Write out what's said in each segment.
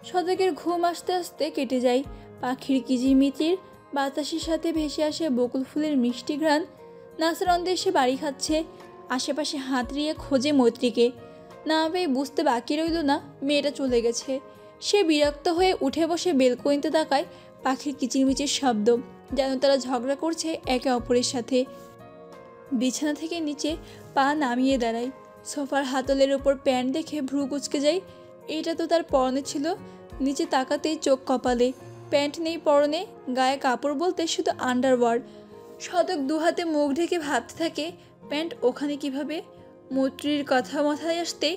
শতকের ঘুম আস্তে আস্তে কেটে যায়। পাখির কিচিরমিচির, বাতাসের সাথে ভেসে আসে বকুল ফুলের মিষ্টি ঘ্রাণ। নাসরন্দ এসে বাড়ি খাচ্ছে, আশেপাশে হাতড়িয়ে খোঁজে মৈত্রীকে। না পেয়ে বুঝতে বাকি রইল না মেয়েটা চলে গেছে। সে বিরক্ত হয়ে উঠে বসে বেলকনিতে তাকায়। পাখির কিচিরমিচির শব্দ, যেন তারা ঝগড়া করছে একে অপরের সাথে। বিছানা থেকে নিচে পা নামিয়ে দাঁড়ায়। সোফার হাতলের ওপর প্যান্ট দেখে ভ্রু কুঁচকে যায়। এটা তো তার পরনে ছিল। নিচে তাকাতেই চোখ কপালে। প্যান্ট নেই পরনে, গায়ে কাপড় বলতে শুধু আন্ডারওয়্যার। শতক দুহাতে মুখ ঢেকে ভাবতে থাকে প্যান্ট ওখানে কিভাবে। মৈত্রীর কথা মাথায় আসতে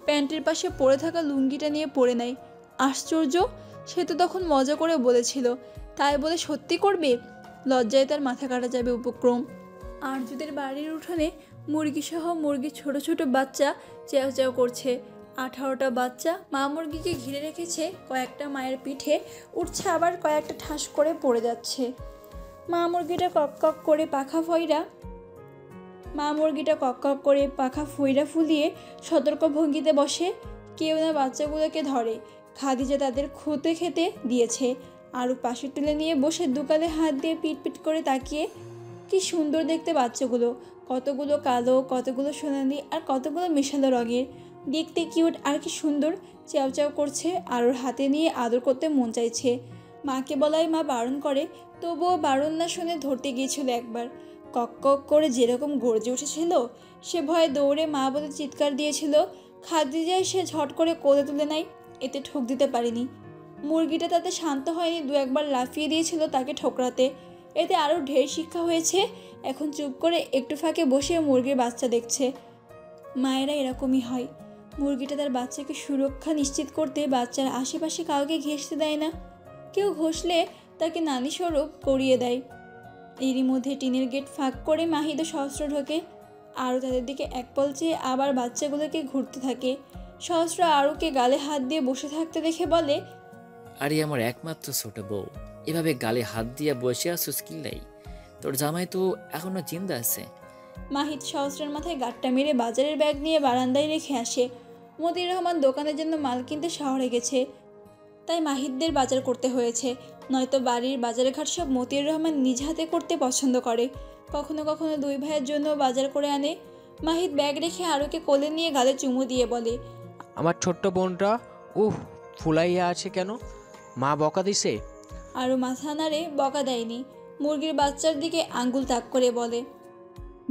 প্যান্টের পাশে পড়ে থাকা লুঙ্গিটা নিয়ে পরে নেয়। আশ্চর্য, সে তো তখন মজা করে বলেছিল, তাই বলে সত্যি করবে? লজ্জায় তার মাথা কাটা যাবে উপক্রম। আর্যদের বাড়ির উঠোনে মুরগিসহ মুরগির ছোট ছোট বাচ্চা চেঁও চেঁও করছে। 18টা বাচ্চা মা মুরগিকে ঘিরে রেখেছে। কয়েকটা মায়ের পিঠে উঠছে, আবার কয়েকটা ঠাস করে পড়ে যাচ্ছে। মা মুরগিটা কক কক করে পাখা ফইরা ফুলিয়ে সতর্ক ভঙ্গিতে বসে। কেউ না বাচ্চাগুলোকে ধরে। খাদিজা তাদের খুঁতে খেতে দিয়েছে। আরও পাশে তুলে নিয়ে বসে দুকালে হাত দিয়ে পিট করে তাকিয়ে। কি সুন্দর দেখতে বাচ্চাগুলো, কতগুলো কালো, কতগুলো সোনালি, আর কতগুলো মেশালো রঙের। দেখতে কিউট আর কি সুন্দর। চ্যাও চ্যাও করছে, আর ওর হাতে নিয়ে আদর করতে মন চাইছে। মাকে বলাই মা বারণ করে, তবুও বারণ না শুনে ধরতে গিয়েছিল একবার। কক কক করে যেরকম গর্জে উঠেছিল, সে ভয়ে দৌড়ে মা বলে চিৎকার দিয়েছিল। খাদিজায় সে ঝট করে কোলে তুলে নেয়, এতে ঠোক দিতে পারেনি। মুরগিটা তাতে শান্ত হয়নি, দু একবার লাফিয়ে দিয়েছিল তাকে ঠোকরাতে। এতে আরও ঢের শিক্ষা হয়েছে। এখন চুপ করে একটু ফাঁকে বসে মুরগির বাচ্চা দেখছে। মায়েরা এরকমই হয়। মুরগিটা তার বাচ্চাকে সুরক্ষা নিশ্চিত করতে বাচ্চার আশেপাশে কাউকে ঘেঁষতে দেয় না। কেউ ঘষলে তাকে নানি স্বরূপ করিয়ে দেয়। এরই মধ্যে টিনের গেট ফাঁক করে মাহিদ ও সহস্র ঢোকে। আরও তাদের দিকে এক পল চেয়ে আবার বাচ্চাগুলোকে ঘুরতে থাকে। সহস্র আরুকে গালে হাত দিয়ে বসে থাকতে দেখে বলে, আরে আমার একমাত্র ছোট বউ, এভাবে গালে হাত দিয়া বসে আছো কিল্লাই? তোর জামাই তো এখনো জিন্দা আছে। মাহিদ সহস্রের মাথায় গাঁটটা মেরে বাজারের ব্যাগ নিয়ে বারান্দায় রেখে আসে। মতিউর রহমান দোকানের জন্য মাল কিনতে শহরে গেছে, তাই মাহিদদের বাজার করতে হয়েছে। নয়তো বাড়ির বাজারে ঘাট সব মতিউর রহমান নিজ হাতে করতে পছন্দ করে। কখনো কখনো দুই ভাইয়ের জন্য বাজার করে আনে। মাহিদ ব্যাগ রেখে আরুকে কোলে নিয়ে গালে চুমু দিয়ে বলে, আমার ছোট্ট বোনটা ফুলাইয়া আছে কেন? মা বকা দিছে? আরও মাথা নাড়ে, বকা দেয়নি। মুরগির বাচ্চার দিকে আঙ্গুল তাক করে বলে,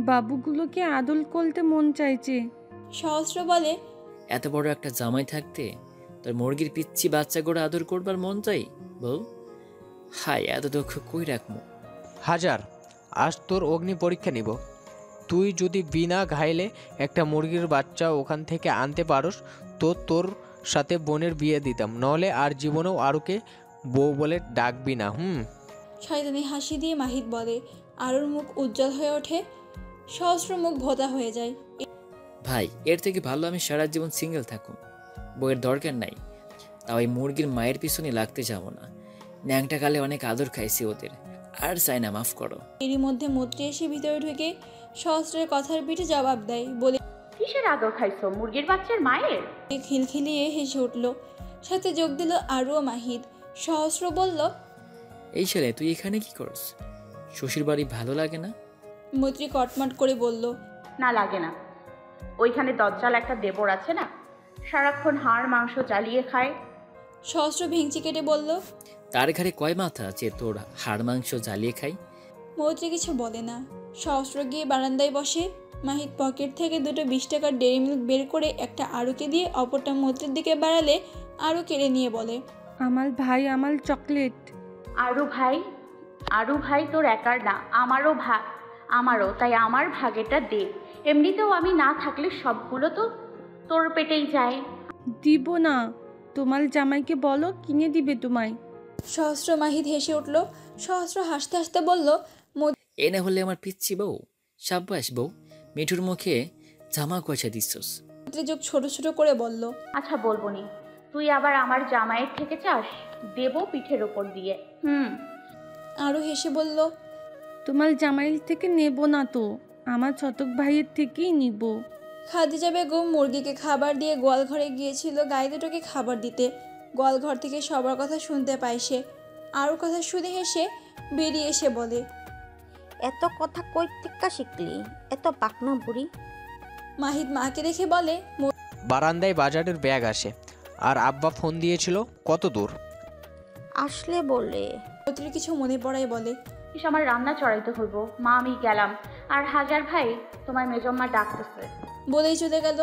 বাবুগুলোকে আদল করতে মন চাইছে। সহস্র বলে, এত বড় একটা জামাই থাকতে তোর মুরগির পিচ্ছি বাচ্চাগুলো আদর করবার মন চাই বউ? হাই, এত দুঃখ কই রাখবো? হাজার, আজ তোর অগ্নি পরীক্ষা নিব। তুই যদি বিনা ঘাইলে একটা মুরগির বাচ্চা ওখান থেকে আনতে পারস তো তোর সাথে বোনের বিয়ে দিতাম, নহলে আর জীবনেও আরুকে বউ বলে ডাকবি না। শয়তানি হাসি দিয়ে মাহিদ বলে। আরুর মুখ উজ্জ্বল হয়ে ওঠে। সহস্র মুখ ভোতা হয়ে যায়। ভাই, এর থেকে ভালো আমি সারা জীবন সিঙ্গেল থাকুন, বউয়ের দরকার নাই। তাও এই মুরগির মায়ের পিছনে লাগতে যাব না। ন্যাংটা কালে অনেক আদর খাইছি ওদের, আর চাই না, মাফ করো। এরই মধ্যে মৈত্রী এসে ভিতরে ঢুকে সহস্রের কথার পিঠে জবাব দেয়, বলে, কিসের আদর খাইছো? মুরগির বাচ্চার মায়ের? খিলখিলিয়ে হেসে উঠল। সাথে যোগ দিল আরু ও মাহিদ। সহস্র বলল, এই ছেলে, তুই এখানে কি করস? শ্বশুর বাড়ি ভালো লাগে না? মৈত্রী কটমট করে বলল, না, লাগে না। ওইখানে দজ্জাল একটা দেবর আছে না, সারাক্ষণ হাড় মাংস জ্বালিয়ে খায়। সহস্র ভেঙচি কেটে বলল, তার ঘরে কয় মাথা যে তোর হাড় মাংস জ্বালিয়ে খাই? মৈত্রী কিছু বলে না। সহস্র গিয়ে বারান্দায় বসে। মাহিদ পকেট থেকে দুটো 20 টাকার ডেয়ারি মিল্ক বের করে একটা আরুকে দিয়ে অপরটা মৈত্রীর দিকে বাড়ালে আরু কেড়ে নিয়ে বলে, আমার ভাই, আমার চকলেট। আরু ভাই তোর একার না, আমারও, তাই আমার ভাগেটা দে। এমনিতেও আমি না থাকলে সবগুলো তো তোর পেটেই যায়। দিব না, তোমার জামাইকে বলো কিনে দিবে তোমায়। সহস্র মাহিদ হেসে উঠল। সহস্র হাসতে হাসতে বলল, এ না হলে আমার পিচ্ছি বউ। সাব্বাস বউ, মিঠুর মুখে জামা কষা দিচ্ছস। মৈত্রী চোখ ছোট ছোট করে বলল, আচ্ছা বলবো নি, তুই আবার আমার জামাইয়ের থেকে চাস? দেবো পিঠের ওপর দিয়ে। আরু হেসে বলল, তোমার জামাইল থেকে নেব না তো, আমার শতক ভাইয়ের থেকেই নিব। খাদিজা বেগম মুরগিকে খাবার দিয়ে গোয়াল ঘরে গিয়েছিল গায়ে দুটোকে খাবার দিতে। গোয়ালঘর থেকে সবার কথা শুনতে পায় সে। আরও কথা শুনে হেসে বেরিয়ে এসে বলে, এত কথা কই থেকে শিখলি? এত পাকনা বুড়ি। মাহিদ মাকে দেখে বলে, বারান্দায় বাজারের ব্যাগ আসে। আর আব্বা ফোন দিয়েছিল, কত দূর? আসলে বলে। মতির কিছু মনে পড়াই বলে, আমার রান্না চড়াইতে হইব। মা আমি গেলাম। আর হাজার ভাই তোমার মেজম্মা ডাকতেছে। বলেই চলে গেল।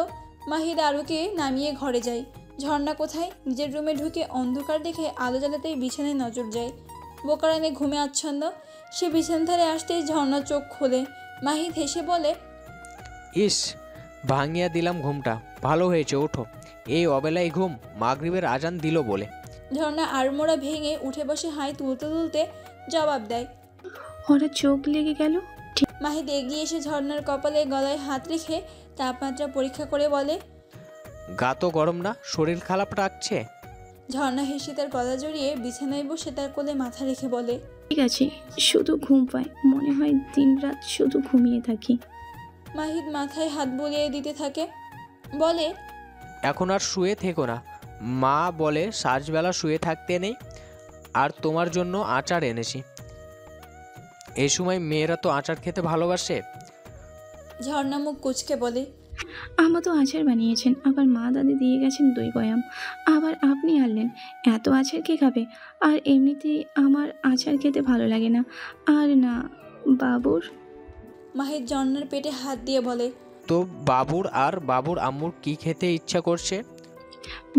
মাহিদ আরুকে নামিয়ে ঘরে যায়। ঝর্ণা কোথায়? নিজের রুমে ঢুকে অন্ধকার দেখে আলো জ্বালাতেই বিছানায় নজর যায়। বোকারানে ঘুমে আচ্ছন্ন। সে বিছানা ধারে আসতেই ঝর্ণা চোখ খোলে। মাহিদ হেসে বলে, ইস, ভাঙিয়া দিলাম ঘুমটা। ভালো হয়েছে, ওঠো। এই অবেলায় ঘুম? মাগরিবের আজান দিল বলে। ঝর্ণা আড়মোড়া ভেঙে উঠে বসে হাই তুলতে তুলতে জবাব দেয়। ওরা চোখ লেগে গেল। মাহিদ এগিয়ে এসে ঝর্ণার কপালে গলায় হাত রেখে তাপমাত্রা পরীক্ষা করে বলে, গা তো গরম না? শরীর খারাপ রাখছে? ঝর্ণা হেসে তার গলা জড়িয়ে বিছানায় বসে তার কোলে মাথা রেখে বলে, ঠিক আছে, শুধু ঘুম পায়। মনে হয় দিনরাত শুধু ঘুমিয়ে থাকি। মাহিদ মাথায় হাত বুলিয়ে দিতে থাকে। বলে, এখন আর শুয়ে থেকো না। মা বলে সাজবেলা শুয়ে থাকতে নেই। আর তোমার জন্য আচার এনেছি। এই সময় মেয়েরা তো আচার খেতে ভালোবাসে। ঝর্ণা মুখ কুচকে বলে, আমা তো আচার বানিয়েছেন, আবার মা দাদি দিয়ে গেছেন 2 বয়াম। আবার আপনি আনলেন। এত আচার কে খাবে? আর এমনিতেই আমার আচার খেতে ভালো লাগে না। আর না, বাবুর। মাহিদ ঝর্ণার পেটে হাত দিয়ে বলে, তো বাবুর আর বাবুর আম্মুর কি খেতে ইচ্ছা করছে?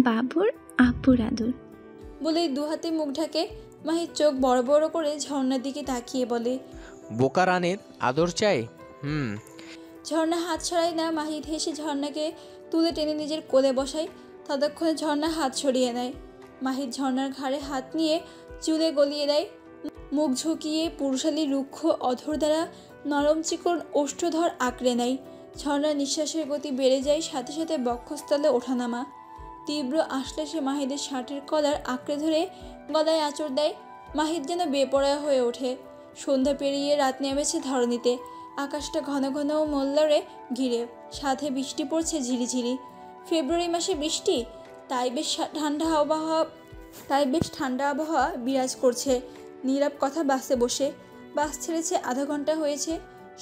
বাবুর আব্বুর আদর। বলেই দু হাতে মুখ ঢাকে। মাহিদ চোখ বড় বড় করে ঝর্ণার দিকে তাকিয়ে বলে, বোকা রানের আদর চাই? ঝর্ণা হাত ছড়ায় না। মাহিদ হেসে ঝর্ণাকে তুলে টেনে নিজের কোলে বসায়। ততক্ষণে ঝর্ণা হাত সরিয়ে নেয়। মাহিদ ঝর্ণার ঘাড়ে হাত নিয়ে চুলে গলিয়ে দেয়। মুখ ঝুঁকিয়ে পুরুষালী রুক্ষ অধর দ্বারা নরম চিকন ওষ্ঠধর আঁকড়ে নেয়। ঝর্ণার নিঃশ্বাসের গতি বেড়ে যায়, সাথে সাথে বক্ষস্থলে ওঠানামা। তীব্র আশ্লেষে মাহিদের শার্টের কলার আঁকড়ে ধরে গলায় আঁচড় দেয়। মাহিদ যেন বেপরোয়া হয়ে ওঠে। সন্ধ্যা পেরিয়ে রাত নেমেছে ধরণীতে। আকাশটা ঘন ঘন মল্লরে ঘিরে, সাথে বৃষ্টি পড়ছে ঝিরিঝিরি। ফেব্রুয়ারি মাসে বৃষ্টি, তাই বেশ ঠান্ডা আবহাওয়া বিরাজ করছে। নীরব কথা বাসে বসে। বাস ছেড়েছে আধা ঘন্টা হয়েছে।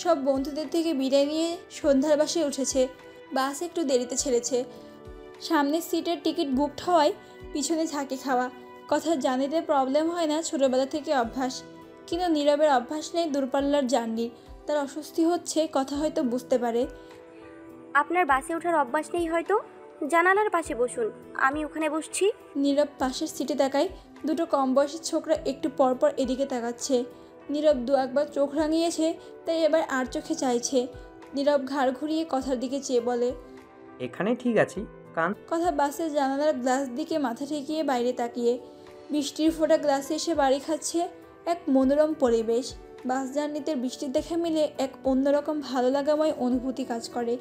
সব বন্ধুদের থেকে বিদায় নিয়ে সন্ধ্যার বাসে উঠেছে। বাস একটু দেরিতে ছেড়েছে। সামনের সিটের টিকিট বুকড হওয়ায় পিছনে ঝাঁকি খাওয়া। কথা জানিতে প্রবলেম হয় না, ছোটোবেলা থেকে অভ্যাস। কিন্তু নীরবের অভ্যাস নেই দূরপাল্লার জার্নির। তার অস্বস্তি হচ্ছে, কথা হয়তো বুঝতে পারে। আপনার বাসে ওঠার অভ্যাস নেই হয়তো। জানালার পাশে বসুন, আমি ওখানে বসছি। নীরব পাশের সিটে তাকায়। দুটো কম বয়সী ছোকরা একটু পরপর এদিকে তাকাচ্ছে। নীরব 2-1 চোখ রাঙিয়েছে, তাই এবার আর চোখে চাইছে। নীরব ঘাড় ঘুরিয়ে কথার দিকে চেয়ে বলে, এখানে ঠিক আছি। কথা বাসের জানালার গ্লাস দিকে মাথা ঠেকিয়ে বাইরে তাকিয়ে। বৃষ্টির ফোঁটা গ্লাসে এসে বাড়ি খাচ্ছে। এক মনোরম পরিবেশ। বাস জার্নিতে বৃষ্টির দেখা মিলে এক অন্যরকম ভালো লাগাময় অনুভূতি কাজ করে।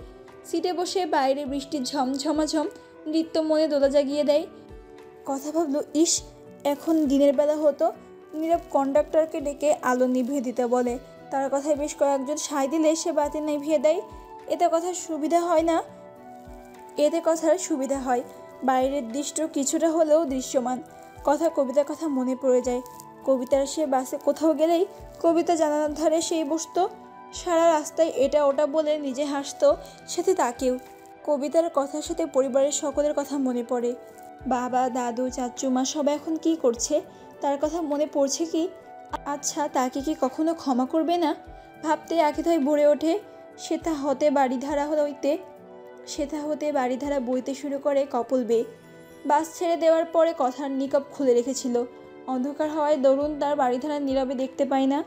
সিটে বসে বাইরে বৃষ্টির ঝমঝমাঝম নৃত্য মনে দোলা জাগিয়ে দেয়। কথা ভাবলো, ইস, এখন দিনের বেলা হতো। নীরব কন্ডাক্টরকে ডেকে আলো নিভিয়ে দিতে বলে। তার কথায় বেশ কয়েকজন সায় দিলে সে বাতি নিভিয়ে দেয়। এতে কথার সুবিধা হয়। বাইরের দৃশ্য কিছুটা হলেও দৃশ্যমান। কবিতার কথা মনে পড়ে যায়। কবিতার সে বাসে কোথাও গেলেই কবিতা জানালার ধারে সেই বসতো। সারা রাস্তায় এটা ওটা বলে নিজে হাসতো, সাথে তাকেও। কবিতার কথার সাথে পরিবারের সকলের কথা মনে পড়ে। বাবা, দাদু, চাচু, মা সবাই এখন কি করছে? তার কথা মনে পড়ছে কি? আচ্ছা, তাকে কি কখনো ক্ষমা করবে না? ভাবতে আখিথায় ভরে ওঠে। সেথা হতে বাড়িধারা বইতে শুরু করে কপল বেয়ে। বাস ছেড়ে দেওয়ার পরে কথার নিকপ খুলে রেখেছিল। অন্ধকার হওয়ায় দরুন তার বাড়িধারা নীরবে দেখতে পায় না।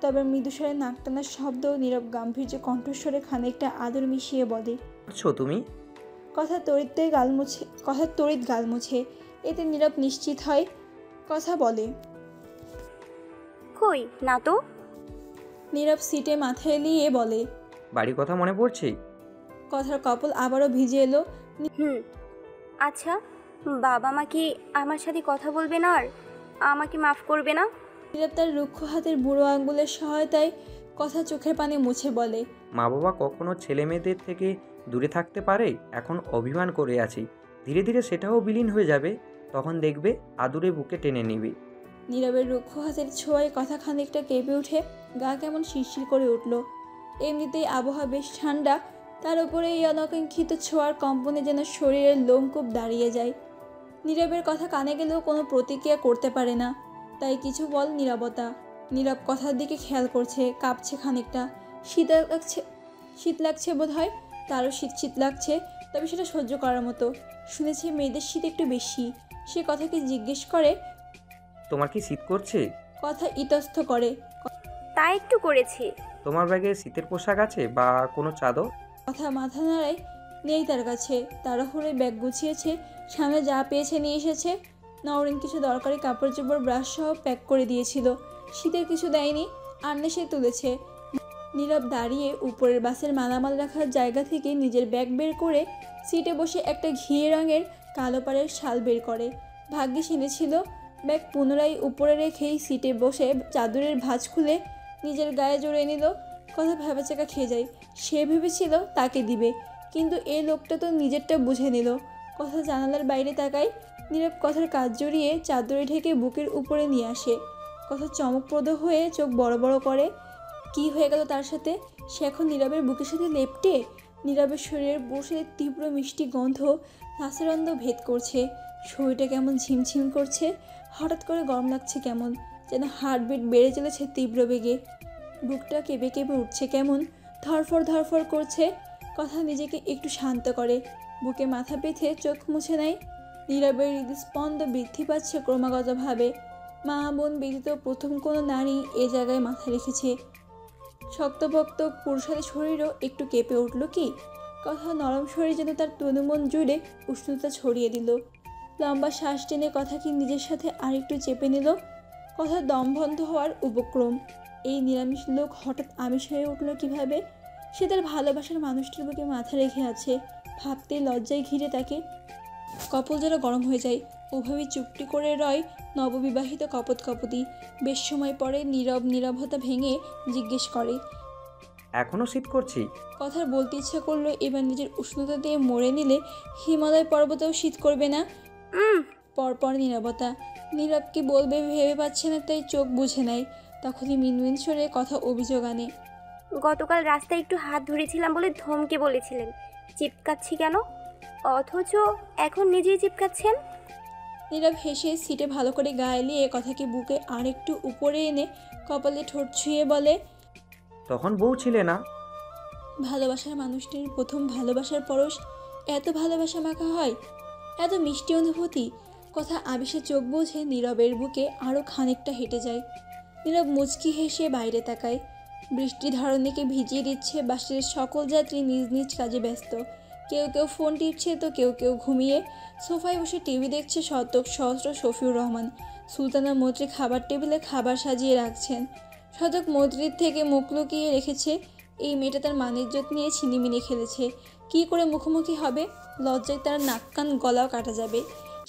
তবে মৃদুস্বরে নাকটানার শব্দ, নীরব গাম্ভীর্য কণ্ঠস্বরে খানিকটা আদর মিশিয়ে বলে, তুমি কথা তড়িৎ গাল মুছে। এতে নীরব নিশ্চিত হয়। কথা বলে, কই না তো। নীরব সিটে মাথা এলিয়ে বলে, বাড়ির কথা মনে পড়ছে। কথার কপল আবারও ভিজে এলো। আচ্ছা, বাবা মা কি আমার সাথে কথা বলবে না? আর আমাকে মাফ করবে না? নীরব তার রুক্ষ হাতের বুড়ো আঙ্গুলের সহায়তায় কথা চোখের পানি মুছে বলে, মা বাবা কখনো ছেলে মেয়েদের থেকে দূরে থাকতে পারে? এখন অভিমান করে আছি, ধীরে ধীরে সেটাও বিলীন হয়ে যাবে। তখন দেখবে আদুরে বুকে টেনে নিবি। নীরবের রুক্ষ হাতের ছোঁয়ায় কথা খানিকটা কেঁপে উঠে গা কেমন শিরশির করে উঠল। এমনিতেই আবহাওয়া বেশ ঠান্ডা, তার উপরে এই অনাকাঙ্ক্ষিত ছোঁয়ার কম্পনে যেন শরীরের লোমকূপ দাঁড়িয়ে যায়। নীরবের কথা কানে গেলেও কোনো প্রতিক্রিয়া করতে পারে না, তাই কিছু বল নীরবতা। নীরব কথার দিকে খেয়াল করছে, কাঁপছে খানিকটা। শীত লাগছে বোধ হয়, তারও শীত শীত লাগছে, তবে সেটা সহ্য করার মতো। শুনেছে মেয়েদের শীত একটু বেশি। সে কথাকে জিজ্ঞেস করে, তোমার কি শীত করছে? কথা ইতস্থ করে, তা একটু করেছি। তোমার ব্যাগে শীতের পোশাক আছে বা কোনো চাদর? কথা মাথা নাড়ায়, নেই তার কাছে। তাড়াহুড়োয় ব্যাগ গুছিয়েছে, সামনে যা পেয়েছে নিয়ে এসেছে। নওরিন কিছু দরকারি কাপড় চোপড় ব্রাশ সহ প্যাক করে দিয়েছিল, শীতের কিছু দেয়নি, আন্নে সে তুলেছে। নীরব দাঁড়িয়ে উপরের বাসের মালামাল রাখার জায়গা থেকে নিজের ব্যাগ বের করে সিটে বসে একটা ঘিয়ে রঙের কালো পাড়ের শাল বের করে। ভাগ্যিস এনেছিল। ব্যাগ পুনরায় উপরে রেখেই সিটে বসে চাদরের ভাঁজ খুলে নিজের গায়ে জড়িয়ে নিল। কথা ভ্যাবাচাকা খেয়ে যায়। সে ভেবেছিল তাকে দিবে, কিন্তু এই লোকটা তো নিজেরটা বুঝে নিল। কথা জানালার বাইরে তাকায়। নীরব কথার কাজ জড়িয়ে চাদরে ঢেকে বুকের উপরে নিয়ে আসে। কথা চমকপ্রদ হয়ে চোখ বড় বড় করে। কি হয়ে গেল তার সাথে? সে এখন নীরবের বুকের সাথে লেপ্টে। নীরবের শরীরের বসে তীব্র মিষ্টি গন্ধ নাসারন্ধ ভেদ করছে। শরীরটা কেমন ঝিমঝিম করছে, হঠাৎ করে গরম লাগছে কেমন, যেন হার্টবিট বেড়ে চলেছে তীব্র বেগে। বুকটা কেঁপে কেঁপে উঠছে কেমন, ধরফর ধরফর করছে। কথা নিজেকে একটু শান্ত করে, বুকে মাথা পেতে চোখ মুছে নেয়। নীরবের হৃদস্পন্দ বৃদ্ধি পাচ্ছে ক্রমাগতভাবে। মা বোন ব্যতীত প্রথম কোনো নারী এ জায়গায় মাথা রেখেছে। শক্তপোক্ত পুরুষালী শরীরও একটু কেঁপে উঠল কি? কথা নরম শরীর যেন তার তনুমন জুড়ে উষ্ণতা ছড়িয়ে দিল। লম্বা শ্বাস টেনে কথাকে নিজের সাথে আরেকটু চেপে নিল। কথা দম বন্ধ হওয়ার উপক্রম। এই নিরামিষ লোক হঠাৎ আমিষ হয়ে উঠল কিভাবে? সে তার ভালোবাসার মানুষটির বুকে মাথা রেখে আছে। ভাবতে লজ্জায় ঘিরে তাকে কপল যেন গরম হয়ে যায়। ওভাবেই চুপটি করে রয় নববিবাহিত কপতি। বেশ সময় পরে নীরবতা ভেঙে জিজ্ঞেস করে, এখনো শীত করছি? কথার বলতে ইচ্ছা করলো এবার নিজের উষ্ণতা দিয়ে মরে নিলে হিমালয় পর্বতেও শীত করবে না। পরপর নীরবতা। নীরব কি বলবে ভেবে পাচ্ছে না, তাই চোখ বুঝে নেয়। তখনই মিনমিন সরে কথা অভিযোগ আনে, গতকাল রাস্তায় একটু হাত ধরেছিলাম বলে ধমকে বলেছিলেন, চিপকাচ্ছি কেন? অথচ এখন নিজেই চিপকাচ্ছেন। নীরব হেসে সিটে ভালো করে গা এলিয়ে কথাকে বুকে আরেকটু উপরে এনে কপালে ঠোঁট ছুঁয়ে বলে, তখন বউ ছিলে না? ভালোবাসার মানুষটির প্রথম ভালোবাসার পরশ এত ভালোবাসা মাখা হয়, এত মিষ্টি অনুভূতি। কথা আবিষে চোখ বুঝে নীরবের বুকে আরও খানিকটা হেঁটে যায়। নীরব মুচকি হেসে বাইরে তাকায়। বৃষ্টি ধরণীকে ভিজিয়ে দিচ্ছে। বাসের সকল যাত্রী নিজ নিজ কাজে ব্যস্ত। কেউ কেউ ফোন টিপছে তো কেউ কেউ ঘুমিয়ে সোফায় বসে টিভি দেখছে। শতক সহস্র শফিউর রহমান সুলতানা মৈত্রী খাবার টেবিলে খাবার সাজিয়ে রাখছেন। শতক মৈত্রীর থেকে মুখ লুকিয়ে রেখেছে। এই মেয়েটা তার মানিজ্জত নিয়ে ছিনিমিনি খেলেছে। কি করে মুখোমুখি হবে? লজ্জায় তার নাক কান গলাও কাটা যাবে।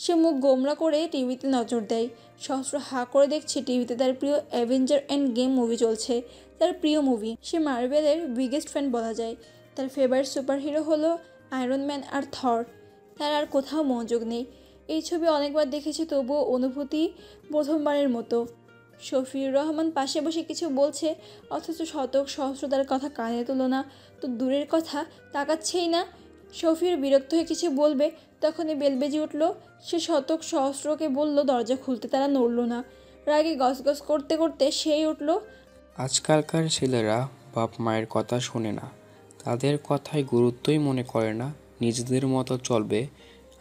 সে মুখ গোমরা করে টিভিতে নজর দেয়। সহস্র হা করে দেখছে টিভিতে তার প্রিয় অ্যাভেঞ্জার অ্যান্ড গেম মুভি চলছে। তার প্রিয় মুভি। সে মার্বেলের বিগেস্ট ফ্যান বলা যায়। তার ফেভারিট সুপারহিরো হলো আয়রন ম্যান আর থর। তার আর কোথাও মনোযোগ নেই। এই ছবি অনেকবার দেখেছে, তবুও অনুভূতি প্রথমবারের মতো। শফিউর রহমান পাশে বসে কিছু বলছে, অথচ শতক সহস্র তার কথা কানে তুলো না তো দূরের কথা তাকাচ্ছেই না। শফিউর বিরক্ত হয়ে কিছু বলবে, তখনই বেল বেজে উঠল। সে শতক সহস্রকে বলল দরজা খুলতে, তারা নড়ল না। রাগে গসগস করতে করতে সেই উঠল, আজকালকার ছেলেরা বাপ মায়ের কথা শোনে না, তাদের কথায় গুরুত্বই মনে করে না, নিজেদের মতো চলবে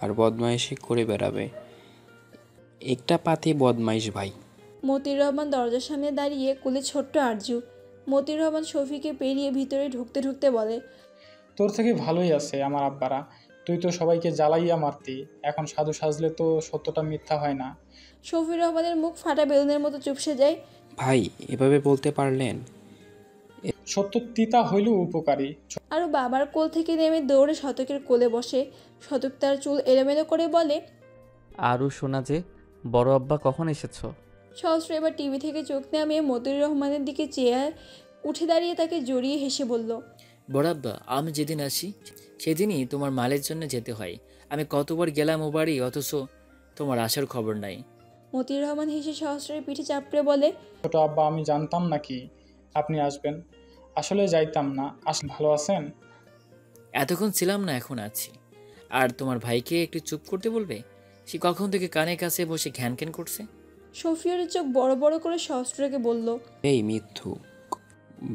আর বদমাইশি করে বেড়াবে। একটা পাতি বদমাইশ ভাই। মতিউর রহমান দরজার সামনে দাঁড়িয়ে কোলে ছোট্ট আরজু। মতিউর রহমান শফিকে পেরিয়ে ভিতরে ঢুকতে ঢুকতে বলে, তোর থেকে ভালোই আছে আমার আব্বারা, তুই তো সবাইকে জ্বালাইয়া মারতি, এখন সাধু সাজলে তো সত্যটা মিথ্যা হয় না। শফিউর রহমানের মুখ ফাটা বেলুনের মতো চুপসে যায়। ভাই এভাবে বলতে পারলেন? সত্য তিতা হইলেও উপকারী। আরও বাবার কোল থেকে নেমে দৌড়ে শতকের কোলে বসে। শতক তার চুল এলোমেলো করে বলে, আরও শোনা যে বড় আব্বা কখন এসেছো? সহস্র এবার টিভি থেকে চোখ নামিয়ে মতিউর রহমানের দিকে চেয়ে উঠে দাঁড়িয়ে তাকে জড়িয়ে হেসে বলল, বড়াব্বা, আমি যেদিন আসি সেদিনই তোমার মালের জন্য যেতে হয়। আমি কতবার গেলাম ও বাড়ি, অথচ তোমার আসার খবর নাই। মতিউর রহমান হেসে সহস্রের পিঠে চাপড়ে বলে, ছোট আব্বা, আমি জানতাম নাকি আপনি আসবেন? আসলে যাইতাম না। ভালো আছেন? এতক্ষণ ছিলাম না, এখন আছি। আর তোমার ভাইকে একটু চুপ করতে বলবে? সে কখন থেকে কানের কাছে বসে ঘ্যান ঘ্যান করছে। শফিউরের চোখ বড় বড় করে সহস্রকে বলল, এই মিথ্যু,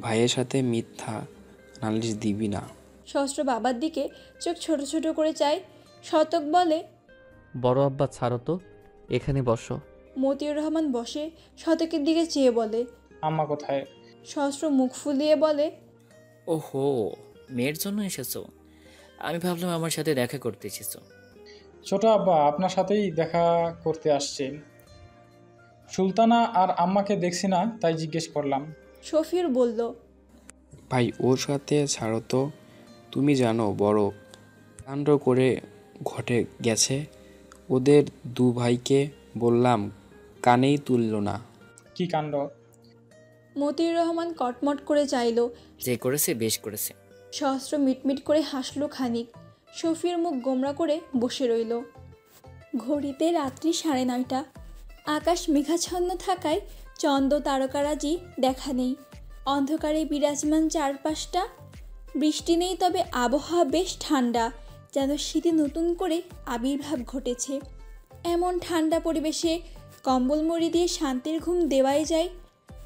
ভাইয়ের সাথে মিথ্যা নালিশ দিবি না। সহস্র বাবার দিকে চোখ ছোট ছোট করে চায়। শতক বলে, বড় আব্বা ছাড়ো তো, এখানে বসো। মতিউর রহমান বসে শতকের দিকে চেয়ে বলে, আম্মা কোথায়? সহস্র মুখ ফুলিয়ে বলে, ওহো, মেয়ের জন্য এসেছো? আমি ভাবলাম আমার সাথে দেখা করতে এসেছো। ছোট আব্বা আপনার সাথেই দেখা করতে আসছে। সুলতানা আর আম্মাকে দেখছি না, তাই জিজ্ঞেস করলাম। শফিউর বলল, ভাই ওর সাথে ছাড়ো তো, তুমি জানো বড় কাণ্ড করে ঘটে গেছে। ওদের দু ভাইকে বললাম, কানেই তুলল না। কি কাণ্ড? মতিউর রহমান কটমট করে চাইল। যে করেছে বেশ করেছে। সহস্র মিটমিট করে হাসলো খানিক। শফিউর মুখ গোমরা করে বসে রইল। ঘড়িতে রাত্রি 9:30। আকাশ মেঘাচ্ছন্ন থাকায় চন্দ্র তারকারাজি দেখা নেই। অন্ধকারে বিরাজমান চারপাশটা। বৃষ্টি নেই, তবে আবহাওয়া বেশ ঠান্ডা, যেন শীতে নতুন করে আবির্ভাব ঘটেছে। এমন ঠান্ডা পরিবেশে কম্বল মুড়ি দিয়ে শান্তির ঘুম দেওয়াই যায়।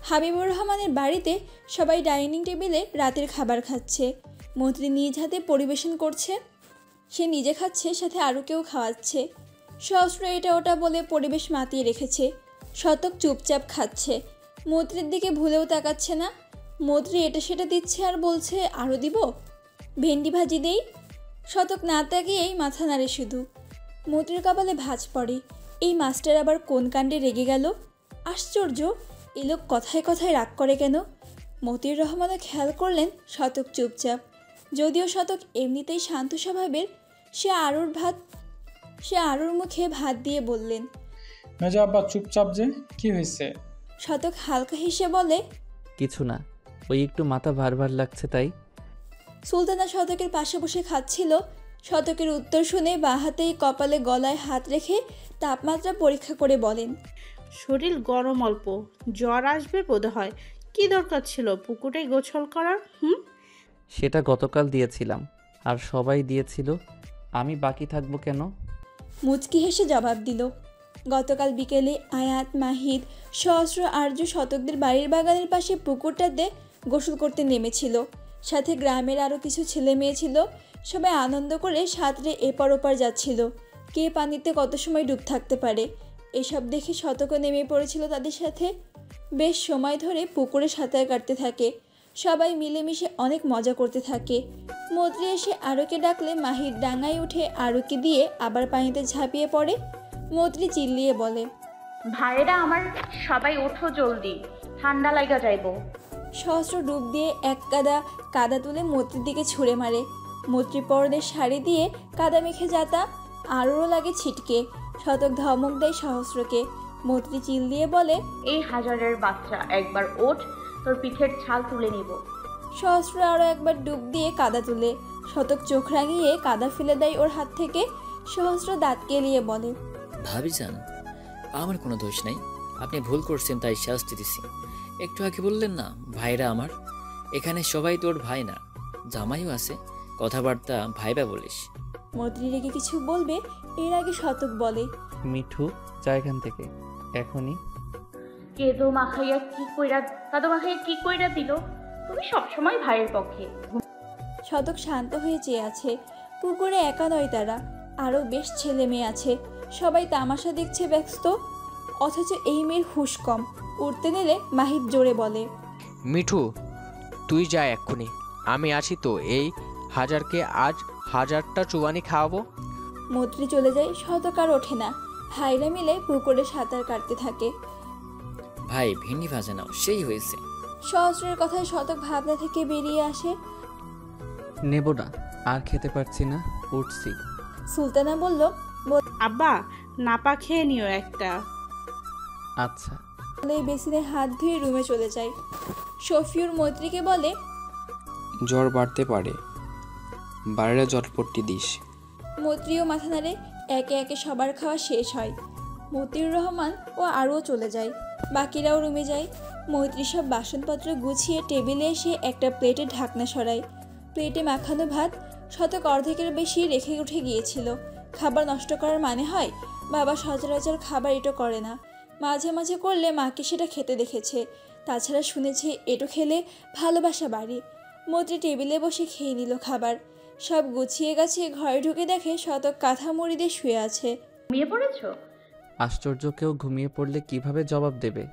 হাবিবুর রহমানের বাড়িতে সবাই ডাইনিং টেবিলে রাতের খাবার খাচ্ছে। মন্ত্রী নিজ হাতে পরিবেশন করছে। সে নিজে খাচ্ছে, সাথে আরও কেউ খাওয়াচ্ছে। সহস্র এটা ওটা বলে পরিবেশ মাতিয়ে রেখেছে। শতক চুপচাপ খাচ্ছে, মন্ত্রীর দিকে ভুলেও তাকাচ্ছে না। মন্ত্রী এটা সেটা দিচ্ছে আর বলছে, আরও দিব, ভেন্ডি ভাজি দেই। শতক না তাকিয়েই মাথা নাড়ে শুধু। মন্ত্রীর কপালে ভাঁজ পড়ে। এই মাস্টার আবার কোন কাণ্ডে রেগে গেল? আশ্চর্য, এ লোক কথায় কথায় রাগ করে কেন? মতিউর রহমানও খেয়াল করলেন শতক চুপচাপ। যদিও শতক এমনিতেই শান্ত স্বভাবের, সে আরুর মুখে ভাত দিয়ে বললেন, মেজো আব্বা চুপচাপ যে, কি হয়েছে? শতক হালকা হেসে বলে, কিছু না, ওই একটু মাথা ভার ভার লাগছে তাই। সুলতানা শতকের পাশে বসে খাচ্ছিল। শতকের উত্তর শুনে বাঁ হাতেই কপালে গলায় হাত রেখে তাপমাত্রা পরীক্ষা করে বলেন, শরীর গরম অল্প, জ্বর আসবে বোধহয়। কি দরকার ছিল পুকুরে গোসল করার? সেটা গতকাল দিয়েছিলাম, আর সবাই দিয়েছিল, আমি বাকি থাকবো কেন? মুচকি হেসে জবাব দিল, গতকাল বিকেলে আয়াত, মাহিদ, সহস্র, আর্য শতকদের বাড়ির বাগানের পাশে পুকুরটাতে গোসল করতে নেমেছিল। সাথে গ্রামের আরও কিছু ছেলে মেয়ে ছিল। সবাই আনন্দ করে সাঁতরে এপার ওপার যাচ্ছিল। কে পানিতে কত সময় ডুব থাকতে পারে, এসব দেখে শতকও নেমে পড়েছিল তাদের সাথে। বেশ সময় ধরে পুকুরে সাঁতার কাটতে থাকে। সবাই মিলেমিশে অনেক মজা করতে থাকে। মন্ত্রী এসে আরুকে ডাকলে মাহির ডাঙায় উঠে আরুকে দিয়ে আবার পানিতে ঝাঁপিয়ে পড়ে। মন্ত্রী চিল্লিয়ে বলে, ভাইয়েরা আমার, সবাই ওঠো জলদি, ঠান্ডা লাগা যাইব। সহস্র ডুব দিয়ে এক কাদা তুলে মন্ত্রীর দিকে ছুঁড়ে মারে। মন্ত্রী পরনের শাড়ি দিয়ে কাদা মেখে যাতা, আরও লাগে ছিটকে। শতক ধমক দেয় সহস্রকে। মন্ত্রী চিল দিয়ে বলে, এই হাজারের বাচ্চা, একবার ওঠ, তোর পিঠের ছাল তুলে নিব। সহস্র আরও একবার ডুব দিয়ে কাদা তুলে। শতক চোখ রাঙিয়ে কাদা ফেলে দেয় ওর হাত থেকে। সহস্র দাঁত কেলিয়ে বলে, ভাবিজান, আমার কোনো দোষ নাই, আপনি ভুল করছেন তাই শাস্তি দিছি। একটু আগে বললেন না ভাইরা আমার, এখানে সবাই তোর ভাই না, জামাইও আছে, কথাবার্তা ভাইবা বলিস। মন্ত্রী রেগে কিছু বলবে এর আগে শতক বলে, মিঠু যা এখান থেকে এখনই। কাদো মাখাইয়া কি কইরা দিল? তুমি সবসময় ভাইয়ের পক্ষে। শতক শান্ত হয়ে চেয়ে আছে। পুকুরে একা নয় তারা, আরও বেশ ছেলে মেয়ে আছে। সবাই তামাশা দেখছে ব্যস্ত। অথচ এই মেয়ের হুঁশ কম। উঠতে নিলে মাহিদ জোরে বলে, মিঠু তুই যা এক্ষুনি, আমি আছি তো। এই হাজারকে আজ 1000টা চুবানি খাওয়াবো। মন্ত্রী চলে যায়। শতক আর ওঠে না। ভাইরা মিলে পুকুরে সাঁতার কাটতে থাকে। ভাই ভেন্ডি ভাজা নাও, সেই হয়েছে। সহস্রের কথায় শতক ভাবনা থেকে বেরিয়ে আসে। নেব না, আর খেতে পারছি না, উঠছি। সুলতানা বলল, আব্বা নাপা খেয়ে নিও একটা। আচ্ছা। বেসিনে হাত ধুয়ে রুমে চলে যায়। শফিউর মৈত্রীকে বলে, জ্বর বাড়তে পারে, বাইরে জটপট্টি দিস। মৈত্রীও মাথা নাড়ে। একে একে সবার খাওয়া শেষ হয়। মতিউর রহমান ও আরও চলে যায়। বাকিরাও রুমে যায়। মৈত্রী সব বাসনপত্র গুছিয়ে টেবিলে এসে একটা প্লেটে ঢাকনা সরায়। প্লেটে মাখানো ভাত শতক অর্ধেকের বেশি রেখে উঠে গিয়েছিল। খাবার নষ্ট করার মানে হয়? বাবা সচরাচর খাবার এটো করে না, মাঝে মাঝে করলে মাকে সেটা খেতে দেখেছে। তাছাড়া শুনেছে এটো খেলে ভালোবাসা বাড়ে। মৈত্রী টেবিলে বসে খেয়ে নিল খাবার। সব গুছিয়ে গাছিয়ে ঘরে ঢুকে দেখে শতক কাঁথা মুড়ি দিয়ে শুয়ে আছে। ঘুমিয়ে পড়েছো? আশ্চর্য, কেউ ঘুমিয়ে পড়লে কিভাবে জবাব দেবে?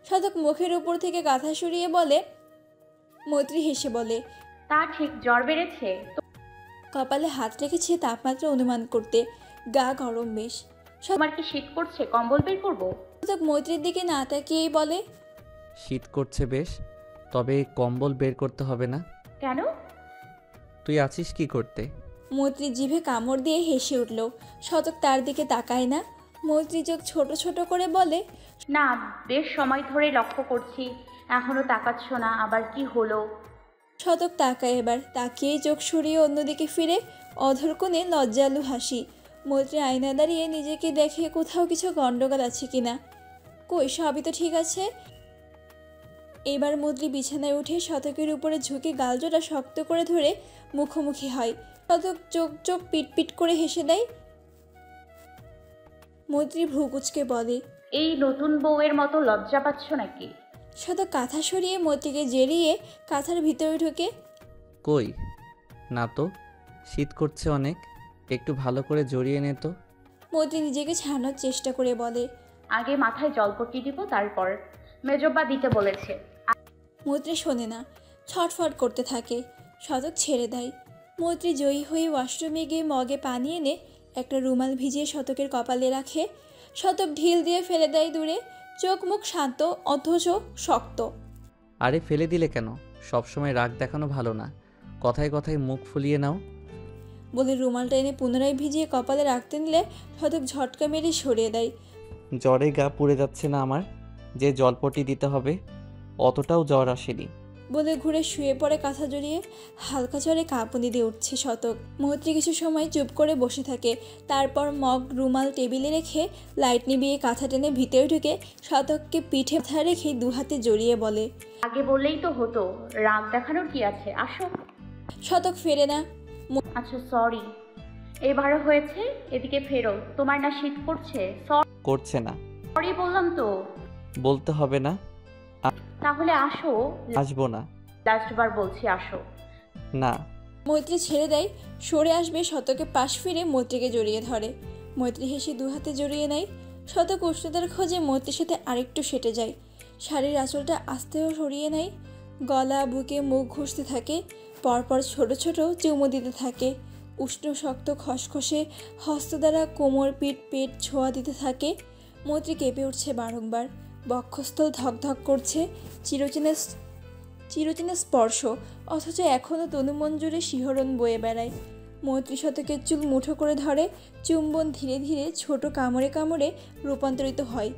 শতক মুখের উপর থেকে কাঁথা সরিয়ে বলে। মৈত্রী হেসে বলে, তা ঠিক, জ্বর বেড়েছে? কপালে হাত রেখেছে তাপমাত্রা অনুমান করতে। গা গরম বেশ। তোমার কি শীত করছে? কম্বল বের করবো? শতক মৈত্রীর দিকে না তাকিয়েই বলে, শীত করছে বেশ, তবে কম্বল বের করতে হবে না। কেন? তুই আছিস কি করতে? মৈত্রী জিভে কামড় দিয়ে হেসে উঠল। শতক তার দিকে তাকায় না। মৈত্রী চোখ ছোট ছোট করে বলে, না, বেশ সময় ধরে লক্ষ্য করছি, এখনো তাকাচ্ছ না, আবার কি হলো? শতক তাকায় এবার। তাকিয়েই চোখ সরিয়ে অন্যদিকে ফিরে অধর কোণে লজ্জালু হাসি। মৈত্রী আয়না দাঁড়িয়ে নিজেকে দেখে কোথাও কিছু গন্ডগোল আছে কিনা। কই, সবই তো ঠিক আছে। এবার মৈত্রী বিছানায় উঠে শতকের উপরে ঝুঁকে গালজোটা শক্ত করে ধরে মুখোমুখি হয়। শতক চোখ চোখ পিটপিট করে হেসে দেয়। মৈত্রী ভ্রু কুঁচকে বলে, এই নতুন বউয়ের মতো লজ্জা পাচ্ছ নাকি? শতক কাঁথা সরিয়ে মৈত্রীকে জেরিয়ে কাঁথার ভিতরে ঢুকে, কই না তো, শীত করছে অনেক, একটু ভালো করে জড়িয়ে নে তো। মৈত্রী নিজেকে ছাড়ানোর চেষ্টা করে বলে, আগে মাথায় জলপট্টি দিব, তারপর। মেজব্বা দিতে বলেছে। মৈত্রী শোনে না, ছটফট করতে থাকে। শতক ছেড়ে দেয়। মৈত্রী জয়ী হয়ে ওয়াশরুমে গিয়ে মগে পানি এনে একটা রুমাল ভিজিয়ে শতকের কপালে রাখে। শতক ঢিল দিয়ে ফেলে দেয় দূরে। চোখ মুখ শান্ত অথচ শক্ত। আরে ফেলে দিলে কেন? সবসময় রাগ দেখানো ভালো না, কথায় কথায় মুখ ফুলিয়ে নাও। বলে রুমালটা এনে পুনরায় ভিজিয়ে কপালে রাখতে নিলে শতক ঝটকা মেরে সরিয়ে দেয়। জ্বরে গা পুড়ে যাচ্ছে না আমার, যে জলপটি দিতে হবে অতটাও জ্বর আসেনি। বলে ঘুরে শুয়ে পড়ে কাঁথা জড়িয়ে। হালকা জ্বরে কাঁপুনি দিয়ে উঠছে শতক। মৈত্রী কিছু সময় চুপ করে বসে থাকে। তারপর মগ রুমাল টেবিলে রেখে লাইট নিভিয়ে কাঁথা টেনে ভিতরে ঢুকে শতককে পিঠে মাথা রেখে দু হাতে জড়িয়ে বলে, আগে বললেই তো হতো, রাগ দেখানোর কি আছে, আসো। শতক ফেরে না। আচ্ছা সরি, এবারও হয়েছে, এদিকে ফেরো। তোমার না শীত করছে? করছে না। সরি বললাম তো। বলতে হবে না। তাহলে আসো। আসবো না। লাস্টবার বলছি, আসো। না। মৈত্রী ছেড়ে দেয়। সরে আসবে শতকে পাশ ফিরে মৈত্রীকে জড়িয়ে ধরে। মৈত্রী হেসে দু হাতে জড়িয়ে নেয়। শতক উষ্ণতার খোঁজে মৈত্রীর সাথে আরেকটু সেটে যায়। শাড়ির আঁচলটা আস্তেও সরিয়ে নেয়। গলা বুকে মুখ ঘষতে থাকে। পরপর ছোট ছোট চুমু দিতে থাকে। উষ্ণ শক্ত খসখসে হস্ত দ্বারা কোমর পিঠ পেট ছোঁয়া দিতে থাকে। মৈত্রী কেঁপে উঠছে বারংবার। বক্ষস্থল ধকধক করছে। চিরচেনা স্পর্শ, অথচ এখনও তনুমন জুড়ে শিহরণ বয়ে বেড়ায়। মৈত্রী শতকের চুল মুঠো করে ধরে। চুম্বন ধীরে ধীরে ছোট কামড়ে কামড়ে রূপান্তরিত হয়।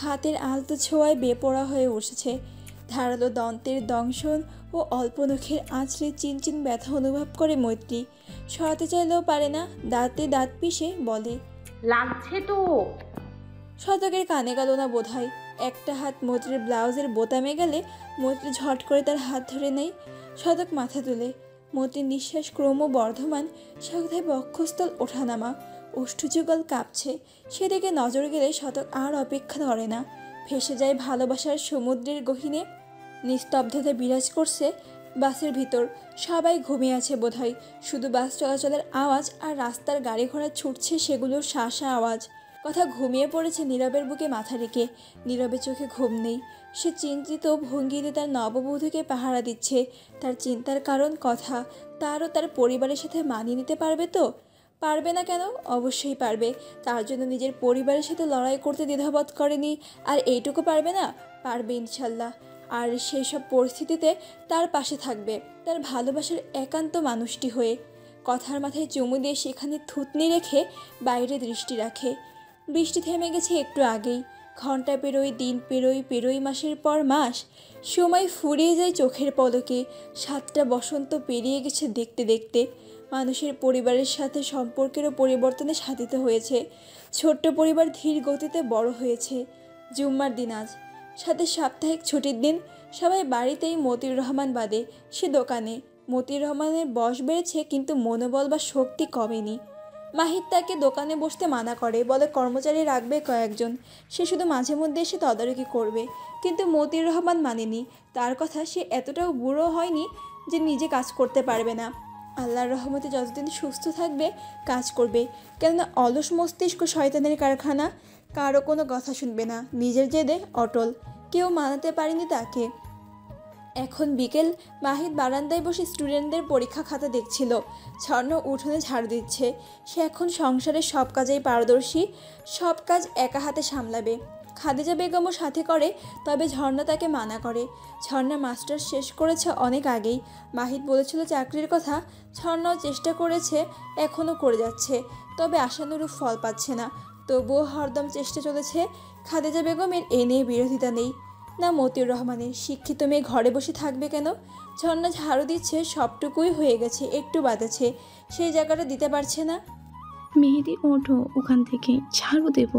হাতের আলতো ছোঁয়ায় বেপড়া হয়ে উঠেছে। ধারালো দন্তের দংশন ও অল্প নখের আঁচড়ে চিনচিন ব্যথা অনুভব করে মৈত্রী। সরাতে চাইলেও পারে না। দাঁতে দাঁত পিষে বলে, লাগছে তো। শতকের কানে গেল না বোধ হয়। একটা হাত মৈত্রীর ব্লাউজের বোতামে গেলে মৈত্রী ঝট করে তার হাত ধরে নেয়। শতক মাথা তুলে। মৈত্রীর নিঃশ্বাস ক্রমবর্ধমান। সাথে বক্ষস্থল ওঠানামা। ওষ্ঠযুগল কাঁপছে। সেদিকে নজর গেলে শতক আর অপেক্ষা করে না। ভেসে যায় ভালোবাসার সমুদ্রের গহীনে। নিস্তব্ধতা বিরাজ করছে বাসের ভিতর। সবাই ঘুমিয়ে আছে বোধহয়। শুধু বাস চলাচলের আওয়াজ আর রাস্তার গাড়ি ঘোড়া ছুটছে সেগুলোর শাঁসা আওয়াজ। কথা ঘুমিয়ে পড়েছে নীরবের বুকে মাথা রেখে। নীরবে চোখে ঘুম নেই। সে চিন্তিত ভঙ্গিতে তার নববধূকে পাহারা দিচ্ছে। তার চিন্তার কারণ কথা। তারও তার পরিবারের সাথে মানিয়ে নিতে পারবে তো? পারবে না কেন? অবশ্যই পারবে। তার জন্য নিজের পরিবারের সাথে লড়াই করতে দ্বিধাবোধ করেনি। আর এইটুকু পারবে না? পারবে ইনশাল্লাহ। আর সেই সব পরিস্থিতিতে তার পাশে থাকবে তার ভালোবাসার একান্ত মানুষটি হয়ে। কথার মাথায় চুমু দিয়ে সেখানে থুতনি রেখে বাইরে দৃষ্টি রাখে। বৃষ্টি থেমে গেছে একটু আগেই। ঘন্টা পেরোয়, দিন পেরোয়, পেরোয় মাসের পর মাস। সময় ফুরিয়ে যায় চোখের পলকে। 7টা বসন্ত পেরিয়ে গেছে দেখতে দেখতে। মানুষের পরিবারের সাথে সম্পর্কেরও পরিবর্তনে সাধিত হয়েছে। ছোট্ট পরিবার ধীর গতিতে বড় হয়েছে। জুম্মার দিন আজ, সাথে সাপ্তাহিক ছুটির দিন। সবাই বাড়িতেই, মতিউর রহমান বাদে। সে দোকানে। মতিউর রহমানের বয়স বেড়েছে, কিন্তু মনোবল বা শক্তি কমেনি। মাহিদ তাকে দোকানে বসতে মানা করে, বলে কর্মচারী রাখবে কয়েকজন, সে শুধু মাঝে মধ্যে এসে তদারকি করবে। কিন্তু মতিউর রহমান মানেনি তার কথা। সে এতটাও বুড়ো হয়নি যে নিজে কাজ করতে পারবে না। আল্লাহর রহমতে যতদিন সুস্থ থাকবে কাজ করবে, কেননা অলস মস্তিষ্ক শয়তানের কারখানা। কারো কোনো কথা শুনবে না, নিজের জেদে অটল। কেউ মানাতে পারেনি তাকে। এখন বিকেল। মাহিদ বারান্দায় বসে স্টুডেন্টদের পরীক্ষা খাতা দেখছিল। ঝর্ণ উঠোনে ঝাড়ু দিচ্ছে। সে এখন সংসারের সব কাজেই পারদর্শী। সব কাজ একা হাতে সামলাবে। খাদিজা বেগমও সাথে করে, তবে ঝর্ণা তাকে মানা করে। ঝর্ণা মাস্টার্স শেষ করেছে অনেক আগেই। মাহিদ বলেছিল চাকরির কথা। ঝর্ণাও চেষ্টা করেছে, এখনও করে যাচ্ছে, তবে আশানুরূপ ফল পাচ্ছে না। তবুও হরদম চেষ্টা চলেছে। খাদিজা বেগমের এ নিয়ে বিরোধিতা নেই, না মতিউর রহমানের। শিক্ষিত মেয়ে ঘরে বসে থাকবে কেন? ঝর্ণা ঝাড়ু দিচ্ছে, সবটুকুই হয়ে গেছে, একটু বাদেছে, সেই জায়গাটা দিতে পারছে না। মেহেদি ওঠো ওখান থেকে, ঝাড়ু দেব।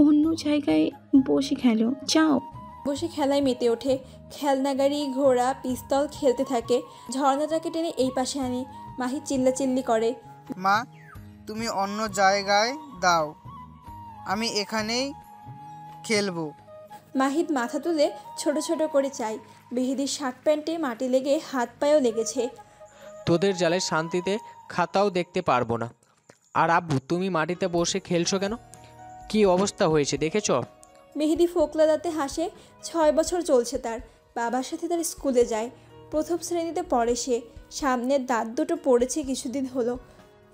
অন্য জায়গায় বসে খেলো, যাও। বসে খেলায় মেতে ওঠে। খেলনা গাড়ি, ঘোড়া, পিস্তল খেলতে থাকে। ঝর্ণাটাকে টেনে এই পাশে আনে। মাহিদ চিল্লাচিল্লি করে, মা তুমি অন্য জায়গায় দাও, আমি এখানেই খেলবো। মাহিদ মাথা তুলে ছোট ছোট করে চায়। মেহেদির শার্ট প্যান্টে মাটি লেগে হাত পায়েও লেগেছে। তোদের জালে শান্তিতে খাতাও দেখতে পারবো না। আর আব্বু, তুমি মাটিতে বসে খেলছো কেন? কি অবস্থা হয়েছে দেখেছ? মেহেদি ফোকলা দাঁতে হাসে। 6 বছর চলছে তার। বাবার সাথে তার স্কুলে যায়। প্রথম শ্রেণীতে পড়ে সে। সামনের দাঁত দুটো পড়েছে কিছুদিন হলো।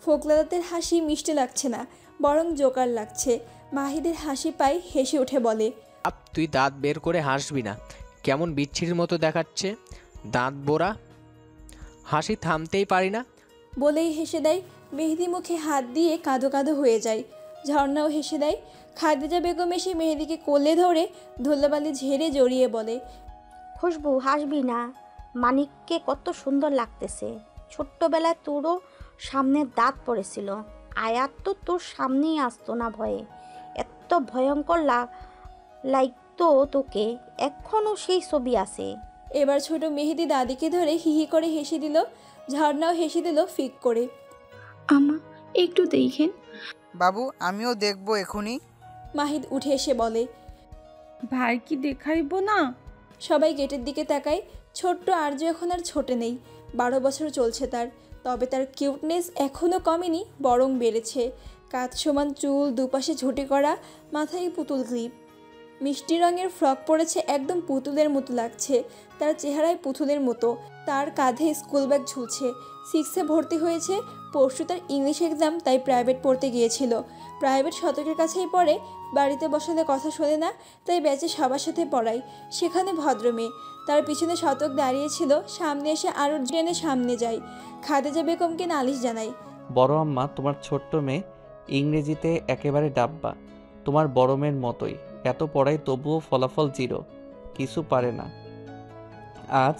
ফোকলা দাঁতের হাসি মিষ্টি লাগছে না, বরং জোকার লাগছে। মাহিদের হাসি পায়, হেসে উঠে বলে, তুই দাঁত বের করে হাসবি না, কেমন বিচ্ছিরির মতো দেখাচ্ছে দাঁত বোরা। হাসি থামতেই পারি না। বলেই হেসে দেয়। মেহেদি মুখে হাত দিয়ে কাঁদো কাঁদো হয়ে যায়। ঝর্ণাও হেসে দেয়। খাদিজা বেগম এসে মেহেদিকে কোলে ধরে ধুলোবালি ঝেড়ে জড়িয়ে বলে, খুশবু হাসবি না, মানিককে কত সুন্দর লাগতেছে। ছোট্টবেলায় তোরও সামনে দাঁত পড়েছিল, আয়াত তো তোর সামনেই আসতো না ভয়ে। এত ভয়ঙ্কর লাগতো তোকে, এখনও সেই ছবি আছে। এবার ছোট মেহেদি দাদিকে ধরে হিহি করে হেসে দিল। ঝর্ণাও হেসে দিল ফিক করে। আমা একটু দেখেন। বাবু আমিও দেখবো এখনই। মাহিদ উঠে এসে বলে, ভাই কি দেখাইবো না? সবাই গেটের দিকে তাকায়। ছোট্ট আর্য এখন আর ছোটে নেই। 12 বছর চলছে তার। তবে তার কিউটনেস এখনও কমেনি, বরং বেড়েছে। কাঁধ সমান চুল, দুপাশে ঝুঁটি করা, মাথায় পুতুল ক্লিপ। মিষ্টি রঙের ফ্রক পরেছে, একদম পুতুলের মতো লাগছে। তার চেহারায় পুতুলের মতো। তার কাঁধে স্কুল ব্যাগ ঝুলছে। 6-এ ভর্তি হয়েছে। পরশু তার ইংলিশ এক্সাম, তাই প্রাইভেট পড়তে গিয়েছিল। প্রাইভেট শতকের কাছেই পড়ে। বাড়িতে বসালে কথা শোনে না, তাই ব্যাচে সবার সাথে পড়ায়। সেখানে ভদ্র মেয়ে। তার পিছনে শতক দাঁড়িয়েছিল। সামনে এসে আরও জেনে সামনে যায়। খাদিজা বেগমকে নালিশ জানায়, বড় আম্মা, তোমার ছোট্ট মেয়ে ইংরেজিতে একেবারে ডাব্বা, তোমার বড় মেয়ের মতোই। এত পড়াই তবুও ফলাফল 0, কিছু পারে না। আজ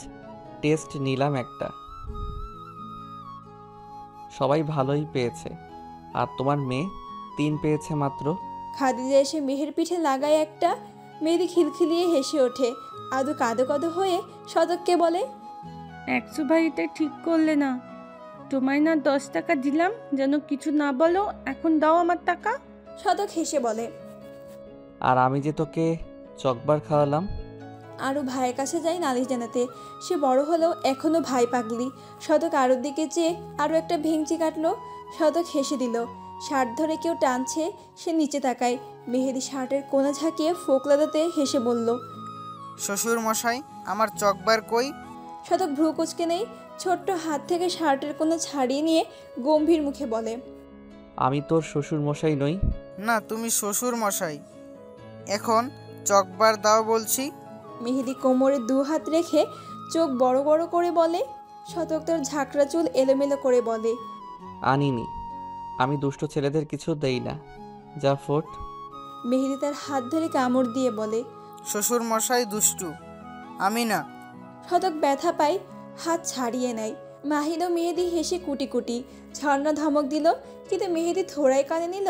টেস্ট নিলাম একটা, সবাই ভালোই পেয়েছে, আর তোমার মেয়ে 3 পেয়েছে মাত্র। খাদিজা এসে মেহের পিঠে লাগায় একটা। মেহেদি খিলখিলিয়ে হেসে ওঠে। আদু কাঁদো কাঁদো হয়ে শতককে বলে, 100 ভাইতে ঠিক করলে না? তোমায় না 10 টাকা দিলাম যেন কিছু না বলো, এখন দাও আমার টাকা। শতক হেসে বলে, আর আমি যে তোকে চকবার খাওয়ালাম। আরও ভাইয়ের কাছে যায় নালিশ জানাতে। সে বড় হলেও এখনও ভাই পাগলি। শতক আরোর দিকে চেয়ে আরও একটা ভেঙচি কাটলো। শতক হেসে দিল। শার্ট ধরে কেউ টানছে, সে নিচে তাকায়। মেহেদি শার্টের কোণা ঝাঁকিয়ে ফোকলাদাতে হেসে বলল, শ্বশুর মশাই আমার চকবার কই? শতক ভ্রু কুচকে নেই। ছোট্ট হাত থেকে শার্টের কোণা ছাড়িয়ে নিয়ে গম্ভীর মুখে বলে, আমি তোর শ্বশুর মশাই নই। না তুমি শ্বশুর মশাই, এখন চকবার দাও বলছি। মেহেদি কোমরে 2 হাত রেখে চোখ বড় বড় করে বলে। শতক তার ঝাঁকড়া চুল এলোমেলো করে বলে, আনিনি, আমি দুষ্ট ছেলেদের কিছু দেই না, যা ফোট। মেহেদি তার হাত ধরে কামড় দিয়ে বলে, শ্বশুর মশাই দুষ্টু, আমি না। শতক ব্যথা পায়, হাত ছাড়িয়ে নেয়। মাহিদ ও মেহেদি হেসে কুটি কুটি। ঝর্ণা ধমক দিল, কিন্তু মেহেদি থোড়াই কানে নিল।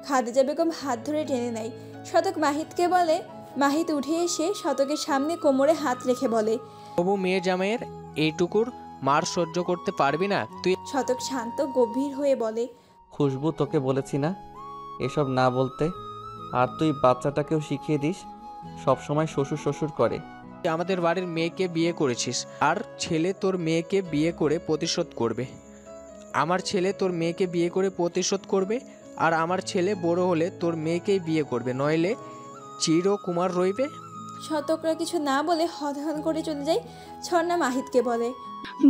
খাদিজা বেগম হাত ধরে টেনে নেয়। শতক মাহিদকে বলে। মাহিদ উঠে এসে শতকের সামনে কোমরে হাত রেখে বলে, তবু মেয়ে জামাইয়ের এইটুকুর মার সহ্য করতে পারবি না তুই? শতক শান্ত গম্ভীর হয়ে বলে, খুশবু, তোকে বলেছি না এসব না বলতে। আর তুই বাচ্চাটাকেও শিখিয়ে দিস সবসময় শ্বশুর শ্বশুর করে। তুই আমাদের বাড়ির মেয়েকে বিয়ে করেছিস, আর ছেলে তোর মেয়েকে বিয়ে করে প্রতিশোধ করবে। আমার ছেলে তোর মেয়েকে বিয়ে করে প্রতিশোধ করবে, আর আমার ছেলে বড় হলে তোর মেয়েকেই বিয়ে করবে, নইলে চিরকুমার রইবে। শতকরা কিছু না বলে হন করে চলে যায়। ঝর্ণা মাহিদকে বলে,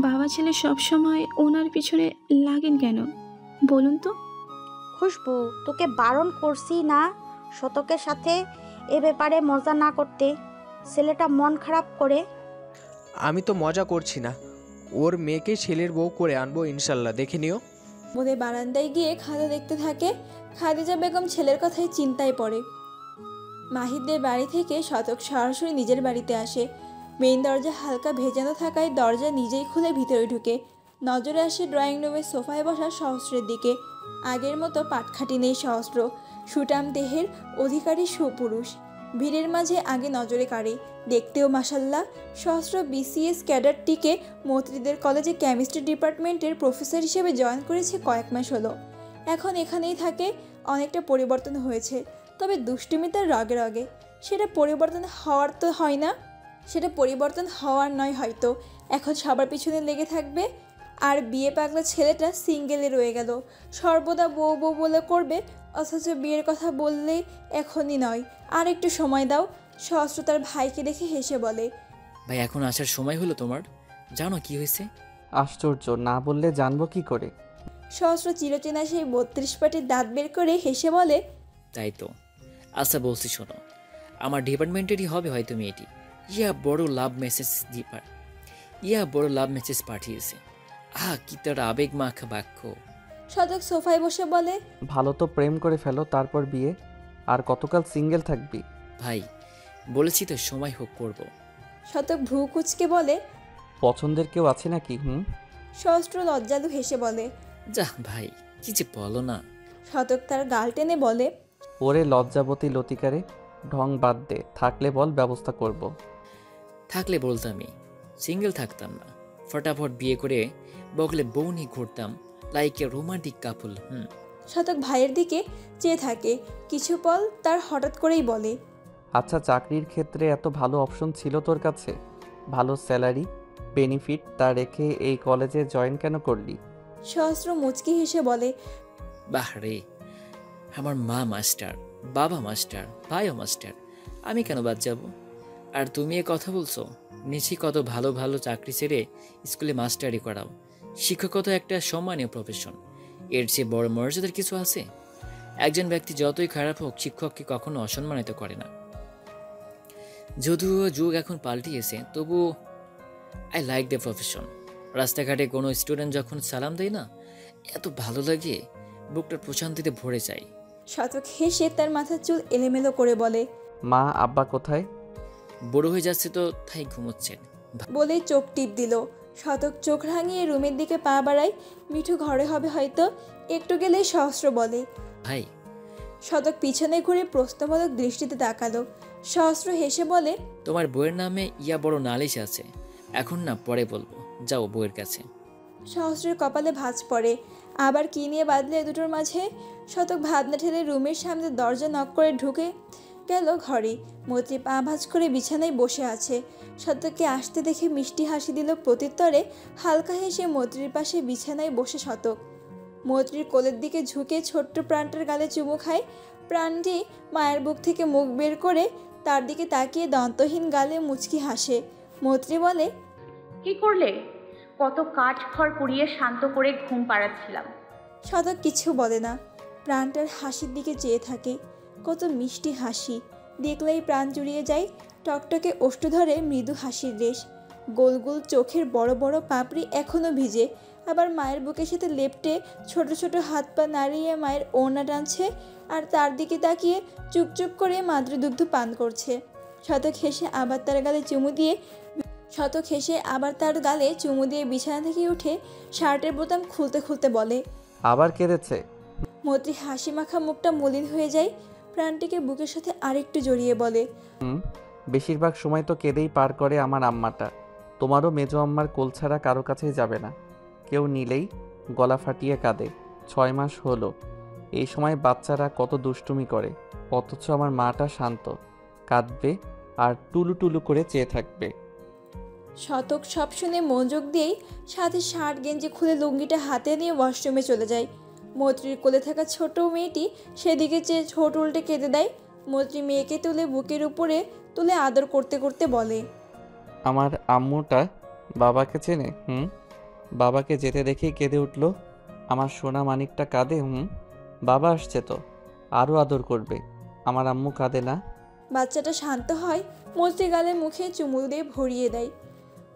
বাবা ছেলে সব সময় ওনার পিছনে লাগেন কেন বলুন তো? খুশবু, তোকে বারণ করছি না শতকের সাথে এ ব্যাপারে মজা না করতে? ছেলেটা মন খারাপ করে। আমি তো মজা করছি না, ওর মেয়েকে ছেলের বউ করে আনবো ইনশাল্লাহ, দেখে নিও। বলে বারান্দায় গিয়ে খাতা দেখতে থাকে। খাদিজা বেগম ছেলের কথাই চিন্তায় পড়ে। মাহিদদের বাড়ি থেকে শতক সরাসরি নিজের বাড়িতে আসে। মেইন দরজা হালকা ভেজানো থাকায় দরজা নিজেই খুলে ভিতরে ঢুকে। নজরে আসে ড্রয়িং রুমের সোফায় বসা সহস্রের দিকে। আগের মতো পাটখাটি নেই সহস্র, সুটাম দেহের অধিকারী সুপুরুষ। ভিড়ের মাঝে আগে নজরে কাড়ে। দেখতেও মাসাল্লাহ। সহস্র বিসিএস ক্যাডারটিকে মৈত্রীদের কলেজে কেমিস্ট্রি ডিপার্টমেন্টের প্রফেসর হিসেবে জয়েন করেছে কয়েক মাস হলো। এখন এখানেই থাকে। অনেকটা পরিবর্তন হয়েছে, তবে দুষ্টুমি তার রগে রগে। সেটা পরিবর্তন হওয়ার তো হয় না, সেটা পরিবর্তন হওয়ার নয় হয়তো। এখন সবার পিছনে লেগে থাকবে। আর বিয়ে পাগলা ছেলেটা সিঙ্গেলে রয়ে গেল। সর্বদা বউ বউ বলে করবে, অথচ বিয়ের কথা বললেই এখনই নয়, আর একটু সময় দাও। সহস্র তার ভাইকে দেখে হেসে বলে, ভাই এখন আসার সময় হলো তোমার, জানো কি হয়েছে? আশ্চর্য, না বললে জানবো কি করে? সহস্র চিরচেনা সেই 32 পাটির দাঁত বের করে হেসে বলে, তাই তো। আচ্ছা বলছি শোনো, আমার ডিপার্টমেন্টেরই হবে হয়তো মেয়েটি। বড় লাভ মেসেজ পাঠিয়েছে। কি তার আবেগ মাখা বাক্য। শতক সোফায় বসে বলে, ভালো তো প্রেম করে ফেলো, তারপর বিয়ে। আর কতকাল সিঙ্গেল থাকবি? ভাই বলেছি তো সময় হোক করব। শতক ভ্রু কুচকে বলে, পছন্দের কেউ আছে নাকি? সহস্র লজ্জালু হেসে বলে, যা ভাই কি যে বলো না। শতক তার গাল টেনে বলে, ওরে লজ্জাবতী লতিকারে, ঢং বাদ দে, থাকলে বল, ব্যবস্থা করব। থাকলে বলতামই, সিঙ্গেল থাকতাম না। ফটাফট বিয়ে করে বগলে বউ নিয়ে ঘুরতাম লাইক এ রোমান্টিক কাপল। শতক ভাইয়ের দিকে চেয়ে থাকে। কিছু পল তার হঠাৎ করেই বলে, আচ্ছা, চাকরির ক্ষেত্রে এত ভালো অপশন ছিল তোর কাছে, ভালো স্যালারি, বেনিফিট, তা রেখে এই কলেজে জয়েন কেন করলি? সহস্র মুচকি হেসে বলে, বাহ রে, আমার মা মাস্টার, বাবা মাস্টার, ভাইও মাস্টার, আমি কেন বাদ যাব? আর তুমি এ কথা বলছো? নিশ্চয়ই কত ভালো ভালো চাকরি ছেড়ে স্কুলে মাস্টারি করাও। শিক্ষকতা একটা সম্মানীয় প্রফেশন, এর চেয়ে বড় মর্যাদার কিছু আছে? একজন ব্যক্তি যতই খারাপ হোক, শিক্ষককে কখনো অসম্মানিত করে না। যদিও যুগ এখন পাল্টিয়েছে, তবু আই লাইক দ্য প্রফেশন। রাস্তাঘাটে কোনো স্টুডেন্ট যখন সালাম দেয় না, এত ভালো লাগে, বুকটা প্রশান্তিতে ভরে যায়। শতক হেসে তার মাথার চুল এলোমেলো করে বলে, মা আব্বা কোথায়? বড় হয়ে যাচ্ছে তো তাই ঘুমোচ্ছেন বলেই চোখ টিপ দিল। শতক চোখ রাঙিয়ে রুমের দিকে পা বাড়ায়। মিঠু ঘরে হবে হয়তো। একটু গেলেই সহস্র বলে, ভাই। শতক পিছনে ঘুরে প্রশ্নবোধক দৃষ্টিতে তাকালো। সহস্র হেসে বলে, তোমার বইয়ের নামে বড় নালিশ আছে, এখন না পরে বলবো, যাও বইয়ের কাছে। সহস্রের কপালে ভাঁজ পড়ে। আবার কি নিয়ে বাঁধলে দুটোর মাঝে? শতক ভাবনা ঠেলে রুমের সামনে দরজা নক করে ঢুকে গেল ঘরে। মৈত্রী পা ভাঁজ করে বিছানায় বসে আছে। শতককে আসতে দেখে মিষ্টি হাসি দিল প্রত্যুত্তরে। হালকা হেসে মৈত্রীর পাশে বিছানায় বসে শতক মৈত্রীর কোলের দিকে ঝুঁকে ছোট্ট প্রাণটার গালে চুমু খায়। প্রাণটি মায়ের বুক থেকে মুখ বের করে তার দিকে তাকিয়ে দন্তহীন গালে মুচকি হাসে। মৈত্রী বলে, কি করলে? কত কাঠ খড় পুড়িয়ে শান্ত করে ঘুম পাড়াচ্ছিলাম। শতক কিছু বলে না, প্রাণটার হাসির দিকে চেয়ে থাকে। কত মিষ্টি হাসি, দেখলেই প্রাণ জুড়িয়ে যায়। টকটকে ওষ্ঠ ধরে মৃদু হাসির রেশ। গোল গোল চোখের বড় বড় পাপড়ি এখনও ভিজে। আবার মায়ের বুকের সাথে লেপটে ছোট ছোট হাত পা নাড়িয়ে মায়ের ওড়না টানছে। আর তার দিকে তাকিয়ে চুপচুপ করে মাতৃদুগ্ধ পান করছে। শতক হেসে আবার তার গালে চুমু দিয়ে বিছানা থেকে উঠে শার্টের বোতাম খুলতে খুলতে বলে, আবার কেঁদেছে? মৈত্রী হাসি মাখা মুখটা মলিন হয়ে যায়। প্রাণটিকে বুকের সাথে আরেকটু জড়িয়ে বলে, বেশিরভাগ সময় তো কেঁদেই পার করে আমার আম্মাটা। তোমারও মেজো আম্মার কোল ছাড়া কারো কাছেই যাবে না। কেউ নিলেই গলা ফাটিয়ে কাঁদে। 6 মাস হলো। এই সময় বাচ্চারা কত দুষ্টুমি করে, অথচ আমার মাটা শান্ত, কাঁদবে আর টুলু টুলু করে চেয়ে থাকবে। শতক সব শুনে মনোযোগ দিয়েই সাথে শার্ট গেঞ্জি খুলে লুঙ্গিটা হাতে নিয়ে ওয়াশরুমে চলে যায়। মৈত্রীর কোলে থাকা ছোট মেয়েটি সেদিকে চেয়ে ঠোঁট উল্টে কেঁদে দেয়। মৈত্রী মেয়েকে তুলে বুকের উপরে তুলে আদর করতে করতে বলে, আমার আম্মুটা বাবাকে চেনে? বাবাকে যেতে দেখেই কেঁদে উঠল। আমার সোনা মানিকটা কাঁদে। বাবা আসছে তো আরও আদর করবে। আমার আম্মু কাঁদে না? বাচ্চাটা শান্ত হয়। মৈত্রী গালে মুখে চুমু দিয়ে ভরিয়ে দেয়।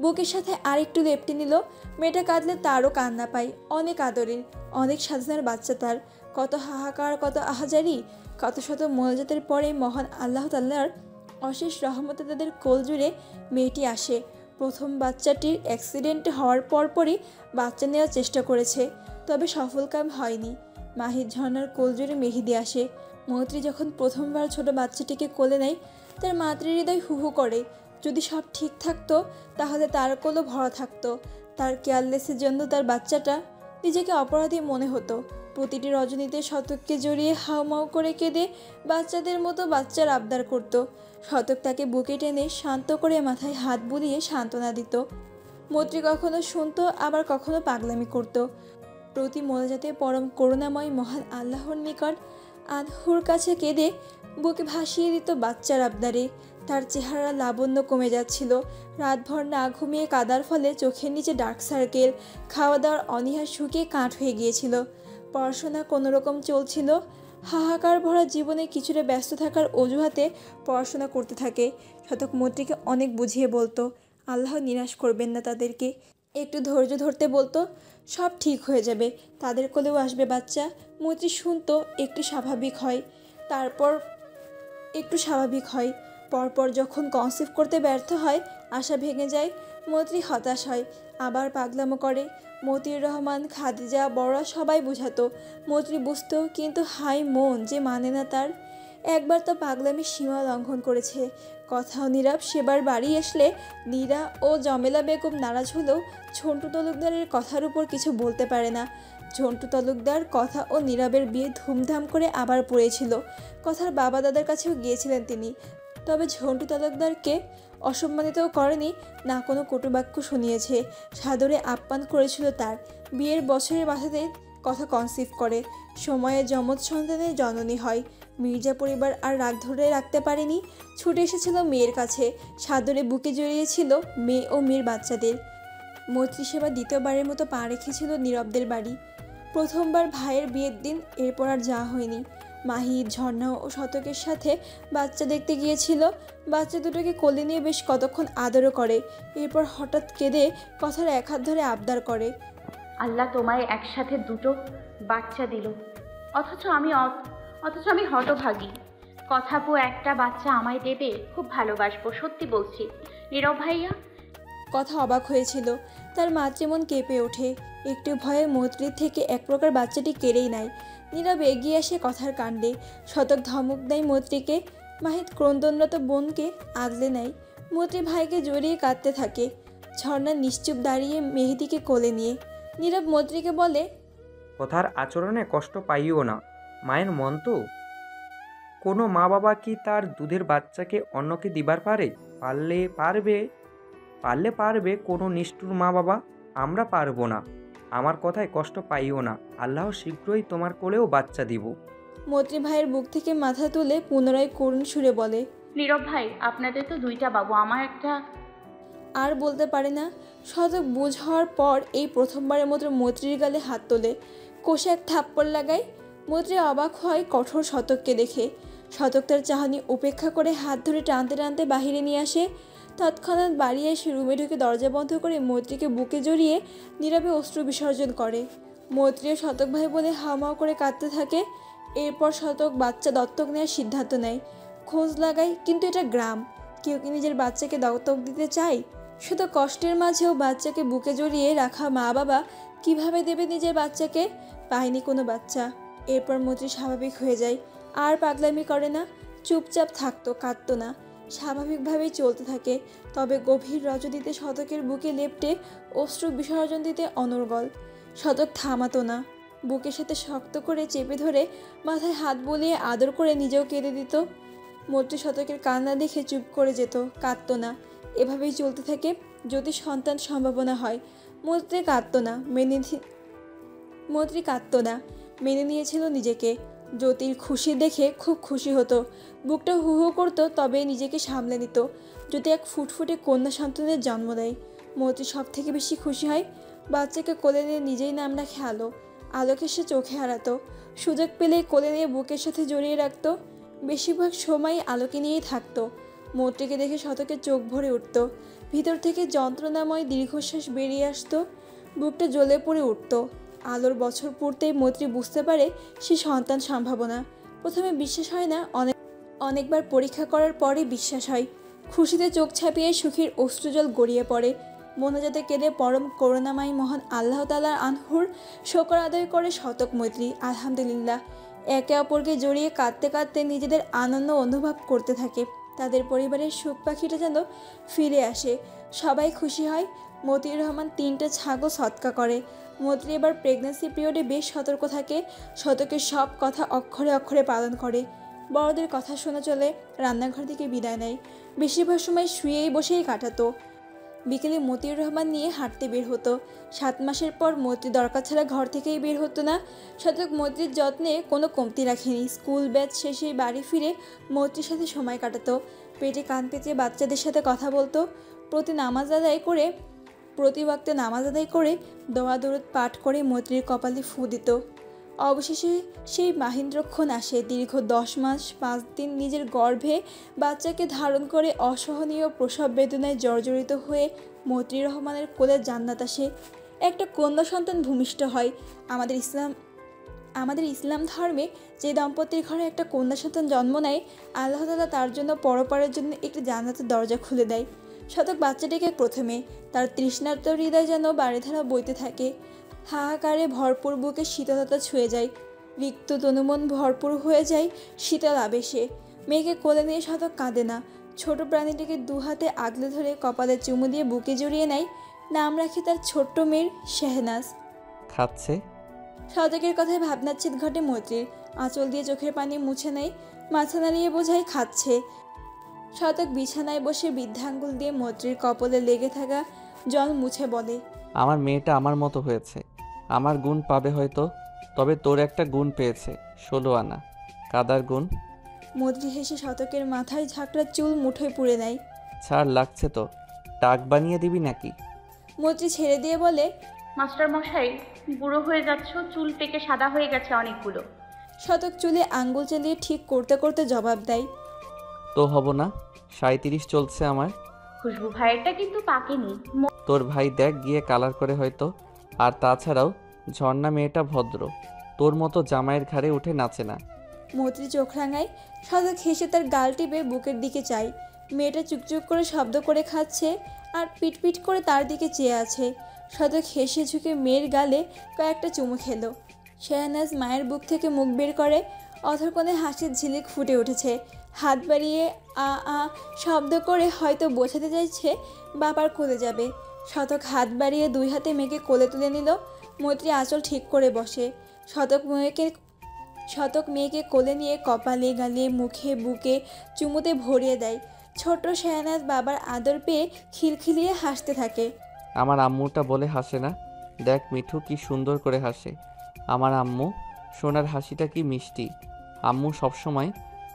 বুকের সাথে আরেকটু লেপটে নিল। মেয়েটা কাঁদলে তারও কান্না পায়। অনেক আদরের, অনেক সাধনার বাচ্চা তার। কত হাহাকার, কত আহাজারি, কত শত মোনাজাতের পরে মহান আল্লাহ তাআলার অশেষ রহমতে তাদের কোল জুড়ে মেয়েটি আসে। প্রথম বাচ্চাটির অ্যাক্সিডেন্ট হওয়ার পরপরই বাচ্চা নেওয়ার চেষ্টা করেছে, তবে সফলকাম হয়নি। মাহির ঝর্ণার কোল জুড়ে মেহেদি আসে। মৈত্রী যখন প্রথমবার ছোট বাচ্চাটিকে কোলে নেয়, তার মাতৃহৃদয় হু হু করে। যদি সব ঠিক থাকতো তাহলে তার কোলও ভরা থাকতো। তার কেয়ারলেসের জন্য তার বাচ্চাটা নিজেকে অপরাধী মনে হতো। প্রতিটি রজনীতে শতককে জড়িয়ে হাউমাউ করে কেঁদে বাচ্চাদের মতো বাচ্চার আবদার করত। শতক তাকে বুকে টেনে শান্ত করে মাথায় হাত বুলিয়ে সান্ত্বনা দিত। মৈত্রী কখনো শুনতো, আবার কখনো পাগলামি করত। প্রতি মোনাজাতে পরম করুণাময় মহান আল্লাহর নিকট আনহুর কাছে কেঁদে বুকে ভাসিয়ে দিত বাচ্চার আবদারে। তার চেহারা লাবণ্য কমে যাচ্ছিল। রাতভর না ঘুমিয়ে কাদার ফলে চোখের নিচে ডার্ক সার্কেল, খাওয়া দাওয়ার অনীহা শুকিয়ে কাঠ হয়ে গিয়েছিল। পড়াশোনা কোনোরকম চলছিল। হাহাকার ভরা জীবনে কিছুটা ব্যস্ত থাকার অজুহাতে পড়াশোনা করতে থাকে। শতক মৈত্রীকে অনেক বুঝিয়ে বলতো, আল্লাহ নিরাশ করবেন না তাদেরকে। একটু ধৈর্য ধরতে বলতো, সব ঠিক হয়ে যাবে, তাদের কোলেও আসবে বাচ্চা। মৈত্রী শুনতো, একটু স্বাভাবিক হয়। পরপর যখন কনসিভ করতে ব্যর্থ হয়, আশা ভেঙে যায়। মৈত্রী হতাশ হয়, আবার পাগলামো করে। মতিউর রহমান, খাদিজা, বড়রা সবাই বুঝাতো। মৈত্রী বুঝতো, কিন্তু হাই মন যে মানে না তার। একবার তো পাগলামির সীমা লঙ্ঘন করেছে। কথাও নীরব। সেবার বাড়ি আসলে নীরা ও জমেলা বেগম নারাজ হলেও ঝন্টু তালুকদারের কথার উপর কিছু বলতে পারে না। ঝন্টু তালুকদার কথা ও নীরবের বিয়ে ধুমধাম করে আবার পড়েছিল। কথার বাবা দাদার কাছেও গিয়েছিলেন তিনি, তবে ঝন্টু তালুকদারকে অসম্মানিতও করেনি, না কোনো কটুবাক্য শুনিয়েছে। সাদরে আপ্যায়ন করেছিল। তার বিয়ের বছরের মাথাতে কথা কনসিভ করে। সময়ে যমজ সন্তানের জননী হয়। মির্জা পরিবার আর রাগ ধরে রাখতে পারেনি, ছুটে এসেছিল মেয়ের কাছে। সাদরে বুকে জড়িয়েছিল মেয়ে ও মেয়ের বাচ্চাদের। মৈত্রী সেবা দ্বিতীয়বারের মতো পা রেখেছিল নীরবদের বাড়ি। প্রথমবার ভাইয়ের বিয়ের দিন, এরপর আর যাওয়া হয়নি। মাহি, ঝর্ণা ও শতকের সাথে বাচ্চা দেখতে গিয়েছিল। বাচ্চা দুটোকে কোলে নিয়ে বেশ কতক্ষণ আদরও করে। এরপর হঠাৎ কেঁদে কথার এক হাত ধরে আবদার করে, আল্লাহ তোমায় একসাথে দুটো বাচ্চা দিল, অথচ আমি হতভাগী। কথাপু একটা বাচ্চা আমায় দেবে, খুব ভালোবাসবো, সত্যি বলছি। নীরব ভাইয়া কথা অবাক হয়েছিল। তার মাতৃমন কেঁপে ওঠে। একটু ভয়ে মৈত্রীর থেকে এক প্রকার বাচ্চাটি কেড়েই নেয়। নীরব এগিয়ে আসে কথার কাণ্ডে। শতক ধমক দেয় মৈত্রীকে। মাহিত ক্রন্দনরত বোনকে আগলে নেয়। মৈত্রী ভাইকে জড়িয়ে কাঁদতে থাকে। ঝর্ণা নিশ্চুপ দাঁড়িয়ে মেহেদিকে কোলে নিয়ে। নীরব মৈত্রীকে বলে, কথার আচরণে কষ্ট পাইও না, মায়ের মন তো। কোনো মা বাবা কি তার দুধের বাচ্চাকে অন্যকে দিবার পারে? পারলে পারবে কোনো নিষ্ঠুর মা বাবা। আমরা পারবো না। আমার কথায় কষ্ট পাইও না, আল্লাহ শীঘ্রই তোমার কোলেও বাচ্চা দিব। মৈত্রী ভাইয়ের বুক থেকে মাথা তুলে পুনরায় করুণ সুরে বলে, নীরব ভাই, আপনাদের তো দুইটা বাবু, আমার একটা। আর বলতে পারে না। শতক বুঝ হওয়ার পর এই প্রথমবারের মতো মৈত্রীর গালে হাত তোলে, কষে এক থাপ্পড় লাগায়। মৈত্রী অবাক হয় কঠোর শতককে দেখে। শতক তার চাহনি উপেক্ষা করে হাত ধরে টানতে টানতে বাহিরে নিয়ে আসে। তৎক্ষণাৎ বাড়ি এসে রুমে ঢুকে দরজা বন্ধ করে মৈত্রীকে বুকে জড়িয়ে নীরবে অশ্রু বিসর্জন করে। মৈত্রী ও শতক ভাই বলে হাওমাও করে কাঁদতে থাকে। এরপর শতক বাচ্চা দত্তক নেওয়ার সিদ্ধান্ত নেয়। খোঁজ লাগায়, কিন্তু এটা গ্রাম, কেউ কি নিজের বাচ্চাকে দত্তক দিতে চায়? শত কষ্টের মাঝেও বাচ্চাকে বুকে জড়িয়ে রাখা মা বাবা কিভাবে দেবে নিজের বাচ্চাকে? পায়নি কোনো বাচ্চা। এরপর মৈত্রী স্বাভাবিক হয়ে যায়, আর পাগলামি করে না, চুপচাপ থাকতো, কাঁদতো না, স্বাভাবিকভাবেই চলতে থাকে। তবে গভীর রজনীতে শতকের বুকে লেপ্টে অশ্রু বিসর্জন দিতে অনর্গল। শতক থামাতো না, বুকের সাথে শক্ত করে চেপে ধরে মাথায় হাত বুলিয়ে আদর করে নিজেও কেঁদে দিত। মৈত্রী শতকের কান্না দেখে চুপ করে যেত, কাঁদতো না। এভাবেই চলতে থাকে। যদি সন্তান সম্ভাবনা হয়, মৈত্রী কাঁদতো না, মেনে নিয়েছিল নিজেকে। জ্যোতির খুশি দেখে খুব খুশি হতো, বুকটা হু হু করতো, তবে নিজেকে সামলে নিত। যদি এক ফুটফুটে কন্যা সন্তানের জন্ম দেয়, মৈত্রী সব থেকে বেশি খুশি হয়। বাচ্চাকে কোলে নিয়ে নিজেই নাম রাখে আলো। আলোকে সে চোখে হারাতো, সুযোগ পেলেই কোলে নিয়ে বুকের সাথে জড়িয়ে রাখতো। বেশিরভাগ সময় আলোকে নিয়েই থাকতো। মৈত্রীকে দেখে শতকের চোখ ভরে উঠত, ভিতর থেকে যন্ত্রণাময় দীর্ঘশ্বাস বেরিয়ে আসতো, বুকটা জ্বলে পড়ে উঠত। আলোর বছর পড়তেই মৈত্রী বুঝতে পারে সে সন্তান সম্ভাবনা। প্রথমে বিশ্বাস হয় না, অনেকবার পরীক্ষা করার পরে বিশ্বাস হয়। খুশিতে চোখ ছাপিয়ে সুখের অশ্রুজল গড়িয়ে পড়ে। মোনাজাতে কেঁদে পরম করুণাময় মহান আল্লাহ তাআলার আনহুর শকর আদায় করে শতক মৈত্রী। আলহামদুলিল্লাহ। একে অপরকে জড়িয়ে কাঁদতে কাঁদতে নিজেদের আনন্দ অনুভব করতে থাকে। তাদের পরিবারের সুখ পাখিটা যেন ফিরে আসে, সবাই খুশি হয়। মতিউর রহমান 3টা ছাগল সৎকা করে। মৈত্রী এবার প্রেগন্যান্সি পিরিয়ডে বেশ সতর্ক থাকে। শতকের সব কথা অক্ষরে অক্ষরে পালন করে। বড়দের কথা শোনা চলে, রান্নাঘর থেকে বিদায় নেয়। বেশিরভাগ সময় শুয়েই বসেই কাটাতো। বিকেলে মতিউর রহমান নিয়ে হাঁটতে বের হতো। 7 মাসের পর মৈত্রী দরকার ছাড়া ঘর থেকেই বের হতো না। শতক মৈত্রীর যত্নে কোনো কমতি রাখেনি। স্কুল ব্যাচ শেষে বাড়ি ফিরে মৈত্রীর সাথে সময় কাটাতো। পেটে কান পেঁচিয়ে বাচ্চাদের সাথে কথা বলতো। প্রতি ওয়াক্তে নামাজ আদায় করে দোয়া দরুদ পাঠ করে মৈত্রীর কপালে ফু দিত। অবশেষে সেই মাহিন্দ্রক্ষণ আসে। দীর্ঘ 10 মাস 5 দিন নিজের গর্ভে বাচ্চাকে ধারণ করে অসহনীয় প্রসব বেদনায় জর্জরিত হয়ে মতিউর রহমানের কোলে জান্নাত আসে। একটা কন্যা সন্তান ভূমিষ্ঠ হয়। আমাদের ইসলাম ধর্মে যে দম্পতির ঘরে একটা কন্যা সন্তান জন্ম নেয়, আল্লাহ তাআলা তার জন্য পরপারের জন্য একটি জান্নাতের দরজা খুলে দেয়। শতক বাচ্চাটিকে প্রথমে তার তৃষ্ণার্ত হৃদয় যেন বারিধারা বইতে থাকে। হাহাকারে ভরপুর বুকে শীতলতা ছুঁয়ে যায়। রিক্ত তনুমন ভরপুর হয়ে যায় শীতল আবেশে। মেয়েকে কোলে নিয়ে শতক কাঁদে না। ছোট প্রাণীটিকে 2 হাতে আগলে ধরে কপালে চুমু দিয়ে বুকে জড়িয়ে নেয়। নাম রাখে তার ছোট্ট মেয়ের শেহনাজ। খাচ্ছে? শতকের কথায় ভাবনাচ্ছিত ঘটে মৈত্রীর। আঁচল দিয়ে চোখের পানি মুছে নেয়, মাথা নাড়িয়ে বোঝায় খাচ্ছে। শতক বিছানায় বসে বৃদ্ধাঙ্গুল দিয়ে মৈত্রীর কপালে লেগে থাকা জল মুছে বলে, আমার মেয়েটা আমার মতো হয়েছে, আমার গুণ পাবে হয়তো, তবে তোর একটা গুণ পেয়েছে, 16 আনা কাদার গুণ। মৈত্রী হেসে শতকের মাথায় ঝাঁকড়া চুল মুঠোয় পুড়ে নেয়। ছাড়, লাগছে তো, টাক বানিয়ে দিবি নাকি? মৈত্রী ছেড়ে দিয়ে বলে, মাস্টার মশাই, বুড়ো হয়ে যাচ্ছ, চুল পেকে সাদা হয়ে গেছে অনেকগুলো। শতক চুলে আঙ্গুল চালিয়ে ঠিক করতে করতে জবাব দেয়, তো হব না, 37 চলছে আমার। খুশবু ভাইয়েরটা কিন্তু পাকেনি। তোর ভাই দেখ গিয়ে কালার করে হয়তো। আর তাছাড়াও ঝর্ণা মেয়েটা ভদ্র, তোর মতো জামাইয়ের ঘাড়ে উঠে নাচে না। মৈত্রী চোখ রাঙায়। শতক হেসে তার গাল টিপে বুকের দিকে চায়। মেয়েটা চুকচুক করে শব্দ করে খাচ্ছে আর পিটপিট করে তার দিকে চেয়ে আছে। শতক হেসে ঝুঁকে মেয়ের গালে কয়েকটা চুমু খেলো। শেহনাজ মায়ের বুক থেকে মুখ বের করে। অধরকোণে হাসির ঝিলিক ফুটে উঠেছে। হাত বাড়িয়ে আ আ শব্দ করে হয়তো বোঝাতে চাইছে বাবার কোলে যাবে। শতক হাত বাড়িয়ে 2 হাতে মেয়েকে কোলে তুলে নিল। মৈত্রী আঁচল ঠিক করে বসে। শতক মেয়েকে কোলে নিয়ে কপালে গালে মুখে বুকে চুমুতে ভরিয়ে দেয়। ছোট শেহনাজ বাবার আদর পেয়ে খিলখিলিয়ে হাসতে থাকে। আমার আম্মুটা বলে হাসে না, দেখ মিঠু কি সুন্দর করে হাসে। আমার আম্মু সোনার হাসিটা কি মিষ্টি। আম্মু সবসময়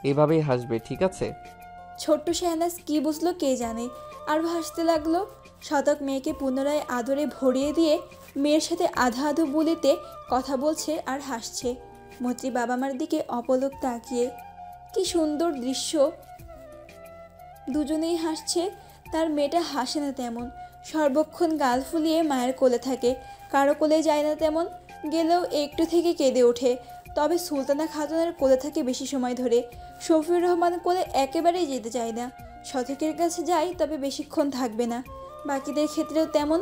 এভাবেই হাসবে, ঠিক আছে? ছোট্ট শেহনাজ কি বুঝলো কে জানে, আরও হাসতে লাগলো। শতক মেয়েকে পুনরায় আদরে ভরিয়ে দিয়ে মেয়ের সাথে আধা আধো বলিতে কথা বলছে আর হাসছে। মৈত্রী বাবা মার দিকে অপলক তাকিয়ে, কি সুন্দর দৃশ্য। দুজনেই হাসছে। তার মেয়েটা হাসে না তেমন, সর্বক্ষণ গাল ফুলিয়ে মায়ের কোলে থাকে, কারো কোলে যায় না তেমন। গেলেও একটু থেকে কেঁদে ওঠে। তবে সুলতানা খাতুনের কোলে থাকে বেশি সময় ধরে। শফিউর রহমান কোলে একেবারেই যেতে চায় না। শতকের কাছে যায় তবে বেশিক্ষণ থাকবে না। বাকিদের ক্ষেত্রেও তেমন।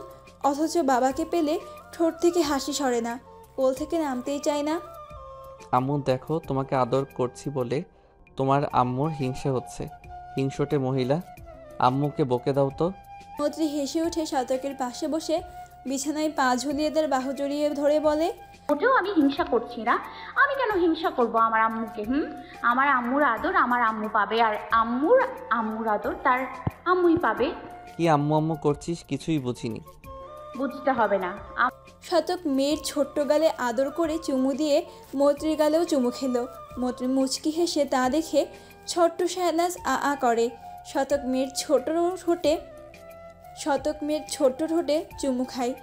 অথচ বাবাকে পেলে ঠোঁট থেকে হাসি সরে না, কোল থেকে নামতেই চায় না। আম্মু দেখো, তোমাকে আদর করছি বলে তোমার আম্মুর হিংসে হচ্ছে। হিংসটে মহিলা, আম্মুকে বকে দাও তো। মৈত্রী হেসে উঠে শতকের পাশে বসে বিছানায় পা ঝুলিয়ে তার বাহু জড়িয়ে ধরে বলে, ওটাও আমি হিংসা করছি না। আমি কেন হিংসা করব আমার আম্মুকে? আমার আম্মুর আদর আমার আম্মু পাবে, আর আম্মুর আদর তার আম্মুই পাবে। কি আম্মু আম্মু করছিস কিছুই বুঝিনি। বুঝতে হবে না। শতক মেয়ের ছোট্ট গালে আদর করে চুমু দিয়ে মৈত্রীর গালেও চুমু খেলো। মৈত্রী মুচকি হেসে তা দেখে ছোট্ট শাহনাজ আ করে। শতক মেয়ের ছোট্ট ঠোঁটে চুমু খায়।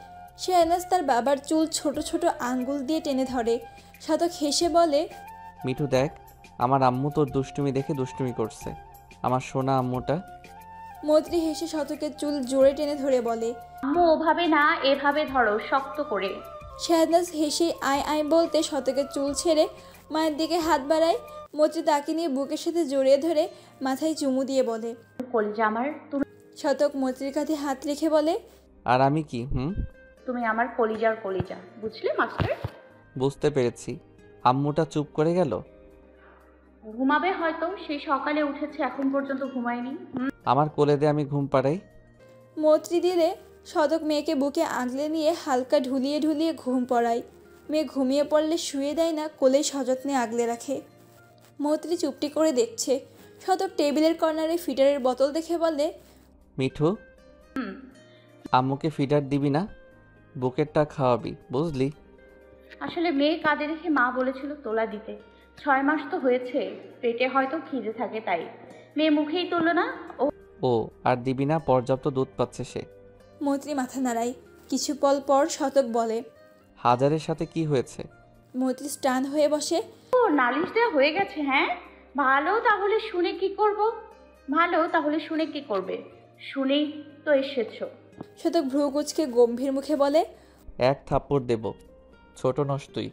শাহনাজ তার বাবার চুল ছোট ছোট আঙ্গুল দিয়ে টেনে ধরে। শতক হেসে বলে, মিঠু দেখ, আমার আম্মু তোর দুষ্টুমি দেখে দুষ্টুমি করছে, আমার সোনা আম্মুটা। মৈত্রী হেসে শতকের চুল জোরে টেনে ধরে বলে, আম্মু ওভাবে না, এভাবে ধরো শক্ত করে। শাহনাজ হেসে আয় আয় বলতে শতকের চুল ছেড়ে মায়ের দিকে হাত বাড়ায়। মৈত্রী তাকে নিয়ে বুকের সাথে জড়িয়ে ধরে মাথায় চুমু দিয়ে বলে, কলিজা আমার, তুমি। শতক মৈত্রীর কাঁধে হাত রেখে বলে, আর আমি কি? তুমি আমার কলিজার কলিজা, বুঝলে মাস্টার? বুঝতে পেরেছি। আম্মুটা চুপ করে গেল। ঘুমাবে হয়তো, সেই সকালে উঠেছে, এখন পর্যন্ত ঘুমায়নি। আমার কোলে দিয়ে আমি ঘুম পাড়াই। মৈত্রী দিলে শতক মেয়েকে বুকে আগলে নিয়ে হালকা ঢুলিয়ে ঢুলিয়ে ঘুম পড়ায়। মেয়ে ঘুমিয়ে পড়লে শুয়ে দেয় না, কোলেই সযত্নে আগলে রাখে। মৈত্রী চুপটি করে দেখছে। শতক টেবিলের কর্নারে ফিডারের বোতল দেখে বলে, মিঠু, আম্মুকে ফিডার দিবি না, বুকেরটা খাওয়াবি, বুঝলি? আসলে মেয়ে কাঁদে দেখে মা বলেছিল তোলা দিতে। 6 মাস তো হয়েছে, পেটে হয়তো খিদে থাকে তাই। মেয়ে মুখেই তুললো না। ও আর দিবি না, পর্যাপ্ত দুধ পাচ্ছে সে। মৈত্রী মাথা নাড়ায়। কিছু পল পর শতক বলে, হাজারের সাথে কি হয়েছে? মৈত্রী স্টান হয়ে বসে, ও নালিশ দেওয়া হয়ে গেছে? হ্যাঁ, ভালো, তাহলে শুনে কি করবে? শুনেই তো এসেছো। শতক ভ্রু কুচকে গম্ভীর মুখে বলে, এক থাপ্পড় দেব। ছোট নস তুই।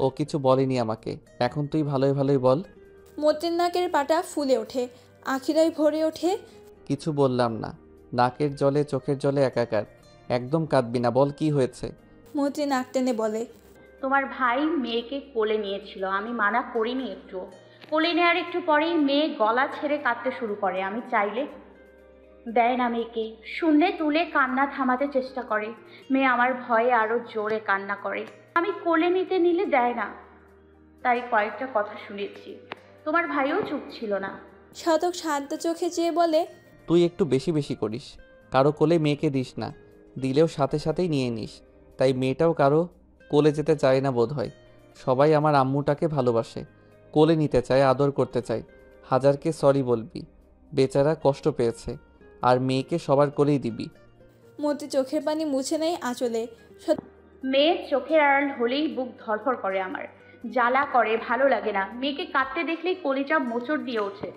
ও কিছু বলেনি আমাকে, এখন তুই ভালোই ভালোই বল। মৈত্রীর নাকের পাটা ফুলে ওঠে, আখিরায় ভরে ওঠে। কিছু বললাম না, নাকের জলে চোখের জলে একাকার। একদম কাঁদবি না, বল কি হয়েছে? মৈত্রী নাক টেনে বলে, তোমার ভাই মেয়েকে কোলে নিয়েছিল, আমি মানা করিনি একটু। কোলে নেওয়ার একটু পরেই মেয়ে গলা ছেড়ে কাঁদতে শুরু করে। আমি চাইলে দেয় না মেয়েকে। শূন্যে তুলে কান্না থামাতে চেষ্টা করে। মেয়ে আমার ভয়ে আরও জোরে কান্না করে। আমি কোলে নিতে নিলে দেয় না, তাই কয়েকটা কথা শুনেছি। তোমার ভাইও চুপ ছিল না। শতক শান্ত চোখে চেয়ে বলে, তুই একটু বেশি বেশি করিস। কারো কোলে মেয়েকে দিস না, দিলেও সাথে সাথেই নিয়ে নিস। তাই মেয়েটাও কারো কোলে যেতে চায় না বোধ হয়। সবাই আমার আম্মুটাকে ভালোবাসে, কোলে নিতে চায়, আদর করতে চায়। হাজারকে সরি বলবি, বেচারা কষ্ট পেয়েছে। আর মেয়েকে সবার কোলেই দিবি। মৈত্রী চোখের পানি মুছে নেয় আঁচলে। মেয়ের চোখের আড়াল হলেই বুক ধরফর করে আমার, জ্বালা করে, ভালো লাগে না। মেয়েকে কাঁদতে দেখলেই কলিজা মোচড় দিয়ে ওঠে,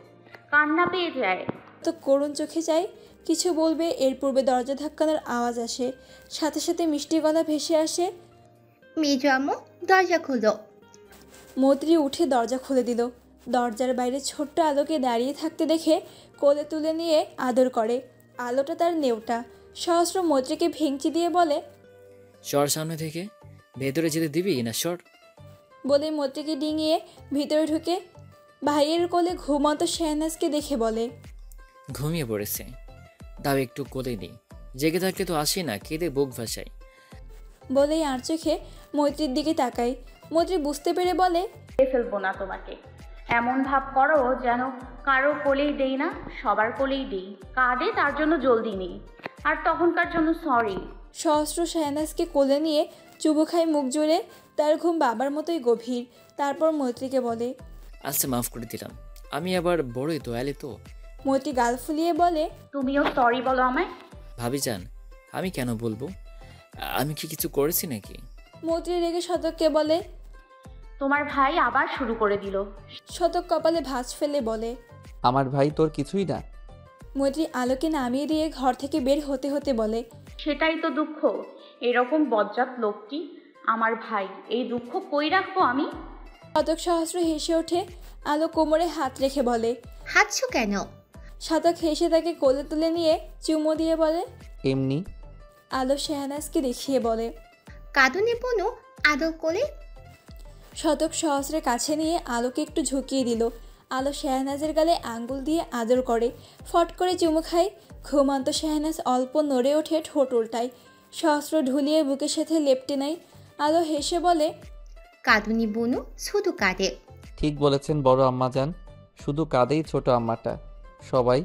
কান্না পেয়ে যায়। তো করুণ চোখে যায়, কিছু বলবে এর পূর্বে দরজা ধাক্কানোর আওয়াজ আসে। সাথে সাথে মিষ্টি গলা ভেসে আসে, মেজো আম্মু দরজা খোলো। মৈত্রী উঠে দরজা খুলে দিল। দরজার বাইরে ছোট্ট আলোকে দাঁড়িয়ে থাকতে দেখে কোলে তুলে নিয়ে আদর করে। আলোটা তার নেওটা। সহস্র মৈত্রীকে ভেঙচি দিয়ে বলে, সর সামনে থেকে, ভেতরে যেতে দিবি না সর। বলে মৈত্রীকে ডিঙিয়ে ভিতরে ঢুকে ভাইয়ের কোলে ঘুমন্ত শাহনাজকে দেখে বলে, ঘুমিয়ে পড়েছে, দাও একটু কোলে নি। জেগে থাকলে তো আসি না, কেঁদে বুক ভাসাই। বলেই আর চোখে মৈত্রীর দিকে তাকায়। মৈত্রী বুঝতে পেরে বলে, ফেলবো না তোমাকে। এমন ভাব করো যেন কারো কোলেই দেই না, সবার কোলেই দিই। কাঁদে তার জন্য জলদি নেই, আর তখনকার জন্য সরি। সহস্র শাহনাজকে কোলে নিয়ে চুবু খায় মুখ জুড়ে। তার ঘুম বাবার মতোই গভীর। তারপর মৈত্রীকে বলে, আচ্ছা মাফ করে দিলাম, আমি আবার বড়ই দয়ালু তো। মৈত্রী গাল ফুলিয়ে বলে, তুমিও সরি বলো আমায়। ভাবিজান, আমি কেন বলবো? আমি কি কিছু করেছি নাকি? মৈত্রী রেগে শতককে বলে, তোমার ভাই আবার শুরু করে দিল। শতক কপালে ভাঁজ ফেলে বলে, আমার ভাই তোর কিছুই না। মৈত্রী আলোকে নামিয়ে দিয়ে ঘর থেকে বের হতে হতে বলে, সেটাই তো দুঃখ, এরকম বজ্জাত লোকটি আমার ভাই, এই দুঃখ কই রাখবো আমি? শতক সহস্র হেসে ওঠে। আলো কোমরে হাত রেখে বলে, হাঁটছো কেন? শতক হেসে তাকে কোলে তুলে নিয়ে চুমো দিয়ে বলে, এমনি। আলো শেহনাজকে দেখিয়ে বলে, কাঁদুনি বনু আদর কোলে। শতক সহস্রের কাছে নিয়ে আলোকে একটু ঝুঁকিয়ে দিল। আলো শেহনাজের গালে আঙ্গুল দিয়ে আদর করে, ফট করে চুমু খায়। ঘুমন্ত শেহনাজ অল্প নড়ে ওঠে, ঠোঁট উল্টায়। সহস্র ঢুলিয়ে বুকের সাথে লেপটে নেয়। আলো হেসে বলে, কাঁদুনি বনু শুধু কাঁদে। ঠিক বলেছেন বড় আম্মাজান, শুধু কাঁদেই ছোট আম্মাটা। সবাই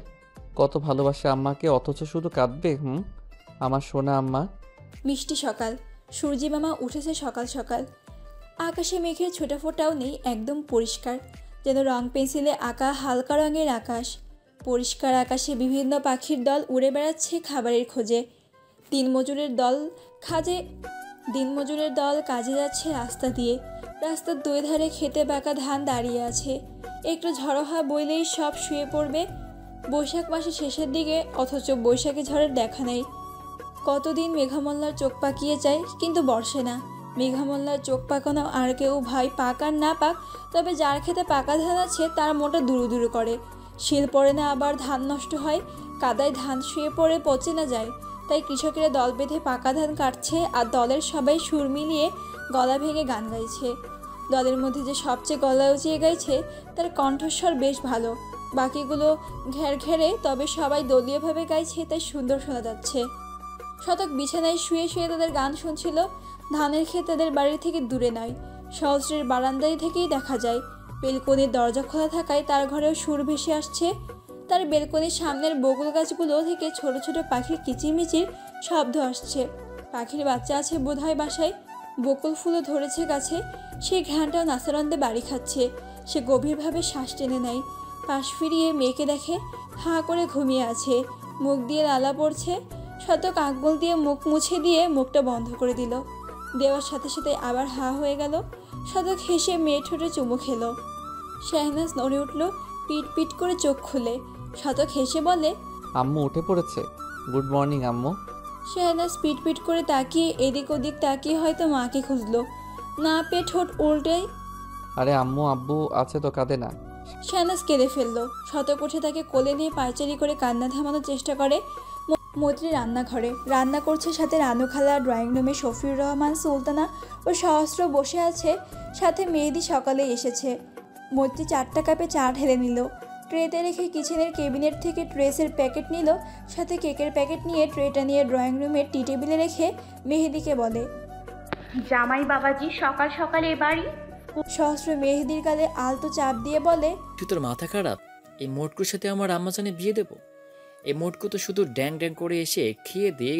কত ভালোবাসে আম্মাকে, অথচ শুধু কাঁদবে। আমার সোনা আম্মা। মিষ্টি সকাল, সূর্যি মামা উঠেছে সকাল সকাল। আকাশে মেঘের ছোটা ফোটাও নেই, একদম পরিষ্কার, যেন রং পেন্সিলে আঁকা হালকা রঙের আকাশ। পরিষ্কার আকাশে বিভিন্ন পাখির দল উড়ে বেড়াচ্ছে খাবারের খোঁজে। দিনমজুরের দল কাজে যাচ্ছে রাস্তা দিয়ে। রাস্তার দুই ধারে খেতে বাঁকা ধান দাঁড়িয়ে আছে। একটু ঝড়ো হাওয়া বইলেই সব শুয়ে পড়বে। বৈশাখ মাসের শেষের দিকে, অথচ বৈশাখী ঝড়ের দেখা নেই। কতদিন মেঘামল্লার চোখ পাকিয়ে যায়, কিন্তু বর্ষে না। মেঘামল্লার চোখ পাকানো আর কেউ ভাই পাক আর না পাক, তবে যার খেতে পাকা ধান আছে তার মোটা দুরু দুরু করে। শিল পড়ে না, আবার ধান নষ্ট হয়। কাদায় ধান শুয়ে পড়ে পচে না যায়। তাই কৃষকেরা দল বেঁধে পাকা ধান কাটছে, আর দলের সবাই সুর মিলিয়ে গলা ভেঙে গান গাইছে। দলের মধ্যে যে সবচেয়ে গলা উঁচিয়ে গাইছে তার কণ্ঠস্বর বেশ ভালো। বাকিগুলো ঘের ঘেরে, তবে সবাই দলীয়ভাবে গাইছে, তাই সুন্দর শোনা যাচ্ছে। শতক বিছানায় শুয়ে শুয়ে তাদের গান শুনছিল। ধানের ক্ষেত তাদের বাড়ি থেকে দূরে নয়, সহস্রের বারান্দায় থেকেই দেখা যায়। বেলকনির দরজা খোলা থাকায় তার ঘরেও সুর ভেসে আসছে। তার বেলকনির সামনের বকুল গাছগুলো থেকে ছোট ছোট পাখির কিচিরমিচির শব্দ আসছে। পাখির বাচ্চা আছে বোধহয় বাসায়। বকুল ফুলও ধরেছে গাছে। সেই ঘ্রাণটাও নাসারন্দে বাড়ি খাচ্ছে। সে গভীরভাবে শ্বাস টেনে নেয়। পাশ ফিরিয়ে মেয়েকে দেখে, হাঁ করে ঘুমিয়ে আছে, মুখ দিয়ে লালা পড়ছে। শতক আঙ্গুল দিয়ে মুখ মুছে দিয়ে মুখটা বন্ধ করে দিল। দেওয়ার সাথে সাথে আবার হা হয়ে গেল। শতক হেসে মেয়ে ঠোঁটে চুমু খেলো। শেহনাজ নড়ে উঠল, পিট পিট করে চোখ খুলে। শতক হেসে বলে, আম্মু উঠে পড়েছে। গুড মর্নিং আম্মু। শেহনাজ পিট পিট করে তাকিয়ে এদিক ওদিক তাকিয়ে হয়তো মাকে খুঁজলো, না পেয়ে ঠোঁট উল্টেই। আরে আম্মু আব্বু আছে তো, কাঁদে না। শেহনাজ কেঁদে ফেললো। শতক উঠে তাকে কোলে নিয়ে পায়চারি করে কান্না থামানোর চেষ্টা করে। মৈত্রী রান্নাঘরে রান্না করছে, সাথে রানু খালা। ড্রয়িং রুমে শফিউর রহমান, সুলতানা ও সহস্র বসে আছে, সাথে মেহেদি সকালে এসেছে। মৈত্রী 4টা কাপে চা ঢেলে নিল। ট্রেতে রেখে কিচেনের কেবিনেট থেকে ট্রেসের প্যাকেট নিল, সাথে কেকের প্যাকেট নিয়ে ট্রেটা নিয়ে ড্রয়িং রুমের টি টেবিলে রেখে মেহেদিকে বলে, জামাই বাবাজি সকাল সকাল এ বাড়ি? সহস্র মেহেদির গালে আলতো চাপ দিয়ে বলে, তুই তোর মাথা খারাপ? এই মোটকুর সাথে আমার আম্মাজানে বিয়ে দেবো? এই মোটকু তো শুধু ড্যাং ড্যাং করে এসে খেয়ে দিয়ে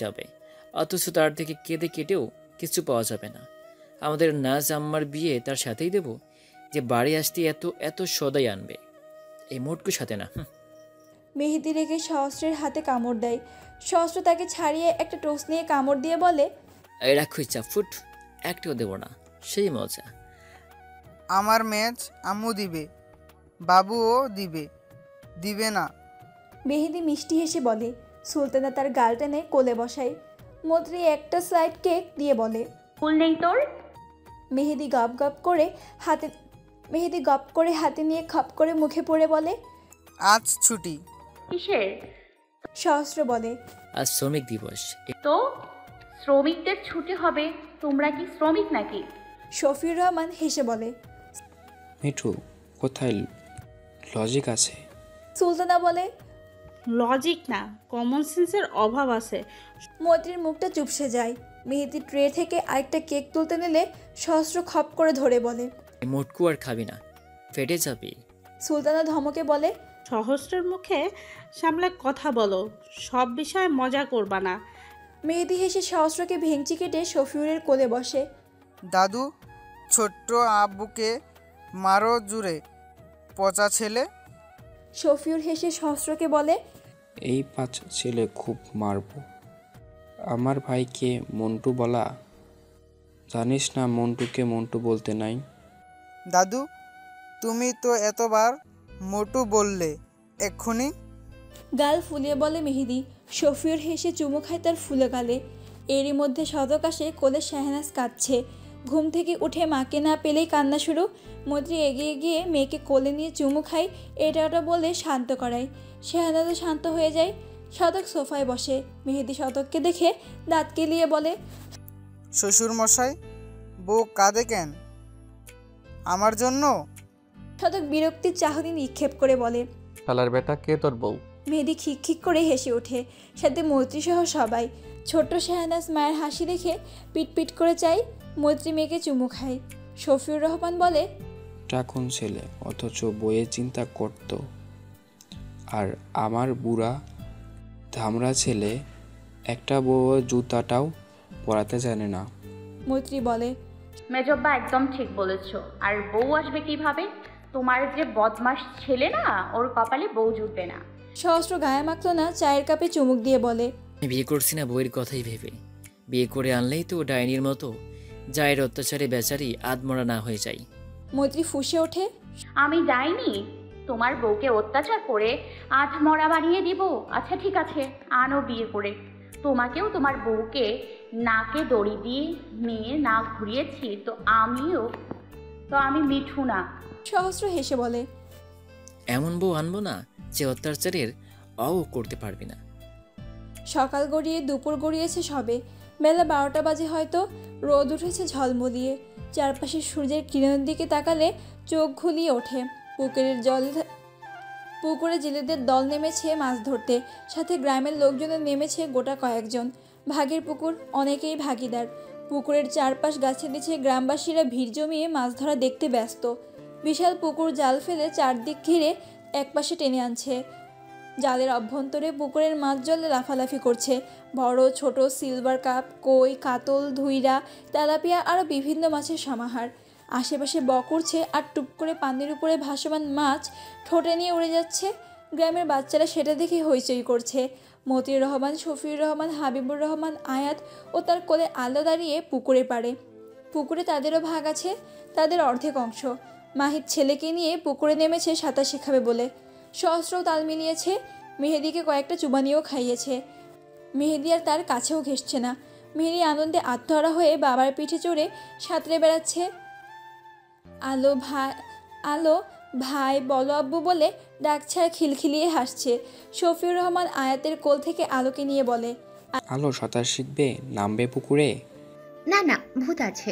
যাবে। অথচ তার থেকে কেঁদে কেটেও কিছু পাওয়া যাবে না। আমাদের নাজ আম্মার বিয়ে তার সাথেই দেব, যে বাড়ি আসতে এত এত সদাই আনবে। এই মোটকুর সাথে না। মেহেদি রেখে সহস্রের হাতে কামড় দেয়। সহস্র তাকে ছাড়িয়ে একটা টোস্ট নিয়ে কামড় দিয়ে বলে, এই রাখো ইচ্ছা ফুট, একটাও দেবো না, সেই মজা। আমার মেজ আম্মু দিবে, বাবুও দিবে না। মেহেদি মিষ্টি হেসে বলে। সুলতানা তার গাল টেনে কোলে বসায়। মৈত্রী একটা স্লাইড কেক দিয়ে বলে, ফুল নেই তোর? মেহেদি গপ করে হাতে নিয়ে খপ করে মুখে পড়ে বলে, আজ ছুটি। কিসের? সহস্র বলে, আজ শ্রমিক দিবস। তো শ্রমিকদের ছুটি হবে, তোমরা কি শ্রমিক নাকি? শফিউর রহমান হেসে বলে। মিঠু, কোথায় লজিক আছে? সুলতানা বলে, লজিক না, কমন সেন্সের অভাব আছে। মৈত্রীর মুখটা চুপসে যায়। মেহেদি ট্রে থেকে আরেকটা কেক তুলতে নিলে সহস্র খপ করে ধরে বলে, এই মোটকু আর খাবি না, ফেটে যাবি। সুলতানা ধমকে বলে, সহস্রের মুখে সামলে কথা বলো, সব বিষয়ে মজা করবা না। মেহেদি হেসে সহস্রকে ভেঙচি কেটে শফিউরের কোলে বসে। দাদু, ছোট্ট আব্বুকে মারো জুড়ে, পচা ছেলে। শফিউর হেসে সহস্রকে বলে, এই 5 ছেলে খুব মারবো। আমার ভাইকে মন্টু বলা, জানিস না মন্টুকে মন্টু বলতে নাই। দাদু, তুমি তো এতবার মোটু বললে, এক্ষুনি। গাল ফুলিয়ে বলে মেহেদি। শফিউর হেসে চুমু খায় তার ফুলে গালে। এরই মধ্যে শতক আসে, কোলে শাহনাজ কাঁদছে। ঘুম থেকে উঠে মাকে না পেলেই কান্না শুরু। মৈত্রী এগিয়ে গিয়ে মেয়েকে কোলে নিয়ে চুমু খায়, এটা ওটা বলে শান্ত করায়। শাহনাজও শান্ত হয়ে যায়। শতক সোফায় বসে। মেহেদি শতককে দেখে দাঁত কেলিয়ে বলে, শ্বশুর মশাই, বউ কাঁদে কেন? আমার জন্য? শতক বিরক্তির চাহনি নিক্ষেপ করে বলে, শালার বেটা, কে তোর বউ? মেহেদি খিক খিক করে হেসে ওঠে, সাথে মৈত্রী সহ সবাই। ছোট্ট শাহনাজ মায়ের হাসি দেখে পিটপিট করে চাই। মৈত্রী মেয়েকে চুমু খায়। শফিউর রহমান বলে, টাকুন ছেলে, অথচ বইয়ের চিন্তা করত। আর আমার বুড়া ধামরা ছেলে একটা বউয়ের জুতাটাও পরাতে জানে না। মৈত্রী বলে, মেজব্বা একদম ঠিক বলেছ। আর বউ আসবে কিভাবে? তোমার যে বদমাস ছেলে না, ওর কপালে বউ জুটবে না। সহস্র গায়ে মাখল না, চায়ের কাপে চুমুক দিয়ে বলে, আমি বিয়ে করছি না বইয়ের কথাই ভেবে। বিয়ে করে আনলেই তো ডাইনির মতো জায়ের অত্যাচারে বেচারি আধমরা না হয়ে যায়। মৈত্রী ফুঁসে ওঠে, আমি যাইনি তোমার বউকে অত্যাচার করে আধমরা বানিয়ে দিব। আচ্ছা ঠিক আছে, আনো বিয়ে করে। তোমাকেও তোমার বউকে নাকে দড়ি দিয়ে নিয়ে না ঘুরিয়েছি তো আমি মিঠু না। সহস্র হেসে বলে, এমন বউ আনবো না যে অত্যাচারের করতে পারবি না। সকাল গড়িয়ে দুপুর গড়িয়েছে সবে। বেলা 12টা বাজে হয়তো। রোদ উঠেছে ঝলমলিয়ে। চারপাশে সূর্যের কিরণের দিকে তাকালে চোখ ঘুলিয়ে ওঠে। পুকুরে জেলেদের দল নেমেছে মাছ ধরতে। সাথে গ্রামের লোকজনও নেমেছে গোটা কয়েকজন। ভাগের পুকুর, অনেকেই ভাগিদার। পুকুরের চারপাশ গাছে দিচ্ছে গ্রামবাসীরা ভিড় জমিয়ে মাছ ধরা দেখতে ব্যস্ত। বিশাল পুকুর জাল ফেলে চারদিক ঘিরে একপাশে টেনে আনছে। জালের অভ্যন্তরে পুকুরের মাছ জলে লাফালাফি করছে। বড় ছোট সিলভার কাপ, কই, কাতল, ধুইরা, তেলাপিয়া আরও বিভিন্ন মাছের সমাহার। আশেপাশে বক উড়ছে আর টুপ করে পানির উপরে ভাসমান মাছ ঠোঁটে নিয়ে উড়ে যাচ্ছে। গ্রামের বাচ্চারা সেটা দেখে হইচই করছে। মতিউর রহমান, শফিউর রহমান, হাবিবুর রহমান, আয়াত ও তার কোলে আলো দাঁড়িয়ে পুকুরে পাড়ে। পুকুরে তাদেরও ভাগ আছে, তাদের অর্ধেক অংশ। মাহির ছেলেকে নিয়ে পুকুরে নেমেছে সাঁতার শেখাবে বলে। সহস্রও তাল মিলিয়েছে। মেহেদিকে কয়েকটা চুবানিও খাইয়েছে। মেহেদি আর তার কাছেও ঘেঁষছে না। মেহেদি আনন্দে আত্মহারা হয়ে বাবার পিঠে চড়ে সাঁতরে বেড়াচ্ছে। আলো ভাই বলো আব্বু বলে ডাকছে আর খিলখিলিয়ে হাসছে। শফিউর রহমান আয়াতের কোল থেকে আলোকে নিয়ে বলে, আলো সাঁতার শিখবে, নামবে পুকুরে? না না, ভূত আছে।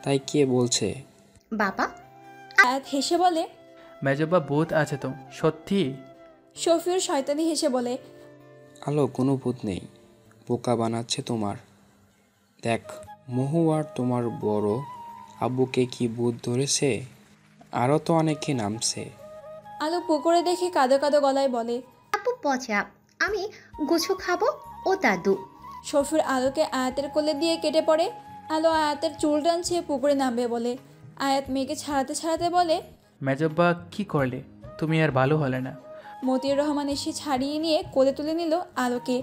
তাই কে বলছে? বাবা। আয়াত হেসে বলে, মেজবা ভূত আছে তো? সত্যি? শফিউর শয়তানি হেসে বলে, আলো কোনো ভূত নেই, বোকা বানাচ্ছে তোমার। দেখ, মহু আর তোমার বড় আব্বুকে কি ভূত ধরেছে? আরও তো অনেকে নামছে। আলো পুকুরে দেখে কাঁদো কাঁদো গলায় বলে, আপু পচা, আমি গুছু খাবো ও দাদু। শফিউর আলোকে আয়াতের কোলে দিয়ে কেটে পড়ে। আলো আয়াতের চুল টানছে পুকুরে নামবে বলে। আয়াত মেয়েকে ছাড়াতে ছাড়াতে বলে, মেজব্বা কি করলে? তুমি আর ভালো হলে না। মতিউর রহমান এসে ছাড়িয়ে নিয়ে কোলে তুলে নিল আলোকে।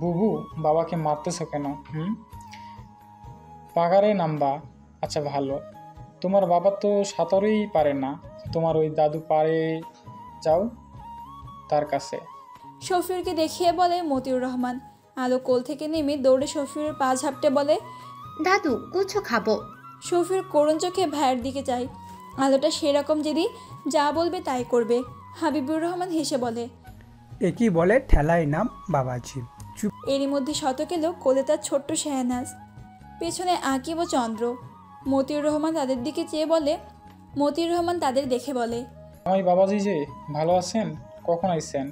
বুবু, বাবাকে মারতেছ কেন? পাগারে নামবা? আচ্ছা ভালো, তোমার বাবা তো সাঁতারই পারে না, তোমার ওই দাদু পারে, যাও তার কাছে। শফিউরকে দেখিয়ে বলে মতিউর রহমান। আলো কোল থেকে নেমে দৌড়ে শফিউরের পা ঝাপটে বলে, দাদু গুছু খাবো। শফিউর করুণ চোখে ভাইয়ের দিকে যায়। আলোটা সেরকম যদি যা বলবে তাই করবে। হাবিবুর রহমান হেসে বলে, একই বলে ঠেলায় নাম বাবাজি। এরই মধ্যে শতক এলো কোলে তার ছোট্ট শাহনাজ, পেছনে আকিব ও চন্দ্র। মতিউর রহমান তাদের দিকে চেয়ে বলে, মতিউর রহমান তাদের দেখে বলে, আমি বাবাজি যে ভালো আছেন? কখন আইছেন?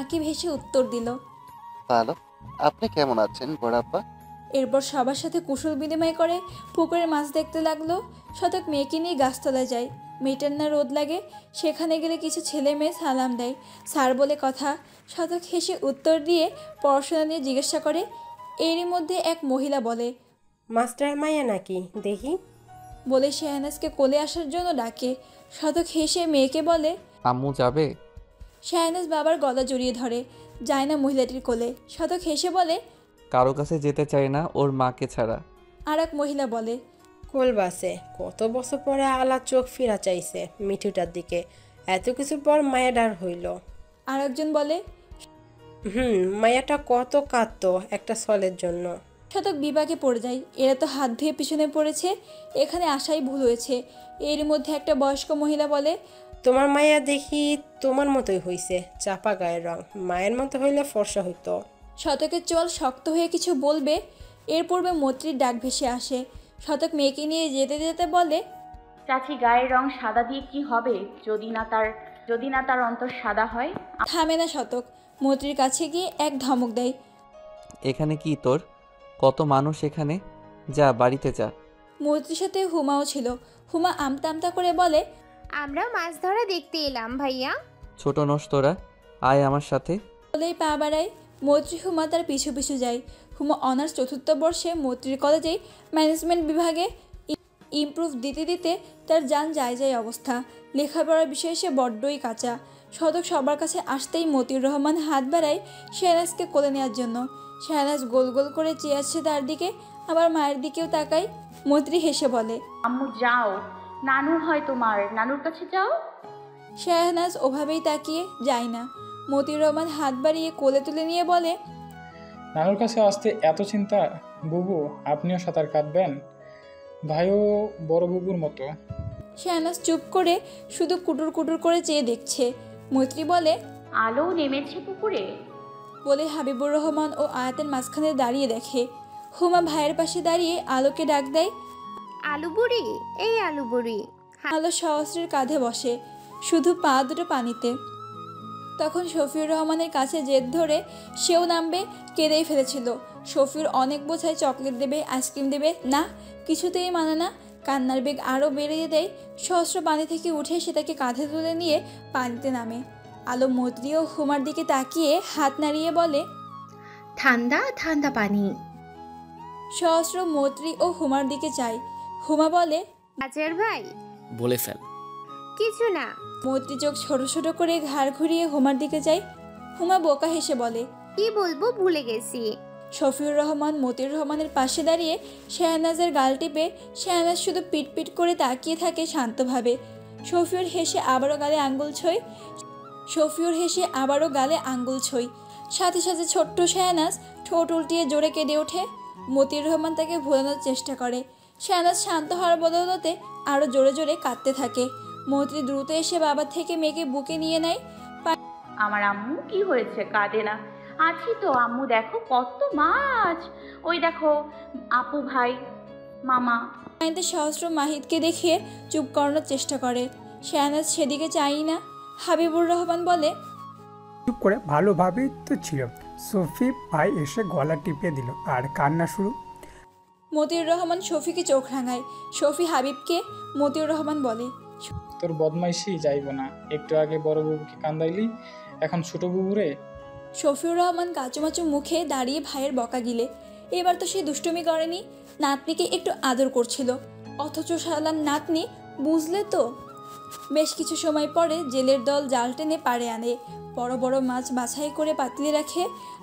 আকিব হেসে উত্তর দিল, ভালো। আপনি কেমন আছেন বড়াপ্পা? এরপর সবার সাথে কুশল বিনিময় করে পুকুরের মাছ দেখতে লাগলো। শতক মেয়েকে নিয়ে গাছতলায় যায়। মেয়েটার না রোদ লাগে। সেখানে গেলে কিছু ছেলে মেয়ে সালাম দেয়, স্যার বলে কথা। শতক হেসে উত্তর দিয়ে পড়াশোনা নিয়ে জিজ্ঞাসা করে। এরই মধ্যে এক মহিলা বলে, মাস্টার মাইয়া নাকি দেখি, বলে শাহনাজকে কোলে আসার জন্য ডাকে। শতক হেসে মেয়েকে বলে, আম্মু যাবে? শাহনাজ বাবার গলা জড়িয়ে ধরে, যায় না মহিলাটির কোলে। শতক হেসে বলে, কারো কাছে যেতে চাই না ওর মাকে ছাড়া। আর এক মহিলা বলে, কোলবাসে কত বছর পরে আলা চোখ ফিরা চাইছে মিঠুটার দিকে, এত কিছুর পর মায়া ডার হইল। আর একজন বলে, মায়াটা কত কাঁদতো একটা সলের জন্য। শতক বিপাকে পড়ে যায়। এরা তো হাত ধুয়ে পিছনে পড়েছে, এখানে আসাই ভুল হয়েছে। এর মধ্যে একটা বয়স্ক মহিলা বলে, তোমার মায়া দেখি তোমার মতোই হইছে, চাপা গায়ের রং, মায়ের মতো হইলে ফর্সা হইতো। শতকের চোয়াল শক্ত হয়ে কিছু বলবে, এর পূর্বে মৈত্রীর ডাক ভেসে আসে। শতক মেয়েকে নিয়ে যেতে যেতে বলে, চাচি গায়ের রং সাদা দিয়ে কি হবে যদি না তার অন্তর সাদা হয়। থামে না শতক, মৈত্রীর কাছে গিয়ে এক ধমক দেয়। এখানে কি তোর? কত মানুষ এখানে, যা বাড়িতে যা। মৈত্রীর সাথে হুমাও ছিল। হুমা আমতা আমতা করে বলে, আমরা মাছ ধরা দেখতে এলাম ভাইয়া। ছোট নস তোরা, আয় আমার সাথে। বলেই পা বাড়ায়। মৈত্রী হুমা তার পিছু পিছু যায়। হুমা অনার্স 4র্থ বর্ষে মৈত্রীর কলেজেই ম্যানেজমেন্ট বিভাগে ইমপ্রুভ দিতে দিতে তার যান যায় অবস্থা। লেখাপড়ার বিষয়ে সে বড্ডই কাঁচা। শতক সবার কাছে আসতেই মতিউর রহমান হাত বাড়ায় শেহনাজকে কোলে নেওয়ার জন্য। শেহনাজ গোল গোল করে চেয়ে আসছে তার দিকে, আবার মায়ের দিকেও তাকায়। মৈত্রী হেসে বলে, আম্মু যাও, নানু হয় তোমার, নানুর কাছে যাও। শেহনাজ ওভাবেই তাকিয়ে যায় না। মতিউর রহমান হাত বাড়িয়ে কোলে তুলে নিয়ে বলে, নানুর কাছে আসতে এত চিন্তা? বুবু আপনিও সাঁতার কাটবেন? ভাইও বড় বুবুর মতো। শেহনাজ চুপ করে শুধু কুটুর কুটুর করে চেয়ে দেখছে। মৈত্রী বলে, আলো নেমেছে পুকুরে। বলে হাবিবুর রহমান ও আয়াতের মাঝখানে দাঁড়িয়ে দেখে। হুমা ভাইয়ের পাশে দাঁড়িয়ে আলোকে ডাক দেয়, আলু বুড়ি, এই আলু বুড়ি। আলো সহস্রের কাঁধে বসে, শুধু পা দুটো পানিতে। তখন শফিউর রহমানের কাছে জেদ ধরে সেও নামবে, কেঁদেই ফেলেছিল। শফিউর অনেক বোঝায় চকলেট দেবে, আইসক্রিম দেবে, না কিছুতেই মানে না। কান্নার বেগ আরও বেড়িয়ে দেয়। সহস্র পানি থেকে উঠে সে তাকে কাঁধে তুলে নিয়ে পানিতে নামে। আলো মৈত্রী ও হুমার দিকে তাকিয়ে হাত নাড়িয়ে বলে, ঠান্ডা ঠান্ডা পানি। সহস্র মৈত্রী ও হুমার দিকে চায়। হুমা বলে, আজের ভাই বলে ফেল। কিছু না। মৈত্রী চোখ ছোট ছোট করে ঘাড় ঘুরিয়ে হুমার দিকে যায়। হুমা বোকা হেসে বলে, কি বলবো ভুলে গেছি। শফিউর রহমান মতিউর রহমানের পাশে দাঁড়িয়ে শেহনাজের গাল টিপে। শেহনাজ শুধু পিটপিট করে তাকিয়ে থাকে শান্তভাবে। শফিউর হেসে আবারও গালে আঙ্গুল ছই। সাথে সাথে ছোট্ট শেহনাজ ঠোঁট উল্টিয়ে জোরে কেঁদে ওঠে। মতিউর রহমান তাকে ভোলানোর চেষ্টা করে। শেহনাজ শান্ত হওয়ার বদৌলতে আরও জোরে জোরে কাঁদতে থাকে। মৈত্রী দ্রুত এসে বাবার থেকে মেয়েকে বুকে নিয়ে নেয়। আমার আম্মু কি হয়েছে, কাঁদে না। আছি তো আম্মু, দেখো কত মাছ, ওই দেখো আপু, ভাই, মামা। পানিতে সহস্র মাহিদকে দেখিয়ে চুপ করানোর চেষ্টা করে। শেহনাজ সেদিকে চাই না। হাবিবুর রহমান বলে, চুপ করে ভালোভাবেই তো ছিল। সফি ভাই এসে গলা টিপে দিল আর কান্না শুরু। মতিউর রহমান শফিকে চোখ রাঙায়। শফি হাবিবকে। মতিউর রহমান বলে, তোর বদমাইশি যাইব না। একটু আগে বড় বুবুকে কান্দাইলি, এখন ছোট বুবুরে। শফিউর রহমান কাচুমাচু মুখে দাঁড়িয়ে ভাইয়ের বকা গিলে। এবার তো সে দুষ্টুমি করেনি, নাতনিকে একটু আদর করছিল। অথচ সালাম নাতনি, বুঝলে তো। বেশ কিছু সময় পরে জেলের দল জাল টেনে পাড়ে আনে। বড় বড় মাছ বাছাই করে পাতিলে রাখে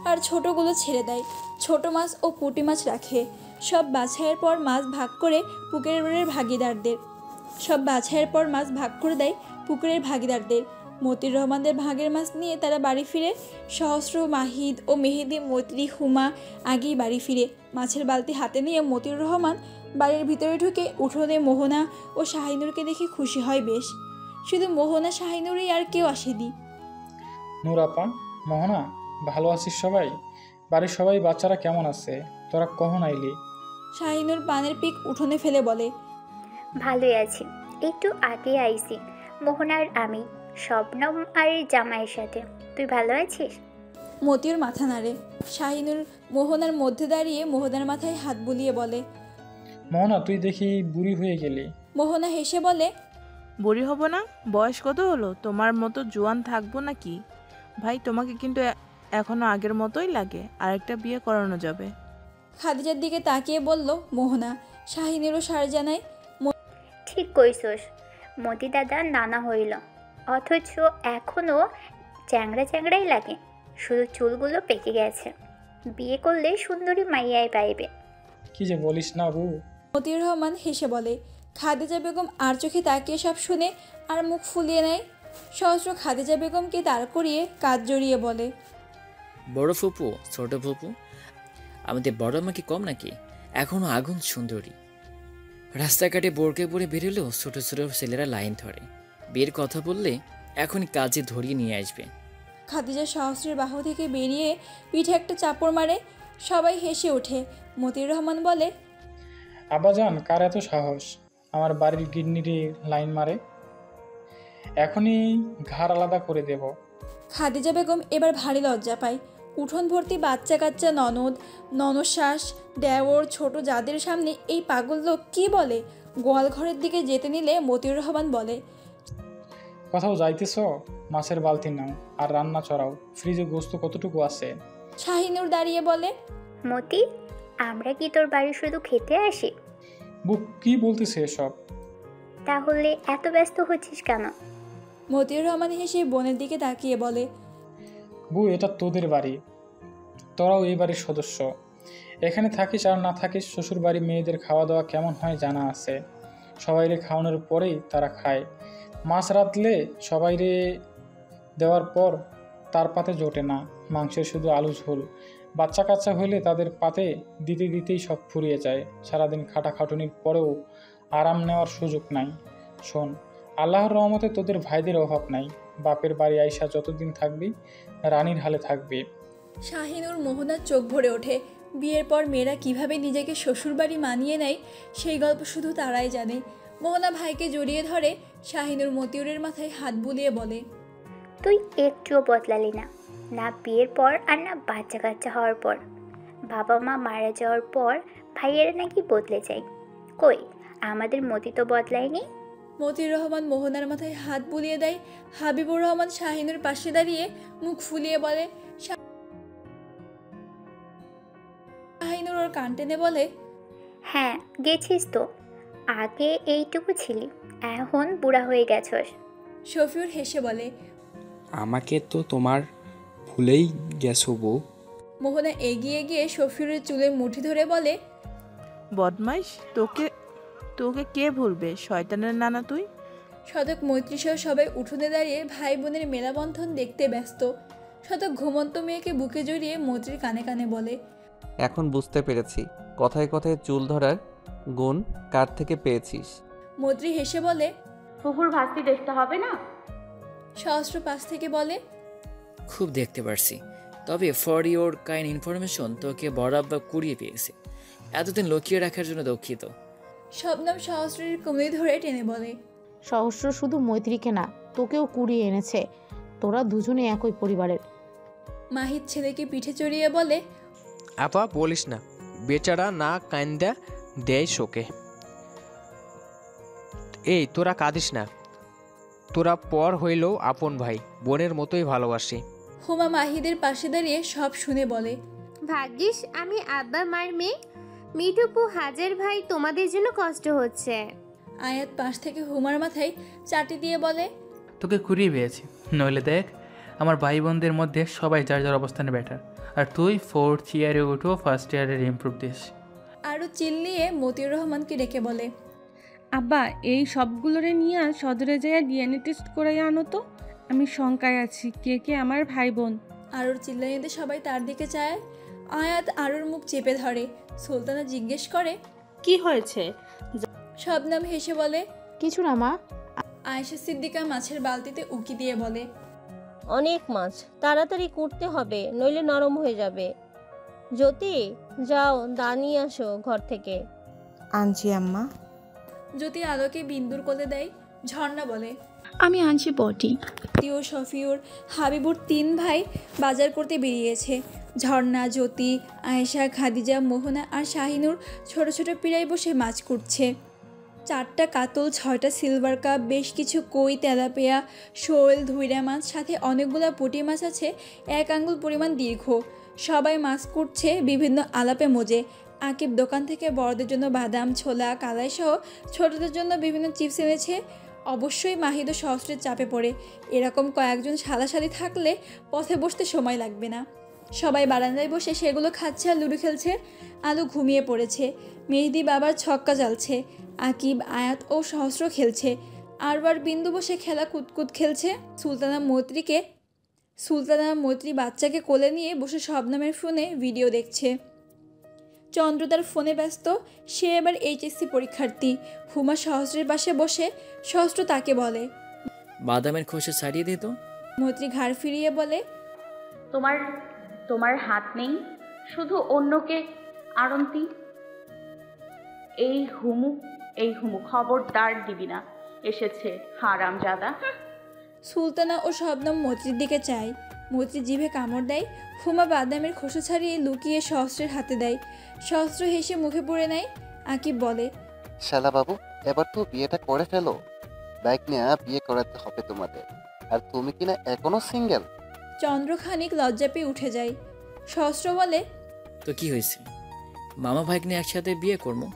আর ছোটগুলো ছেড়ে দেয়। ছোট মাছ ও পুঁটি মাছ রাখে। সব বাছাইয়ের পর মাছ ভাগ করে দেয় পুকুরের ভাগিদারদের। মতিউর রহমানদের ভাগের মাছ নিয়ে তারা বাড়ি ফিরে। সহস্র, মাহিদ ও মেহেদি, মৈত্রী, হুমা আগেই বাড়ি ফিরে। মাছের বালতি হাতে নিয়ে মতিউর রহমান বাড়ির ভিতরে ঢুকে উঠোনে মোহনা ও শাহিনুরকে দেখে খুশি হয় বেশ। শুধু মোহনা, শাহিনুরই, আর কেউ আসেনি। নূর আপা, মোহনা, ভালো আছিস সবাই? বাড়ির সবাই বাচ্চারা কেমন আছে? তোরা কখন আইলি? শাহিনুর পানের পিক উঠোনে ফেলে বলে, ভালোই আছি, একটু আগে আইছি মোহনার আমি, শবনম আর জামাইয়ের সাথে। তুই ভালো আছিস? মতিউর মাথা নাড়ে। শাহিনুর মোহনার মধ্যে দাঁড়িয়ে মোহনার মাথায় হাত বুলিয়ে বলে, মোহনা তুই দেখি বুড়ি হয়ে গেলি। মোহনা হেসে বলে, বুড়ি হব না? বয়স কত হলো? তোমার মতো জোয়ান থাকবো নাকি? ভাই তোমাকে কিন্তু এখনো আগের মতোই লাগে, আরেকটা বিয়ে করানো যাবে। খাদিজার দিকে তাকিয়ে বলল মোহনা। শাহিনুরও সাড়ে জানায়, ঠিক কইছস, মতি দাদা নানা হইল, অথচ এখনো চ্যাংড়া চ্যাংড়াই লাগে, শুধু চুলগুলো পেকে গেছে। বিয়ে করলে সুন্দরী মাইয়াই পাইবে। কি যে বলিস না বউ। মতিউর রহমান হেসে বলে। খাদিজা বেগম আর চোখে তাকিয়ে সব শুনে আর মুখ ফুলিয়ে নেয়। সহস্র খাদিজা বেগমকে দাঁড় করিয়ে কাজ জড়িয়ে বলে, বড় ফুপু, ছোট ফুপু, আমাদের বড় মা কি কম নাকি? এখনো আগুন সুন্দরী। রাস্তাঘাটে বোরকে পরে বেরোলেও ছোট ছোট ছেলেরা লাইন ধরে। বিয়ের কথা বললে এখনই কাজে ধরিয়ে নিয়ে আসবে। খাদিজা সহস্রের বাহু থেকে বেরিয়ে পিঠে একটা চাপড় মারে। সবাই হেসে ওঠে। মতিউর রহমান বলে, আব্বাজান, কার এত সাহস আমার বাড়ির গিন্নিরে লাইন মারে? এখনই ঘাড় আলাদা করে দেব। খাদিজা বেগম এবার ভারী লজ্জা পায়। উঠোন ভর্তি বাচ্চা কাচ্চা, ননদ, ননশ্বাস, দেওর, ছোট যাদের সামনে এই পাগল লোক কী বলে। গোয়াল ঘরের দিকে যেতে নিলে মতিউর রহমান বলে, কোথাও যাইতেছ? মাছের বালতি নাও আর রান্না চড়াও। ফ্রিজে গোস্ত কতটুকু আছে? শাহিনুর দাঁড়িয়ে বলে, মতি, আমরা কি তোর বাড়ি শুধু খেতে আসি? বুক কি বলতেছে এসব? তাহলে এত ব্যস্ত হচ্ছিস কেন? মতিউর রহমান হেসে বোনের দিকে তাকিয়ে বলে, বউ, এটা তোদের বাড়ি, তোরাও এই বাড়ির সদস্য। এখানে থাকিস আর না থাকিস, শ্বশুর বাড়ি মেয়েদের খাওয়া দাওয়া কেমন হয় জানা আছে। সবাইরে খাওয়ানোর পরেই তারা খায়। মাছ রাঁধলে সবাইরে দেওয়ার পর তার পাতে জোটে না, মাংসের শুধু আলু ঝোল। বাচ্চা কাচ্চা হলে তাদের পাতে দিতে দিতেই সব ফুরিয়ে যায়। সারাদিন খাটাখাটুনির পরেও আরাম নেওয়ার সুযোগ নাই। শোন, আল্লাহর রহমতে তোদের ভাইদের অভাব নাই। বাপের বাড়ি আইসা যতদিন থাকবি রানীর হালে থাকবি। শাহিনুর মোহনার চোখ ভরে ওঠে। বিয়ের পর মেয়েরা কিভাবে নিজেকে শ্বশুরবাড়ি মানিয়ে নেয় সেই গল্প শুধু তারাই জানে। মোহনা ভাইকে জড়িয়ে ধরে। শাহিনুর মতিউরের মাথায় হাত বুলিয়ে বলে, তুই একটুও বদলালি না, না বিয়ের পর আর না বাচ্চা কাচ্চা হওয়ার পর। বাবা মা মারা যাওয়ার পর ভাইয়েরা নাকি বদলে যায়। কই, আমাদের মতি তো বদলায়নি। মতিউর রহমান মোহনার মাথায় হাত বুলিয়ে দেয়। হাবিবুর রহমান শাহিনুর পাশে দাঁড়িয়ে মুখ ফুলিয়ে বলে, শাহিনুর ওর কান টেনে বলে, হ্যাঁ গেছিস তো, আগে এইটুকু ছিলি, এখন বুড়া হয়ে গেছস। শফিউর হেসে বলে, আমাকে তো তোমার ভুলেই গেছো বউ। মোহনা এগিয়ে গিয়ে শফিউরের চুলে মুঠি ধরে বলে, বদমাইশ, তোকে তোকে কে ভুলবে? শয়তানের নানা তুই। শতক মৈত্রীসহ সবাই উঠোনে দাঁড়িয়ে ভাই বোনের মেলাবন্ধন দেখতে ব্যস্ত। শতক ঘুমন্ত মেয়েকে বুকে জড়িয়ে মৈত্রীর কানে কানে বলে, এখন বুঝতে পেরেছি কথায় কথায় চুল ধরার গুণ কার থেকে পেয়েছিস। মৈত্রী হেসে বলে, ফুফুর ভাস্তি দেখতে হবে না? সহস্র পাশ থেকে বলে, খুব দেখতে পারছি, তবে ফর ইওর কাইন্ড ইনফরমেশন তোকে বড় আব্বা কুড়িয়ে পেয়েছে। এতদিন লুকিয়ে রাখার জন্য দুঃখিত। শবনম সহস্রের কোমরে ধরে টেনে বলে, সহস্র শুধু মৈত্রীকে না, তোকেও কুড়িয়ে এনেছে। তোরা দুজনে একই পরিবারের। মাহিদ ছেলেকে পিঠে চড়িয়ে বলে, আপা বলিস না, বেচারা না কান্দা দেয় শোকে। এই তোরা কাঁদিস না, তোরা পর হইলেও আপন ভাই, বোনের মতোই ভালোবাসি। হুমা মাহিদের পাশে দাঁড়িয়ে সব শুনে বলে, ভাগ্যিস আমি আব্বা মার মেয়ে। মিঠুপু, হাজার ভাই, তোমাদের জন্য কষ্ট হচ্ছে। আয়াত পাশ থেকে হুমার মাথায় চাটি দিয়ে বলে, তোকে কুড়িয়ে পেয়েছি, নইলে দেখ আমার ভাই বোনদের মধ্যে সবাই যার যার অবস্থানে বেটার, আর তুই 4th ইয়ারে উঠো, ফার্স্ট ইয়ারের ইমপ্রুভ দিস। আরও চিল্লিয়ে মতিউর রহমানকে ডেকে বলে, আব্বা, এই সবগুলোরে নিয়ে সদরে যায় ডিএনএ টেস্ট করাই আনো তো। আমি শঙ্কায় আছি কে কে আমার ভাই বোন। আরুর চিল্লাইতে সবাই তার দিকে চায়। আয়াত আরুর মুখ চেপে ধরে। সুলতানা জিজ্ঞেস করে, কি হয়েছে? শবনম হেসে বলে, কিছু না মা। আয়েশা সিদ্দিকা মাছের বালতিতে উকি দিয়ে বলে, অনেক মাছ, তাড়াতাড়ি কুটতে হবে, নইলে নরম হয়ে যাবে। জ্যোতি, যাও দাঁড়িয়ে আসো ঘর থেকে। আনছি আম্মা। জ্যোতি আলোকে বিন্দুর কোলে দেয়। ঝর্ণা বলে, আমি আনছি পটি। ও শফিউর, হাবিবুর 3 ভাই বাজার করতে বেরিয়েছে। ঝর্ণা, জ্যোতি, আয়েশা, খাদিজা, মোহনা আর শাহিনুর ছোট ছোট পিড়ায় বসে মাছ কুটছে। 4টা কাতল, 6টা সিলভার কাপ, বেশ কিছু কই, তেলাপিয়া, শোল, ধুইরা মাছ, সাথে অনেকগুলো পুঁটি মাছ আছে 1 আঙ্গুল পরিমাণ দীর্ঘ। সবাই মাছ কুটছে বিভিন্ন আলাপে মজে। আকিব দোকান থেকে বড়দের জন্য বাদাম, ছোলা, কালাই সহ ছোটদের জন্য বিভিন্ন চিপস এনেছে। অবশ্যই মাহিদ ও সহস্রের চাপে পড়ে। এরকম কয়েকজন সাদাসাদি থাকলে পথে বসতে সময় লাগবে না। সবাই বারান্দায় বসে সেগুলো খাচ্ছে আর লুডো খেলছে। আলু ঘুমিয়ে পড়েছে। মেহেদি বাবার ছক্কা জ্বালছে। আকিব, আয়াত ও সহস্র খেলছে। আর বিন্দু বসে খেলা কুতকুত খেলছে। সুলতানা মৈত্রীকে সুলতানা মৈত্রী বাচ্চাকে কোলে নিয়ে বসে শবনমের ফোনে ভিডিও দেখছে। চন্দ্র তার ফোনে ব্যস্ত, সে এবার এইচএসসি পরীক্ষার্থী। হুমা সহস্রের পাশে বসে সহস্র তাকে বলে, বাদামের খোসা ছাড়িয়ে দিত। মৈত্রী ঘাড় ফিরিয়ে বলে, তোমার তোমার হাত নেই, শুধু অন্যকে আড়ন্তি। এই হুমু খবরদার দিবি না, এসেছে হারামজাদা। সুলতানা ও শবনম মৈত্রীর দিকে চায়। মৈত্রী জিভে কামড় দেয়। হুমা বাদামের খোসা ছাড়িয়ে লুকিয়ে সহস্রের হাতে দেয়। সহস্র হেসে মুখে পুড়ে নেয়। আকিব বলে, শালা বাবু, এবার তো বিয়েটা করে ফেলো। বাইক নিয়ে বিয়ে করাতে হবে তোমাদের। আর তুমি কিনা এখনো সিঙ্গেল। চন্দ্র খানিক লজ্জা পেয়ে উঠে যায়। সহস্র বলে, তো কি হয়েছে, মামা ভাগ্নে একসাথে বিয়ে করবো,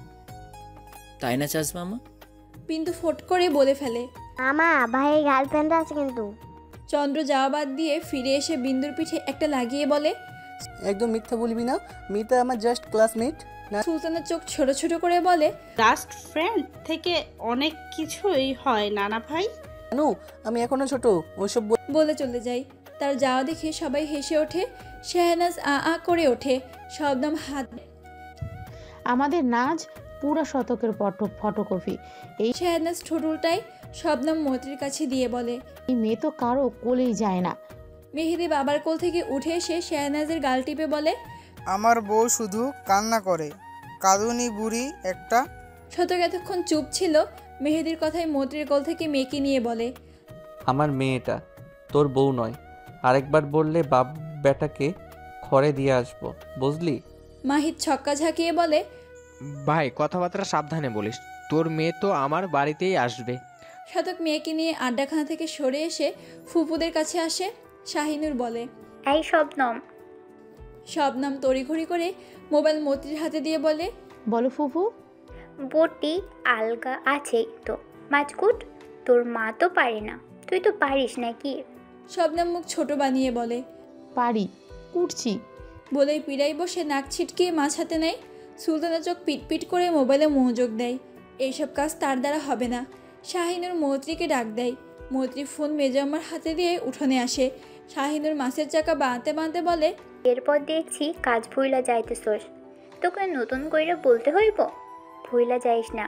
তাই না চাস মামা? বিন্দু ফট করে বলে ফেলে, মামা ভাইয়ের গার্লফ্রেন্ড আছে কিন্তু। চন্দ্র যাওয়া বাদ দিয়ে ফিরে এসে বিন্দুর পিঠে একটা লাগিয়ে বলে, একদম মিথ্যা বলবি না, মিতা আমার জাস্ট ক্লাসমেট। সুলতানের চোখ ছোট ছোট করে বলে, জাস্ট ফ্রেন্ড থেকে অনেক কিছুই হয় নানা ভাই। কেন, আমি এখনো ছোট, ওইসব বলে চলে যায়। তার যাওয়া দেখে সবাই হেসে ওঠে। শাহনাজ আ করে ওঠে। শবনম হাত। আমাদের নাচ পুরো শতকের ফটোকপি। এই শাহনাজ ঠোঁট উল্টায়। শবনম মৈত্রীর কাছে দিয়ে বলে, এই মেয়ে তো কারো কোলেই যায় না। মেহেদি বাবার কোল থেকে উঠে এসে শাহনাজের গাল টিপে বলে, আমার বউ শুধু কান্না করে, কাঁদুনি বুড়ি একটা। শতক এতক্ষণ চুপ ছিল। মেহেদির কথায় মৈত্রীর কোল থেকে মেয়েকে নিয়ে বলে, আমার মেয়েটা তোর বউ নয়, আরেকবার বললে বাপ বেটাকে খড়ে দিয়ে আসবো, বুঝলি? মাহিদ ছক্কা ঝাঁকিয়ে বলে, ভাই কথাবার্তা সাবধানে বলিস, তোর মেয়ে তো আমার বাড়িতেই আসবে। শতক মেয়েকে নিয়ে আড্ডাখানা থেকে সরে এসে ফুপুদের কাছে আসে। শাহিনুর বলে, এই শবনম। শবনম তড়িঘড়ি করে মোবাইল মৈত্রীর হাতে দিয়ে বলে, বলো ফুপু। বটি আলগা আছে তো মাছকুট, তোর মা তো পারে না, তুই তো পারিস নাকি? শবনম মুখ ছোট বানিয়ে বলে, পারি, কুটছি। বলেই পিড়াই বসে নাক ছিটকিয়ে মাছ হাতে নেয়। সুলতানা চোখ পিটপিট করে মোবাইলে মনোযোগ দেয়। এইসব কাজ তার দ্বারা হবে না। শাহিনুর মৈত্রীকে ডাক দেয়। মৈত্রী ফোন মেজাম্মার হাতে দিয়ে উঠোনে আসে। শাহিনুর মাছের চাকা বাঁধতে বাঁধতে বলে, এরপর দেখছি কাজ ভুইলা যাইতেছস, তোকে নতুন কইরা বলতে হইব? ভুইলা যাইস না,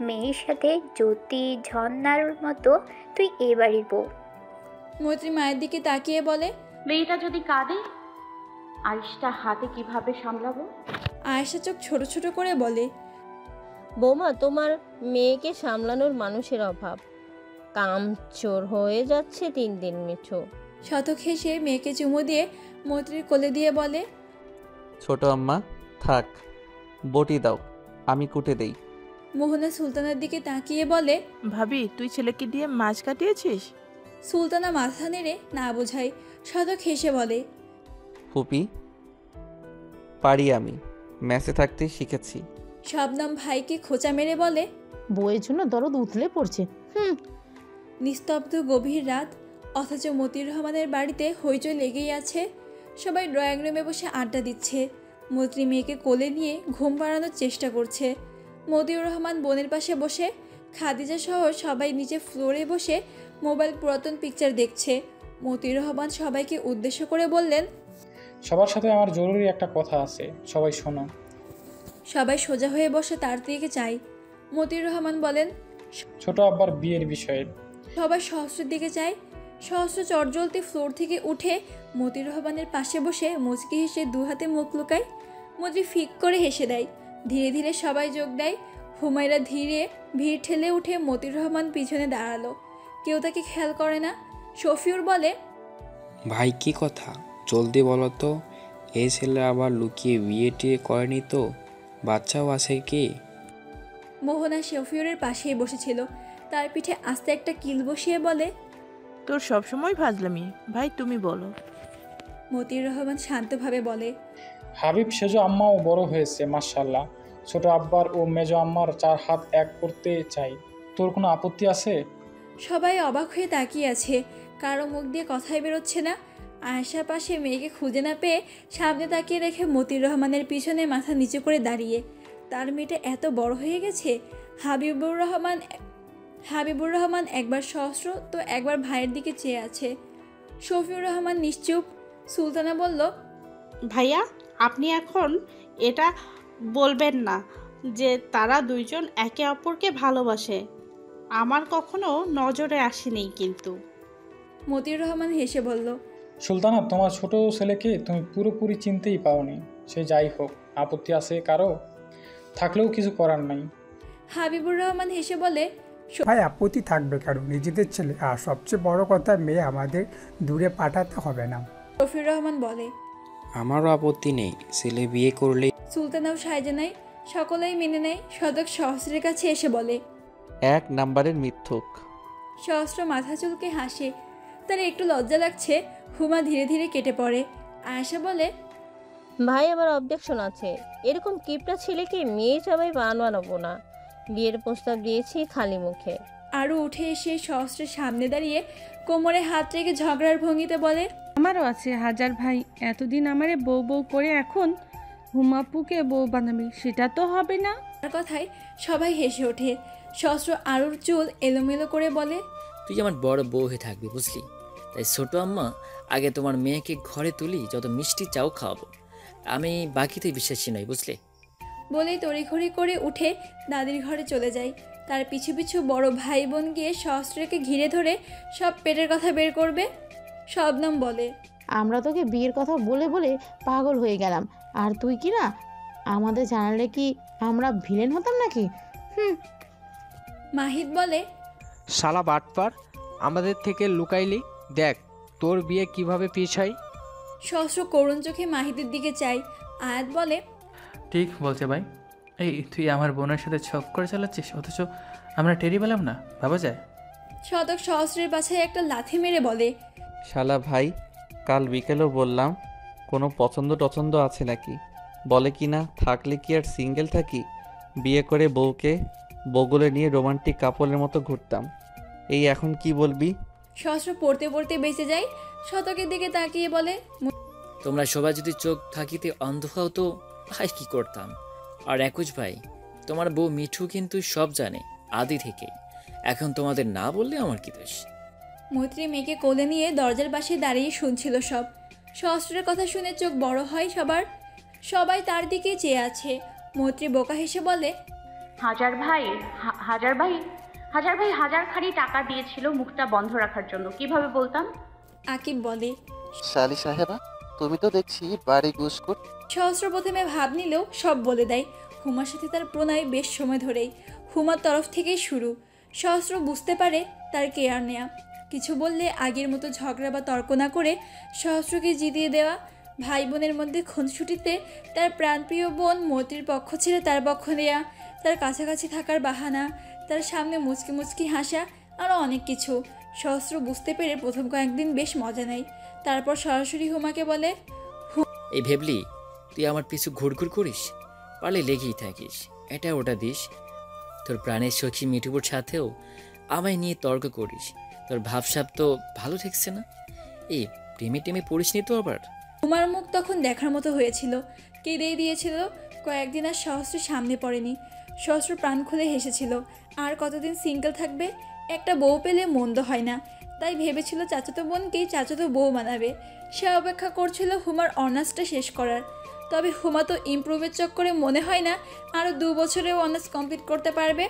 মেয়ের সাথে জ্যোতি ঝর্ণার মতো তুই এ বাড়ির বউ। মৈত্রী মায়ের দিকে তাকিয়ে বলে, মেয়েটা যদি কাঁদে আইসটা হাতে কিভাবে সামলাবো? আয়েশা চোখ ছোট ছোট করে বলে, বৌমা, তোমার মেয়েকে সামলানোর মানুষের অভাব, কামচোর হয়ে যাচ্ছে দিন দিন মিঠু। শতক হেসে মেয়েকে চুমু দিয়ে মৈত্রীর কোলে দিয়ে বলে, ছোট আম্মা থাক, বটি দাও, আমি কুটে দেই। মোহনা সুলতানার দিকে তাকিয়ে বলে, ভাবি তুই ছেলেকে দিয়ে মাছ কাটিয়েছিস? সুলতানা মাথা নেড়ে না বোঝায়। শতক হেসে বলে, ফুপি পারি, আমি ম্যাচে থাকতেই শিখেছি। শবনম ভাইকে খোঁচা মেরে বলে, বইয়ের জন্য দরদ উতলে পড়ছে। নিস্তব্ধ গভীর রাত, অথচ মতিউর রহমানের বাড়িতে হইচই লেগেই আছে। সবাই ড্রয়িং রুমে বসে আড্ডা দিচ্ছে। মৈত্রী মেয়েকে কোলে নিয়ে ঘুম পাড়ানোর চেষ্টা করছে। মতিউর রহমান বোনের পাশে বসে, খাদিজা সহ সবাই নিচে ফ্লোরে বসে মোবাইল পুরাতন পিকচার দেখছে। মতিউর রহমান সবাইকে উদ্দেশ্য করে বললেন, সবার সাথে আমার জরুরি একটা কথা আছে, সবাই শোনো। সবাই সোজা হয়ে বসে তার দিকে চায়। মতিউর রহমান বলেন, ছোট আব্বার বিয়ের বিষয়ে। সবাই সহস্রের দিকে চায়। সহস্র চটজলতি ফ্লোর থেকে উঠে মতিউর রহমানের পাশে বসে মুচকি হেসে দু হাতে মুখ লুকায়। মতি ফিক করে হেসে দেয়। ধীরে ধীরে সবাই যোগ দেয়। হুমায়রা ধীরে ভিড় ঠেলে উঠে মতিউর রহমান পিছনে দাঁড়ালো। কেউ তাকে খেয়াল করে না। শফিউর বলে, ভাই কি কথা, জলদি বলো তো, এই ছেলে আবার লুকিয়ে বিয়ে টিয়ে করেনি তো? বাচ্চাও আছে কি? মোহনা শফিউরের পাশেই বসেছিল। তার পিঠে আস্তে একটা কিল বসিয়ে বলে, তোর সবসময় ফাজলামি, ভাই তুমি বলো। মতিউর রহমান শান্তভাবে বলে, হাবিব সেজো আম্মাও বড় হয়েছে মাশাআল্লাহ। ছোট আব্বার ও মেজো আম্মার 4 হাত এক করতে চাই, তোর কোনো আপত্তি আছে? সবাই অবাক হয়ে তাকিয়ে আছে। কারো মুখ দিয়ে কথাই বেরোচ্ছে না। আয়েশা পাশে মেয়েকে খুঁজে না পেয়ে সামনে তাকিয়ে রেখে মতিউর রহমানের পিছনে মাথা নিচু করে দাঁড়িয়ে। তার মেয়েটা এত বড় হয়ে গেছে। হাবিবুর রহমান একবার সহস্র তো একবার ভাইয়ের দিকে চেয়ে আছে। শফিউর রহমান নিশ্চুপ। সুলতানা বলল, ভাইয়া আপনি এখন এটা বলবেন না যে তারা দুইজন একে অপরকে ভালোবাসে। আমার কখনো নজরে আসেনি কিন্তু। মতিউর রহমান হেসে বলল, সুলতানা, তোমার ছোট ছেলেকে তুমি পুরোপুরি চিনতেই পাওনি। সে যাই হোক, আপত্তি আছে কারো? থাকলেও কিছু করার নাই। হাবিবুর রহমান হেসে বলে, ভাই আপত্তি থাকবে কারণ নিজেদের ছেলে, আর সবচেয়ে বড় কথা মেয়ে আমাদের দূরে পাঠাতে হবে না। শফিউর রহমান বলে, আমারও আপত্তি নেই, ছেলে বিয়ে করলেই। সুলতানাও সায়জানাই সকলেই মেনে নেয়। সদক সহস্রের কাছে এসে বলে, 1 নাম্বারের মিথ্যুক। সহস্র মাথা চুলকে হাসে। তার একটু লজ্জা লাগছে। হুমা ধীরে ধীরে কেটে পড়ে। আয়েশা বলে, ভাই আমার অবজেকশন আছে। এরকম কিপটা ছেলেকে মেয়ে সবাই বানাবো না। বিয়ের প্রস্তাব দিয়েছি খালি মুখে। আরও উঠে এসে সহস্রের সামনে দাঁড়িয়ে কোমরে হাত রেখে ঝগড়ার ভঙ্গিতে বলে, আমারও আছে হাজার ভাই। এতদিন আমারে বউ বউ করে এখন হুমাপুকে বউ বানাবি, সেটা তো হবে না। তার কথায় সবাই হেসে ওঠে। সহস্র আরুর চুল এলোমেলো করে বলে, তুই আমার বড় বউ হয়ে থাকবি, বুঝলি? তাই ছোট আম্মা, আগে তোমার মেয়েকে ঘরে তুলি, যত মিষ্টি চাও খাওয়াবো। আমি বাকিতে বিশ্বাসী নই, বুঝলে? বলেই তড়িঘড়ি করে উঠে দাদির ঘরে চলে যায়। তার পিছু পিছু বড় ভাই বোন গিয়ে সহস্রকে ঘিরে ধরে সব পেটের কথা বের করবে। শবনম বলে, আমরা তোকে বিয়ের কথা বলে বলে পাগল হয়ে গেলাম, আর তুই কি না আমাদের জানালে কি আমরা ভিলেন হতাম নাকি? মাহিদ বলে, শালা বাটপার, আমাদের থেকে লুকাইলি, দেখ তোর বিয়ে কিভাবে পিছাই। সহস্র করুণ চোখে মাহিদের দিকে চাই। আয়াত বলে, ঠিক বলছে ভাই। এই তুই আমার বোনের সাথে ছক করে চালাচ্ছিস, অথচ আমরা টেরি পেলাম না, ভাবা যায়? শতক সহস্রের পাছায় একটা লাথি মেরে বলে, শালা ভাই, কাল বিকেলেও বললাম কোনো পছন্দ টছন্দ আছে নাকি? বলে কি না থাকলে কি আর সিঙ্গেল থাকি? বিয়ে করে বউকে বগলে নিয়ে রোমান্টিক কাপলের মতো ঘুরতাম। এই এখন কি বলবি? সহস্র পড়তে পড়তে বেঁচে যায়। শতকের দিকে তাকিয়ে বলে, তোমরা সবাই যদি চোখ থাকিতে অন্ধ হও তো ভাই কি করতাম? আর একুশ ভাই, তোমার বউ মিঠু কিন্তু সব জানে আদি থেকেই। এখন তোমাদের না বললে আমার কি দোষ? মৈত্রী মেয়েকে কোলে নিয়ে দরজার পাশে দাঁড়িয়ে শুনছিল সব। সহস্রের কথা শুনে চোখ বড় হয় সবার। সবাই তার দিকে চেয়ে আছে। মৈত্রী বোকা হেসে বলে, হাজার ভাই হাজার ভাই হাজার ভাই হাজার খাড়ি টাকা দিয়েছিল মুখটা বন্ধ রাখার জন্য, কিভাবে বলতাম? আকিব বলে, শালি সাহেবা, তুমি তো দেখছি বাড়ি গুসকর। সহস্র প্রথমে ভাব নিলেও সব বলে দেয়। হুমার সাথে তার প্রণয় বেশ সময় ধরেই। হুমার তরফ থেকেই শুরু। সহস্র বুঝতে পারে তার কেয়ার নেয়া। কিছু বললে আগের মতো ঝগড়া বা তর্ক না করে সহস্রকে জিতিয়ে দেওয়া। ভাই বোনের মধ্যে খুনসুটিতে তার প্রাণপ্রিয় বোন মৈত্রীর পক্ষ ছেড়ে তার পক্ষ নেয়া, তার কাছাকাছি থাকার বাহানা, তার সামনে মুচকি মুচকি হাসা, আরও অনেক কিছু। সহস্র বুঝতে পেরে প্রথম কয়েকদিন বেশ মজা নেয়। তারপর সরাসরি হুমাকে বলে, এই ভেবলি তুই আমার পিছু ঘুরঘুর করিস, পারলে লেগেই থাকিস, এটা ওটা দিস। তোর প্রাণের সখী মিঠুপুর সাথেও আমায় নিয়ে তর্ক করিস। তোর ভাবসাব তো ভালো ঠেকছে না। এই প্রেমে টেমে পড়িসনি তো আবার? হুমার মুখ তখন দেখার মতো হয়েছিল। কেঁদেই দিয়েছিল। কয়েকদিন আর সহস্র সামনে পড়েনি। সহস্র প্রাণ খুলে হেসেছিল। আর কতদিন সিঙ্গেল থাকবে? একটা বউ পেলে মন্দ হয় না। তাই ভেবেছিল চাচাতো বোনকেই চাচাতো বউ বানাবে। সে অপেক্ষা করছিল হুমার অনার্সটা শেষ করার। তবে হুমা তো ইমপ্রুভের চক্করে মনে হয় না আরও 2 বছরেও অনার্স কমপ্লিট করতে পারবে।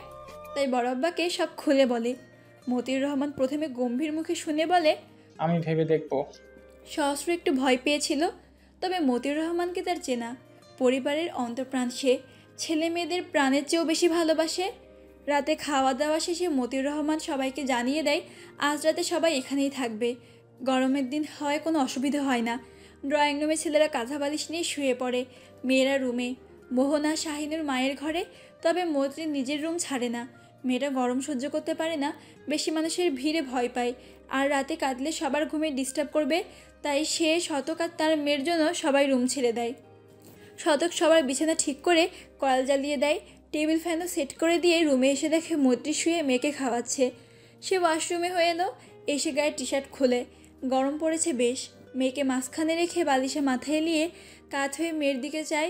তাই বড় আব্বাকে সব খুলে বলে। মতিউর রহমান প্রথমে গম্ভীর মুখে শুনে বলে, আমি ভেবে দেখব। সহস্র একটু ভয় পেয়েছিল। তবে মতিউর রহমানকে তার চেনা। পরিবারের অন্তঃপ্রাণ সে। ছেলে মেয়েদের প্রাণের চেয়েও বেশি ভালোবাসে। রাতে খাওয়া দাওয়া শেষে মতিউর রহমান সবাইকে জানিয়ে দেয় আজ রাতে সবাই এখানেই থাকবে। গরমের দিন হওয়ায় কোনো অসুবিধা হয় না। ড্রয়িং রুমে ছেলেরা কাঁথা বালিশ নিয়ে শুয়ে পড়ে, মেয়েরা রুমে। মোহনা শাহিনুর মায়ের ঘরে। তবে মৈত্রী নিজের রুম ছাড়ে না। মেয়েটা গরম সহ্য করতে পারে না, বেশি মানুষের ভিড়ে ভয় পায়। আর রাতে কাঁদলে সবার ঘুমে ডিস্টার্ব করবে, তাই সে শতক আর তার মেয়ের জন্য সবাই রুম ছেড়ে দেয়। শতক সবার বিছানা ঠিক করে কয়েল জ্বালিয়ে দেয়। টেবিল ফ্যানও সেট করে দিয়ে রুমে এসে দেখে মৈত্রী শুয়ে মেয়েকে খাওয়াচ্ছে। সে ওয়াশরুমে হয়ে এলো, এসে গায়ে টি শার্ট খুলে। গরম পড়েছে বেশ। মেয়েকে মাঝখানে রেখে বালিশে মাথায় এলিয়ে কাত হয়ে মেয়ের দিকে চায়।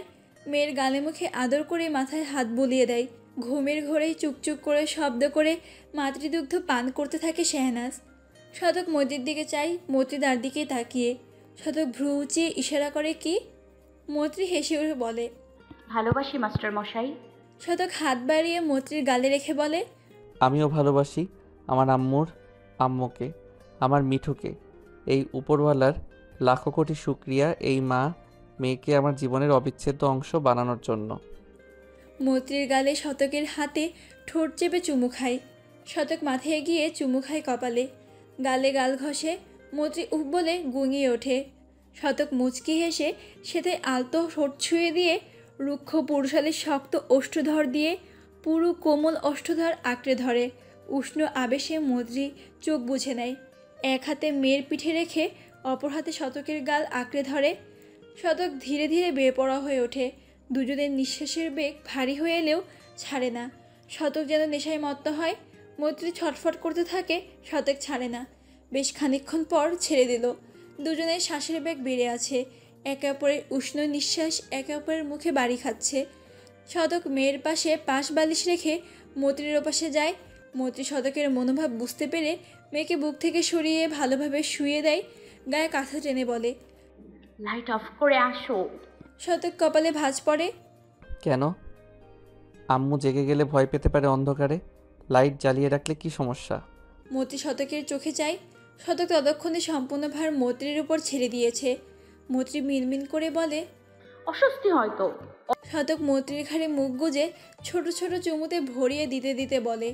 মেয়ের গালে মুখে আদর করে মাথায় হাত বুলিয়ে দেয়। ঘুমের ঘোরেই চুকচুক করে শব্দ করে মাতৃদুগ্ধ পান করতে থাকে শেহনাজ। শতক মৈত্রীর দিকে চাই, মৈত্রী তার দিকে তাকিয়ে। শতক ভ্রু উঁচিয়ে ইশারা করে কি? মৈত্রী হেসে উঠে বলে, ভালোবাসি মাস্টার মশাই। শতক হাত বাড়িয়ে মৈত্রীর গালে রেখে বলে, আমিও ভালোবাসি আমার আম্মুকে, আমার মিঠুকে। এই উপরওয়ালার লাখো কোটি শুক্রিয়া এই মা মেয়েকে আমার জীবনের অবিচ্ছেদ্য অংশ বানানোর জন্য। মৈত্রীর গালে শতকের হাতে ঠোঁট চেপে চুমু খায়। শতক মাথায় গিয়ে চুমু খায় কপালে, গালে গাল ঘষে। মৈত্রী উফ বলে গুঙিয়ে ওঠে। শতক মুচকি হেসে সেতে আলতো ঠোঁট ছুঁয়ে দিয়ে রুক্ষ পুরুষালের শক্ত ওষ্ঠধর দিয়ে পুরু কোমল ওষ্ঠধর আঁকড়ে ধরে। উষ্ণ আবেশে মৈত্রী চোখ বুঝে নেয়। এক হাতে মেয়ের পিঠে রেখে অপর হাতে শতকের গাল আঁকড়ে ধরে। শতক ধীরে ধীরে বেপরোয়া হয়ে ওঠে। দুজনের নিঃশ্বাসের বেগ ভারী হয়ে এলেও ছাড়ে না। শতক যেন নেশায় মত্ত হয়। মৈত্রী ছটফট করতে থাকে, শতক ছাড়ে না। বেশ খানিকক্ষণ পর ছেড়ে দিল। দুজনের শ্বাসের বেগ বেড়ে আছে। একে অপরের উষ্ণ নিঃশ্বাস একে অপরের মুখে বাড়ি খাচ্ছে। শতক মেয়ের পাশে পাশ বালিশ রেখে মৈত্রীর ওপাশে যায়। মৈত্রী শতকের মনোভাব বুঝতে পেরে মেয়েকে বুক থেকে সরিয়ে ভালোভাবে শুয়ে দেয়। গায়ে কাঁথা টেনে বলে, লাইট অফ করে আসো। শতক কপালে ভাঁজ পড়ে। কেন? আম্মু জেগে গেলে ভয় পেতে পারে অন্ধকারে, লাইট জ্বালিয়ে রাখলে কি সমস্যা? মৈত্রী শতকের চোখে চায়। শতক ততক্ষণে সম্পূর্ণ ভার মৈত্রীর উপর ছেড়ে দিয়েছে। মৈত্রী মিনমিন করে বলে, অস্বস্তি হয়তো। শতক মৈত্রীর ঘাড়ে মুখ গুজে ছোট ছোট চুমুতে ভরিয়ে দিতে দিতে বলে,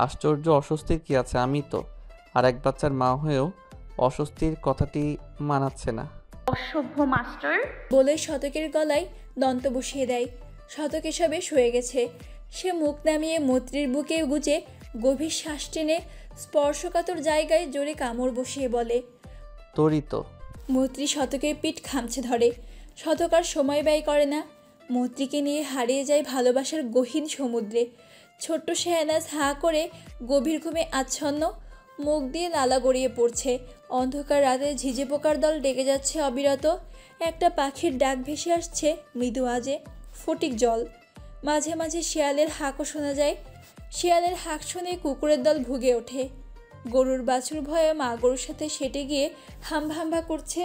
আশ্চর্য, অস্বস্তির কি আছে? আমি তো আর এক বাচ্চার মা হয়েও অস্বস্তির কথাটি মানাচ্ছে না। অসভ্য মাস্টার বলে শতকের গলায় দন্ত বসিয়ে দেয়। শতক এসবে শুয়ে গেছে। সে মুখ নামিয়ে মৈত্রীর বুকে গুজে গভীর শ্বাস টেনে স্পর্শকাতর জায়গায় জোরে কামড় বসিয়ে বলে, তোরই তো। মৈত্রী শতকের পিঠ খামছে ধরে। শতক আর সময় ব্যয় করে না। মৈত্রীকে নিয়ে হারিয়ে যায় ভালোবাসার গহীন সমুদ্রে। ছোট্ট শেহনাজ হাঁ করে গভীর ঘুমে আচ্ছন্ন, মুখ দিয়ে লালা গড়িয়ে পড়ছে। অন্ধকার রাতে ঝিঝে পোকার দল ডেকে যাচ্ছে অবিরত। একটা পাখির ডাক ভেসে আসছে মৃদু আজে, ফটিক জল। মাঝে মাঝে শিয়ালের হাঁকও শোনা যায়। শিয়ালের হাঁক শুনে কুকুরের দল ভুগে ওঠে। গরুর বাছুর ভয়ে মা গরুর সাথে সেটে গিয়ে হাম্বা হাম্বা করছে।